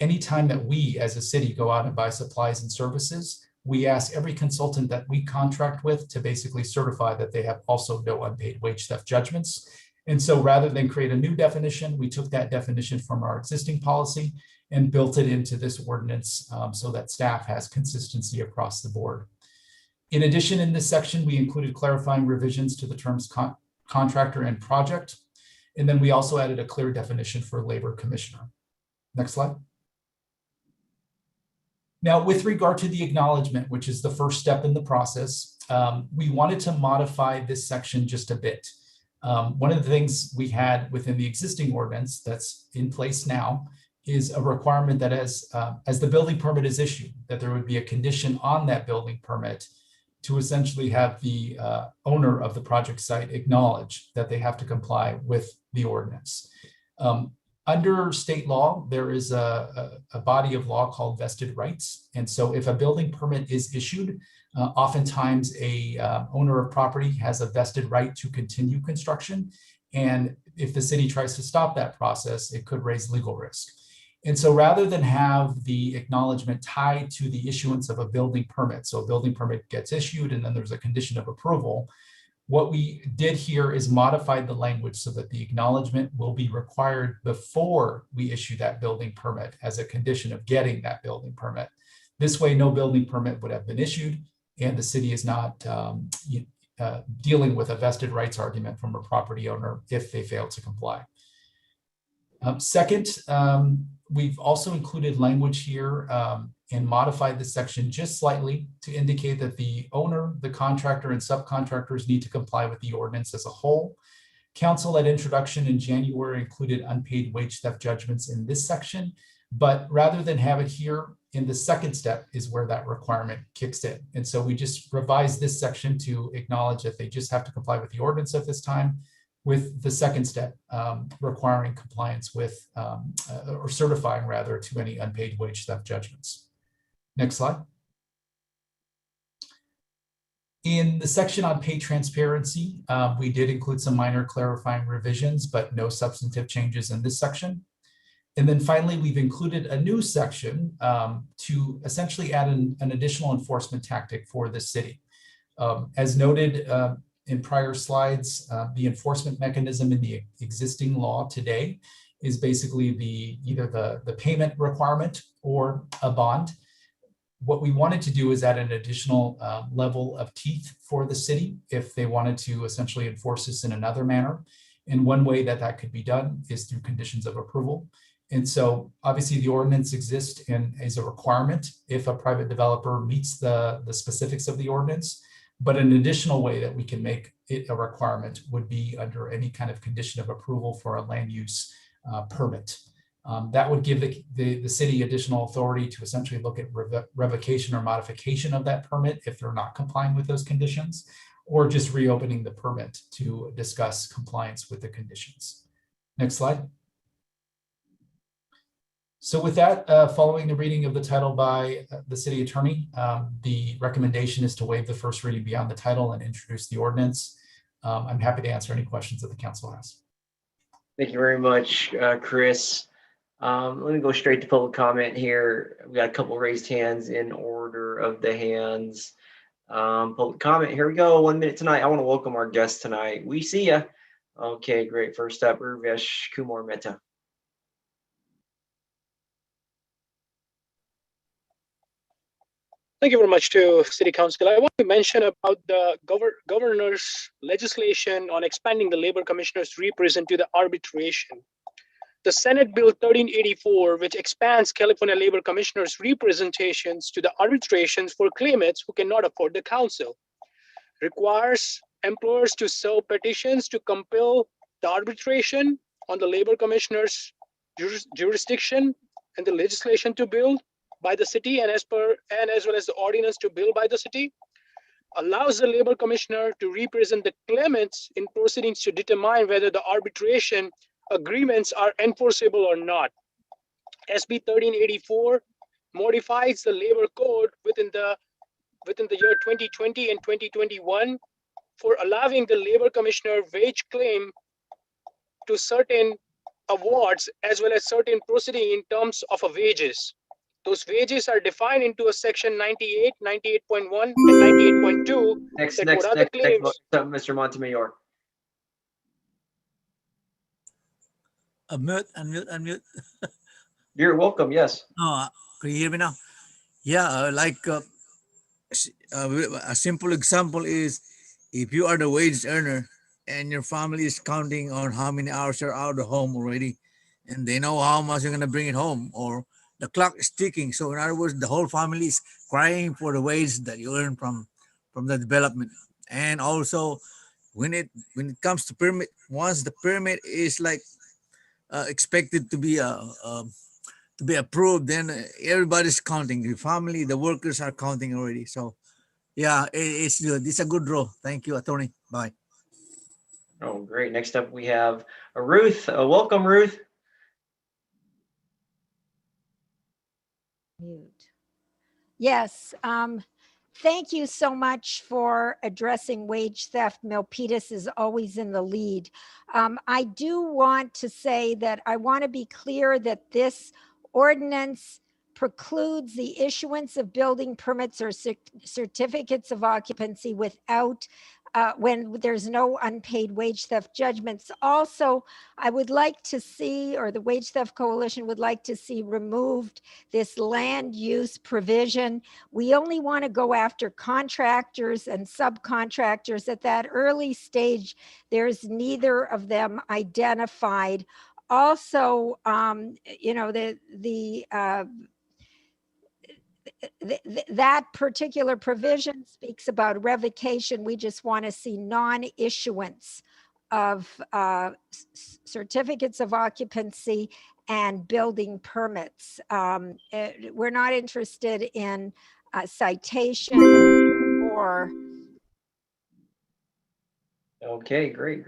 anytime that we as a city go out and buy supplies and services, we ask every consultant that we contract with to basically certify that they have also no unpaid wage theft judgments. And so rather than create a new definition, we took that definition from our existing policy and built it into this ordinance so that staff has consistency across the board. In addition, in this section, we included clarifying revisions to the terms contractor and project. And then we also added a clear definition for labor commissioner. Next slide. Now, with regard to the acknowledgement, which is the first step in the process, we wanted to modify this section just a bit. One of the things we had within the existing ordinance that's in place now is a requirement that as the building permit is issued, that there would be a condition on that building permit to essentially have the owner of the project site acknowledge that they have to comply with the ordinance. Under state law, there is a body of law called vested rights. And so if a building permit is issued, oftentimes a owner of property has a vested right to continue construction. And if the city tries to stop that process, it could raise legal risk. And so rather than have the acknowledgement tied to the issuance of a building permit, so a building permit gets issued and then there's a condition of approval, what we did here is modify the language so that the acknowledgement will be required before we issue that building permit as a condition of getting that building permit. This way, no building permit would have been issued and the city is not dealing with a vested rights argument from a property owner if they fail to comply. Second, we've also included language here and modified this section just slightly to indicate that the owner, the contractor, and subcontractors need to comply with the ordinance as a whole. Council at introduction in January included unpaid wage theft judgments in this section, but rather than have it here, in the second step is where that requirement kicks in. And so we just revised this section to acknowledge that they just have to comply with the ordinance at this time, with the second step requiring compliance with or certifying rather to any unpaid wage theft judgments. Next slide. In the section on pay transparency, we did include some minor clarifying revisions, but no substantive changes in this section. And then finally, we've included a new section to essentially add an additional enforcement tactic for the city. As noted in prior slides, the enforcement mechanism in the existing law today is basically either the payment requirement or a bond. What we wanted to do is add an additional level of teeth for the city if they wanted to essentially enforce this in another manner. And one way that could be done is through conditions of approval. And so obviously the ordinance exists and is a requirement if a private developer meets the specifics of the ordinance. But an additional way that we can make it a requirement would be under any kind of condition of approval for a land use permit. That would give the city additional authority to essentially look at revocation or modification of that permit if they're not complying with those conditions, or just reopening the permit to discuss compliance with the conditions. Next slide. So with that, following the reading of the title by the city attorney, the recommendation is to waive the first reading beyond the title and introduce the ordinance. I'm happy to answer any questions that the council has. Thank you very much, Chris. Let me go straight to public comment here. We got a couple raised hands in order of the hands. Public comment, here we go. 1 minute tonight. I want to welcome our guest tonight. We see ya. Okay, great. First up, Urvesh Kumar Mehta. Thank you very much to City Council. I want to mention about the governor's legislation on expanding the labor commissioner's represent to the arbitration. The Senate Bill 1384, which expands California labor commissioners' representations to the arbitrations for claimants who cannot afford the council, requires employers to serve petitions to compel the arbitration on the labor commissioner's jurisdiction and the legislation to build by the city and as well as the ordinance to build by the city. allows the labor commissioner to represent the claimants in proceedings to determine whether the arbitration agreements are enforceable or not. SB 1384 modifies the labor code within the year 2020 and 2021 for allowing the labor commissioner wage claim to certain awards as well as certain proceeding in terms of a wages. Those wages are defined into a section 98, 98.1, and 98.2. Next, that next, what are the next, claims? Mr. Montemayor. Unmute. You're welcome. Yes. Oh, can you hear me now? Yeah, a simple example is if you are the wage earner and your family is counting on how many hours you're out of the home already, and they know how much you're gonna bring it home, or the clock is ticking. So in other words, the whole family is crying for the wage that you earn from the development. And also when it comes to permit, once the permit is like expected to be approved, then everybody's counting. The family, the workers are counting already. So yeah, it's good. It's a good draw. Thank you, attorney. Bye. Oh, great. Next up, we have Ruth. Welcome, Ruth. Yes. Thank you so much for addressing wage theft. Milpitas is always in the lead. I do want to say that I want to be clear that this ordinance precludes the issuance of building permits or certificates of occupancy without when there's no unpaid wage theft judgments. Also, I would like to see, or the Wage Theft Coalition would like to see removed this land use provision. We only want to go after contractors and subcontractors. At that early stage, there's neither of them identified. Also, you know, that particular provision speaks about revocation. We just want to see non-issuance of certificates of occupancy and building permits. We're not interested in citation or. Okay, great.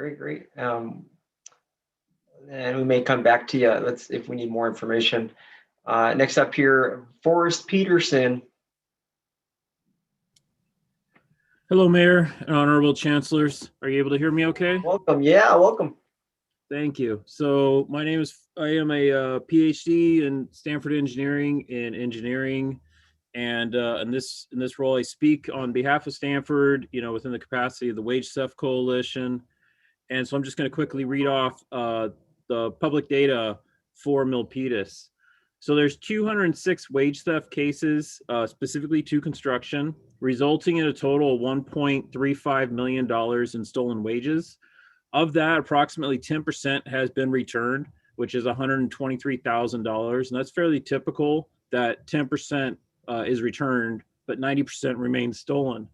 And we may come back to you. If we need more information. Next up here, Forrest Peterson. Hello, Mayor and Honorable Chancellors. Are you able to hear me okay? Welcome. Yeah, welcome. Thank you. So I am a PhD in Stanford Engineering and in this role I speak on behalf of Stanford, you know, within the capacity of the Wage Theft Coalition. And so I'm just going to quickly read off the public data for Milpitas. So there's 206 wage theft cases, specifically to construction, resulting in a total of $1.35 million in stolen wages. Of that, approximately 10% has been returned, which is $123,000. And that's fairly typical that 10% is returned, but 90% remains stolen.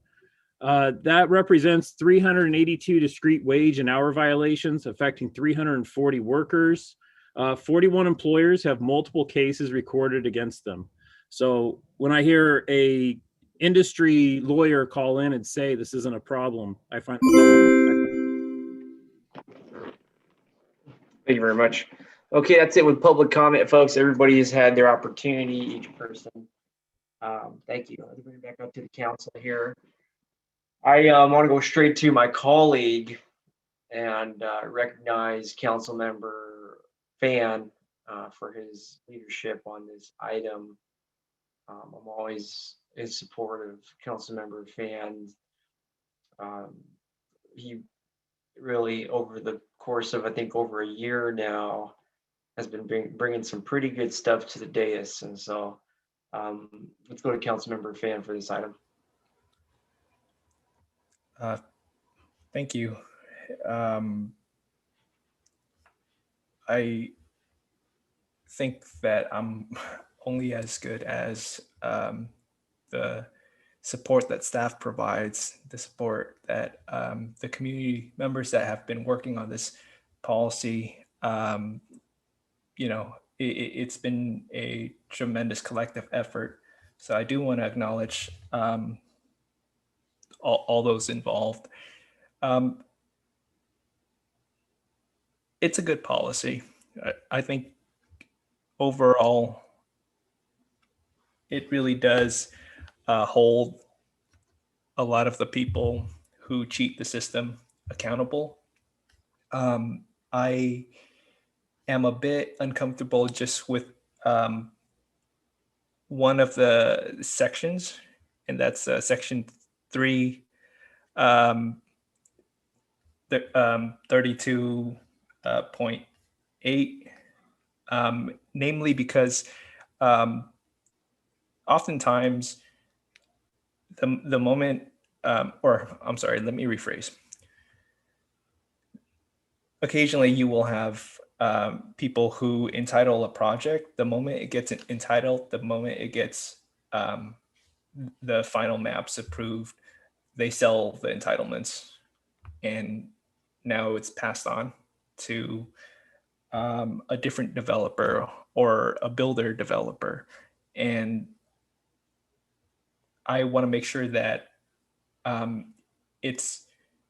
That represents 382 discrete wage and hour violations affecting 340 workers. 41 employers have multiple cases recorded against them. So when I hear a industry lawyer call in and say this isn't a problem, I find. Thank you very much. Okay, that's it with public comment, folks. Everybody has had their opportunity, each person. Thank you. Let me bring it back up to the council here. I want to go straight to my colleague and recognize Council Member Fan for his leadership on this item. I'm always in support of Council Member Fan. He really, over the course of I think over a year now, has been bringing some pretty good stuff to the dais, and so let's go to Councilmember Fan for this item. Thank you. I think that I'm only as good as the support that staff provides, the support that the community members that have been working on this policy. You know, it's been a tremendous collective effort. So I do want to acknowledge all those involved. It's a good policy. I think overall, it really does hold a lot of the people who cheat the system accountable. I am a bit uncomfortable just with one of the sections, and that's section 3, 32.8, namely because oftentimes the moment, or I'm sorry, let me rephrase. Occasionally you will have people who entitle a project the moment it gets entitled, the moment it gets the final maps approved, they sell the entitlements, and now it's passed on to a different developer or a builder developer. And I want to make sure that it's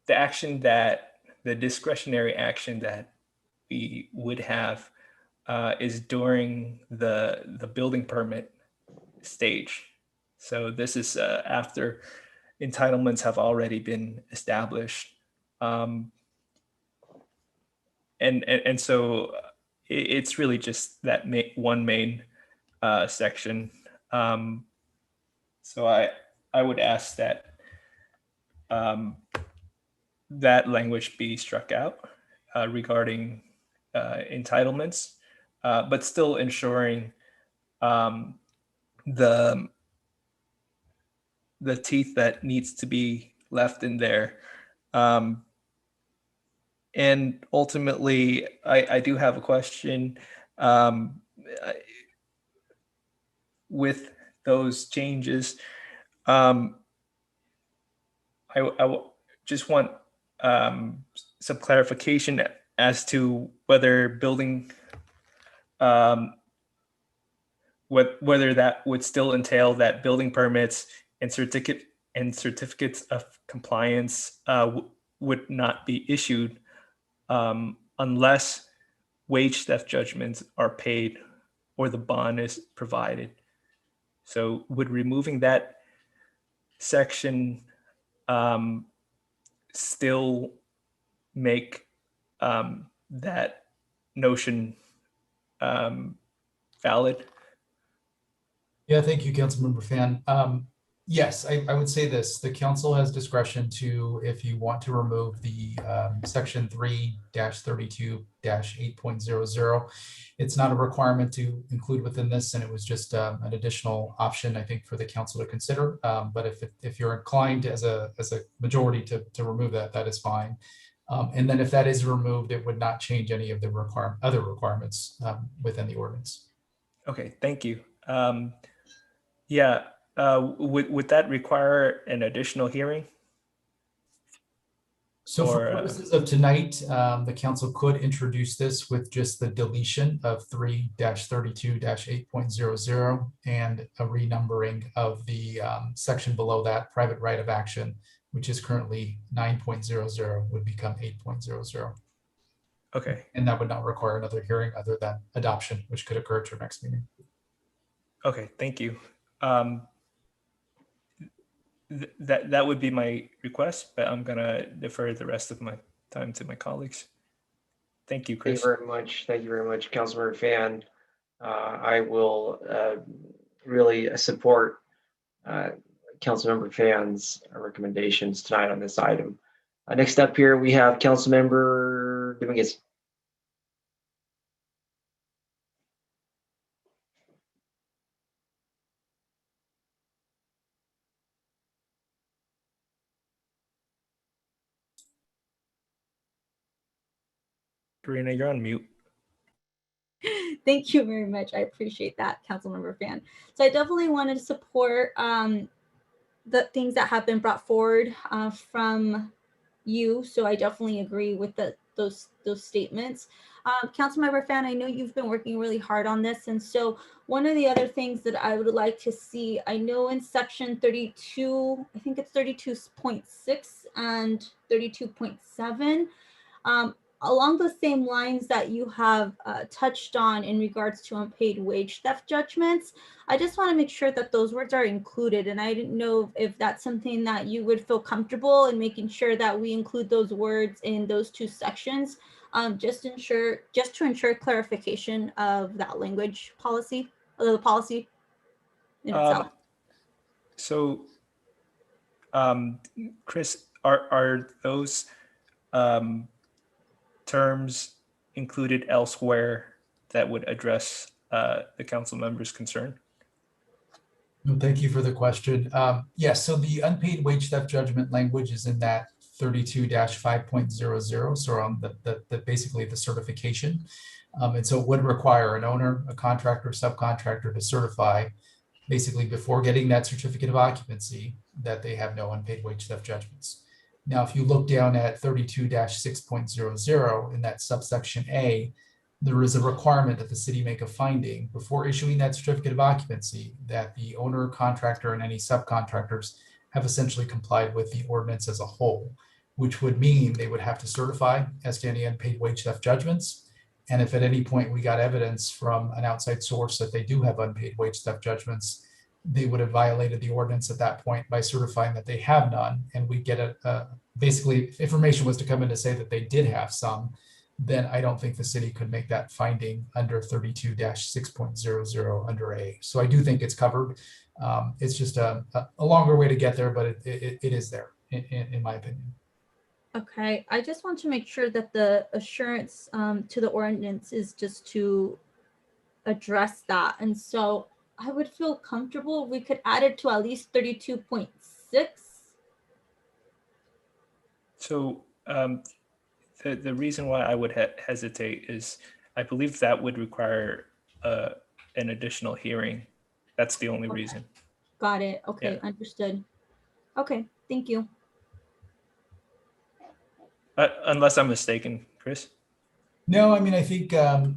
the action, that the discretionary action that we would have is during the building permit stage. So this is after entitlements have already been established. And so it's really just that one main section. So I would ask that that language be struck out regarding entitlements, but still ensuring the teeth that needs to be left in there. And ultimately, I do have a question. With those changes, I just want some clarification as to whether building, whether that would still entail that building permits and certificates of compliance would not be issued unless wage theft judgments are paid or the bond is provided. So would removing that section still make that notion valid? Yeah, thank you, Councilmember Fan. Yes, I would say this. The council has discretion to, if you want to remove the section 3-32-8.00. It's not a requirement to include within this, and it was just an additional option, I think, for the council to consider. But if you're inclined as a majority to remove that, that is fine. And then if that is removed, it would not change any of the other requirements within the ordinance. Okay, thank you. Yeah, would that require an additional hearing? So for purposes of tonight, the council could introduce this with just the deletion of 3-32-8.00 and a renumbering of the section below that, private right of action, which is currently 9.00 would become 8.00. Okay. And that would not require another hearing other than adoption, which could occur at your next meeting. Okay, thank you. That would be my request, but I'm gonna defer the rest of my time to my colleagues. Thank you, Chris. Thank you very much. Thank you very much, Councilmember Fan. I will really support Councilmember Fan's recommendations tonight on this item. Next up here, we have Councilmember Dominguez. Karina, you're on mute. Thank you very much. I appreciate that, Councilmember Fan. So I definitely wanted to support the things that have been brought forward from you. So I definitely agree with the those statements. Councilmember Fan, I know you've been working really hard on this, and so one of the other things that I would like to see, I know in section 32, I think it's 32.6 and 32.7, along the same lines that you have touched on in regards to unpaid wage theft judgments, I just want to make sure that those words are included. And I didn't know if that's something that you would feel comfortable in making sure that we include those words in those two sections, just to ensure clarification of that language policy, of the policy in itself. So, Chris, are those terms included elsewhere that would address the council member's concern? No, thank you for the question. Yes, so the unpaid wage theft judgment language is in that 32-5.00, so on the basically the certification. And so it would require an owner, a contractor, subcontractor to certify basically before getting that certificate of occupancy that they have no unpaid wage theft judgments. Now, if you look down at 32-6.00 in that subsection A, there is a requirement that the city make a finding before issuing that certificate of occupancy that the owner, contractor, and any subcontractors have essentially complied with the ordinance as a whole, which would mean they would have to certify as to any unpaid wage theft judgments. And if at any point we got evidence from an outside source that they do have unpaid wage theft judgments, they would have violated the ordinance at that point by certifying that they have none. And we get basically, if information was to come in to say that they did have some, then I don't think the city could make that finding under 32-6.00 under A. So I do think it's covered. It's just a longer way to get there, but it is there in my opinion. Okay, I just want to make sure that the assurance to the ordinance is just to address that. And so I would feel comfortable if we could add it to at least 32.6. So the reason why I would hesitate is I believe that would require an additional hearing. That's the only reason. Got it. Okay, Yeah. understood. Okay, thank you. Unless I'm mistaken, Chris. No, I mean, I think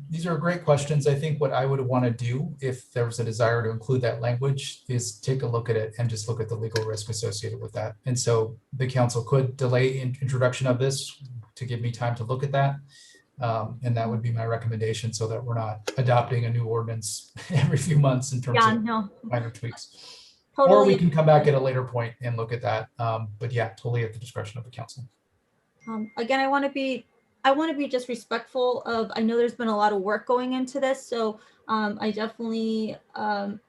these are great questions. I think what I would want to do if there was a desire to include that language is take a look at it and just look at the legal risk associated with that. And so the council could delay introduction of this to give me time to look at that. And that would be my recommendation so that we're not adopting a new ordinance every few months in terms of minor tweaks. Totally. Or we can come back at a later point and look at that. But yeah, totally at the discretion of the council. Again, I want to be just respectful of, I know there's been a lot of work going into this, so I definitely, I'm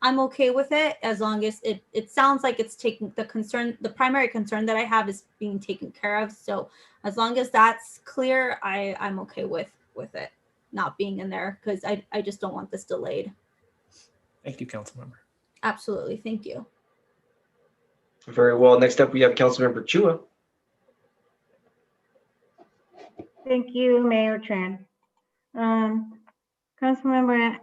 okay with it as long as it sounds like it's taking the primary concern that I have is being taken care of. So as long as that's clear, I'm okay with it not being in there because I just don't want this delayed. Thank you, Councilmember. Absolutely, thank you. Very well. Next up, we have Councilmember Chua. Thank you, Mayor Tran. Councilmember,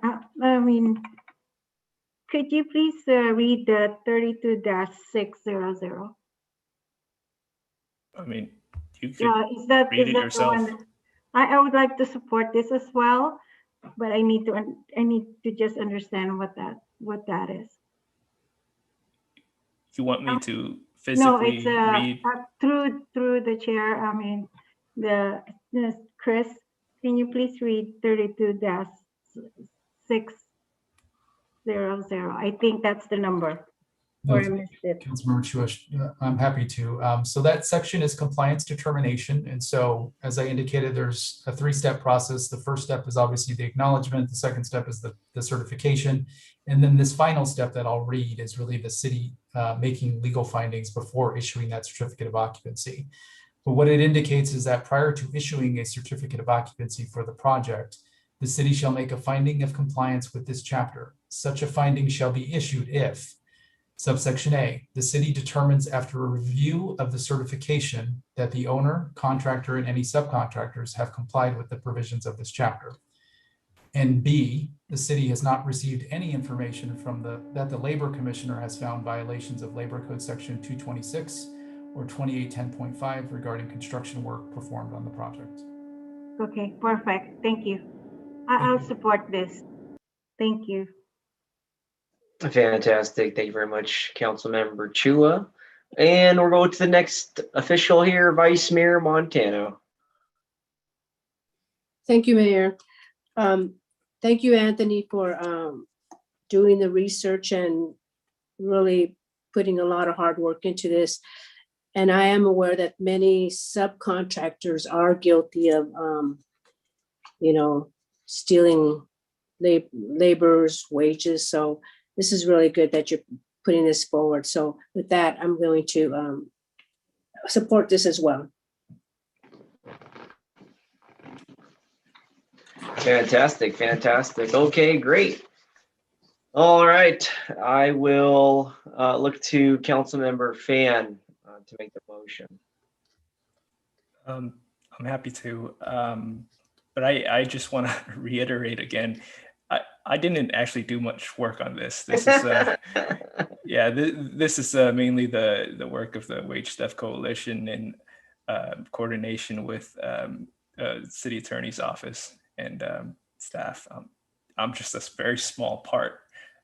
could you please read the 32-600? I mean, you could the read it one yourself. that- I would like to support this as well, but I need to just understand what that is. You want me to No, physically it's read? through the chair. I mean, Chris, can you please read 32-600? I think that's the number. Or I missed it. Councilmember Chua, I'm happy to. So that section is compliance determination. And so as I indicated, there's a 3-step process. The first step is obviously the acknowledgement. The second step is the certification. And then this final step that I'll read is really the city making legal findings before issuing that certificate of occupancy. But what it indicates is that prior to issuing a certificate of occupancy for the project, the city shall make a finding of compliance with this chapter. Such a finding shall be issued if subsection A, the city determines after a review of the certification that the owner, contractor, and any subcontractors have complied with the provisions of this chapter. And B, the city has not received any information from that the labor commissioner has found violations of Labor Code section 226 or 2810.5 regarding construction work performed on the project. Okay, perfect. Thank you. I'll support this. Thank you. Fantastic. Thank you very much, Councilmember Chua. And we'll go to the next official here, Vice Mayor Montano. Thank you, Mayor. Thank you, Anthony, for doing the research and really putting a lot of hard work into this. And I am aware that many subcontractors are guilty of, stealing laborers' wages. So this is really good that you're putting this forward. So with that, I'm going to support this as well. Fantastic, fantastic. Okay, great. All right, I will look to Councilmember Fan to make the motion. I'm happy to, but I just want to reiterate again, I didn't actually do much work on this. This is, yeah, this is mainly the work of the Wage Theft Coalition in coordination with City Attorney's Office and staff. I'm just a very small part,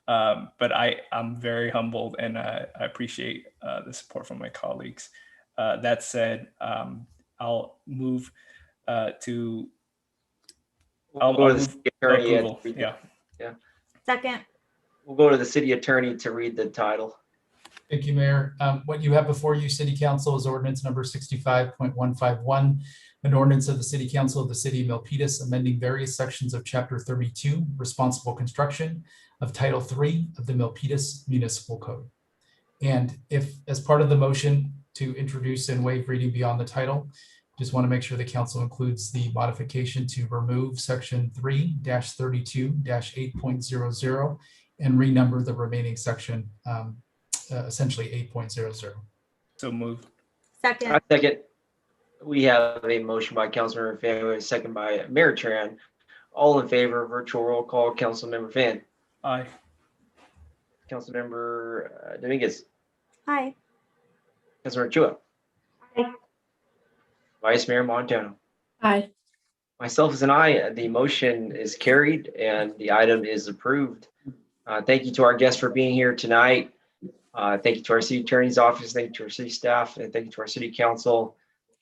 but I'm very humbled and I appreciate the support from my colleagues. That said, I'll move to. We'll go to the city attorney. Approval. Yeah. Yeah. Second. We'll go to the city attorney to read the title. Thank you, Mayor. What you have before you, City Council, is ordinance number 65.151, an ordinance of the City Council of the City of Milpitas amending various sections of Chapter 32, Responsible Construction, of Title 3 of the Milpitas Municipal Code. And if, as part of the motion to introduce and waive reading beyond the title, just want to make sure the council includes the modification to remove section 3-32-8.00 and renumber the remaining section, essentially 8.00. So move. Second. Second. We have a motion by Councilmember Fan, a second by Mayor Tran. All in favor, virtual roll call. Councilmember Fan. Aye. Councilmember Dominguez. Aye. Councilmember Chua. Aye. Vice Mayor Montano. Aye. Myself as an aye, the motion is carried and the item is approved. Thank you to our guests for being here tonight. Thank you to our city attorney's office. Thank you to our city staff, and thank you to our city council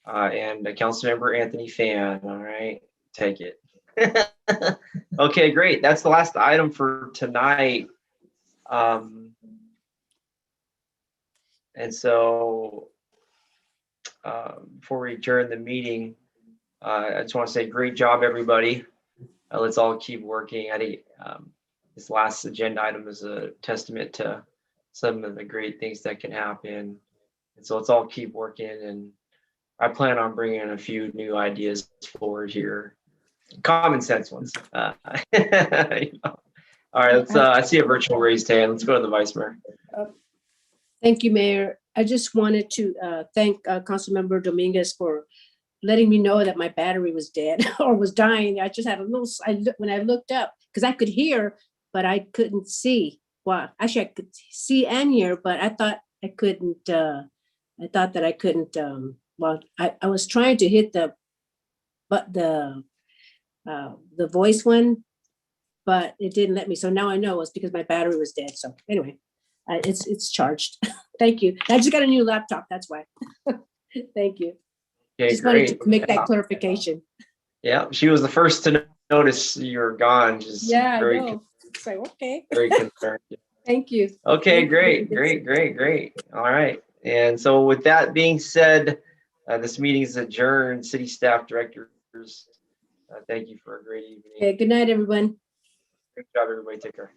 and Councilmember Anthony Fan. All right, take it. Okay, great. That's the last item for tonight. And so before we adjourn the meeting, I just want to say great job, everybody. Let's all keep working. I think this last agenda item is a testament to some of the great things that can happen. And so let's all keep working. And I plan on bringing a few new ideas forward here, common sense ones. All right, let's. I see a virtual raised hand. Let's go to the Vice Mayor. Thank you, Mayor. I just wanted to thank Councilmember Dominguez for letting me know that my battery was dead or was dying. I just had a little, when I looked up, because I could hear, but I couldn't see. Well, actually I could see and hear, but I thought I couldn't, I thought that I couldn't, well, I was trying to hit the voice one, but it didn't let me. So now I know it's because my battery was dead. So anyway, it's charged. Thank you. I just got a new laptop. That's why. Thank you. Okay, just wanted great. to make that clarification. Yeah, she was the first to notice you're gone. Just Yeah, very, I know. It's like, okay. very concerned. Thank you. Okay, Thank you. great. All right. And so with that being said, this meeting is adjourned. City staff directors, thank you for a great evening. Okay, good night, everyone. Great job, everybody. Take care.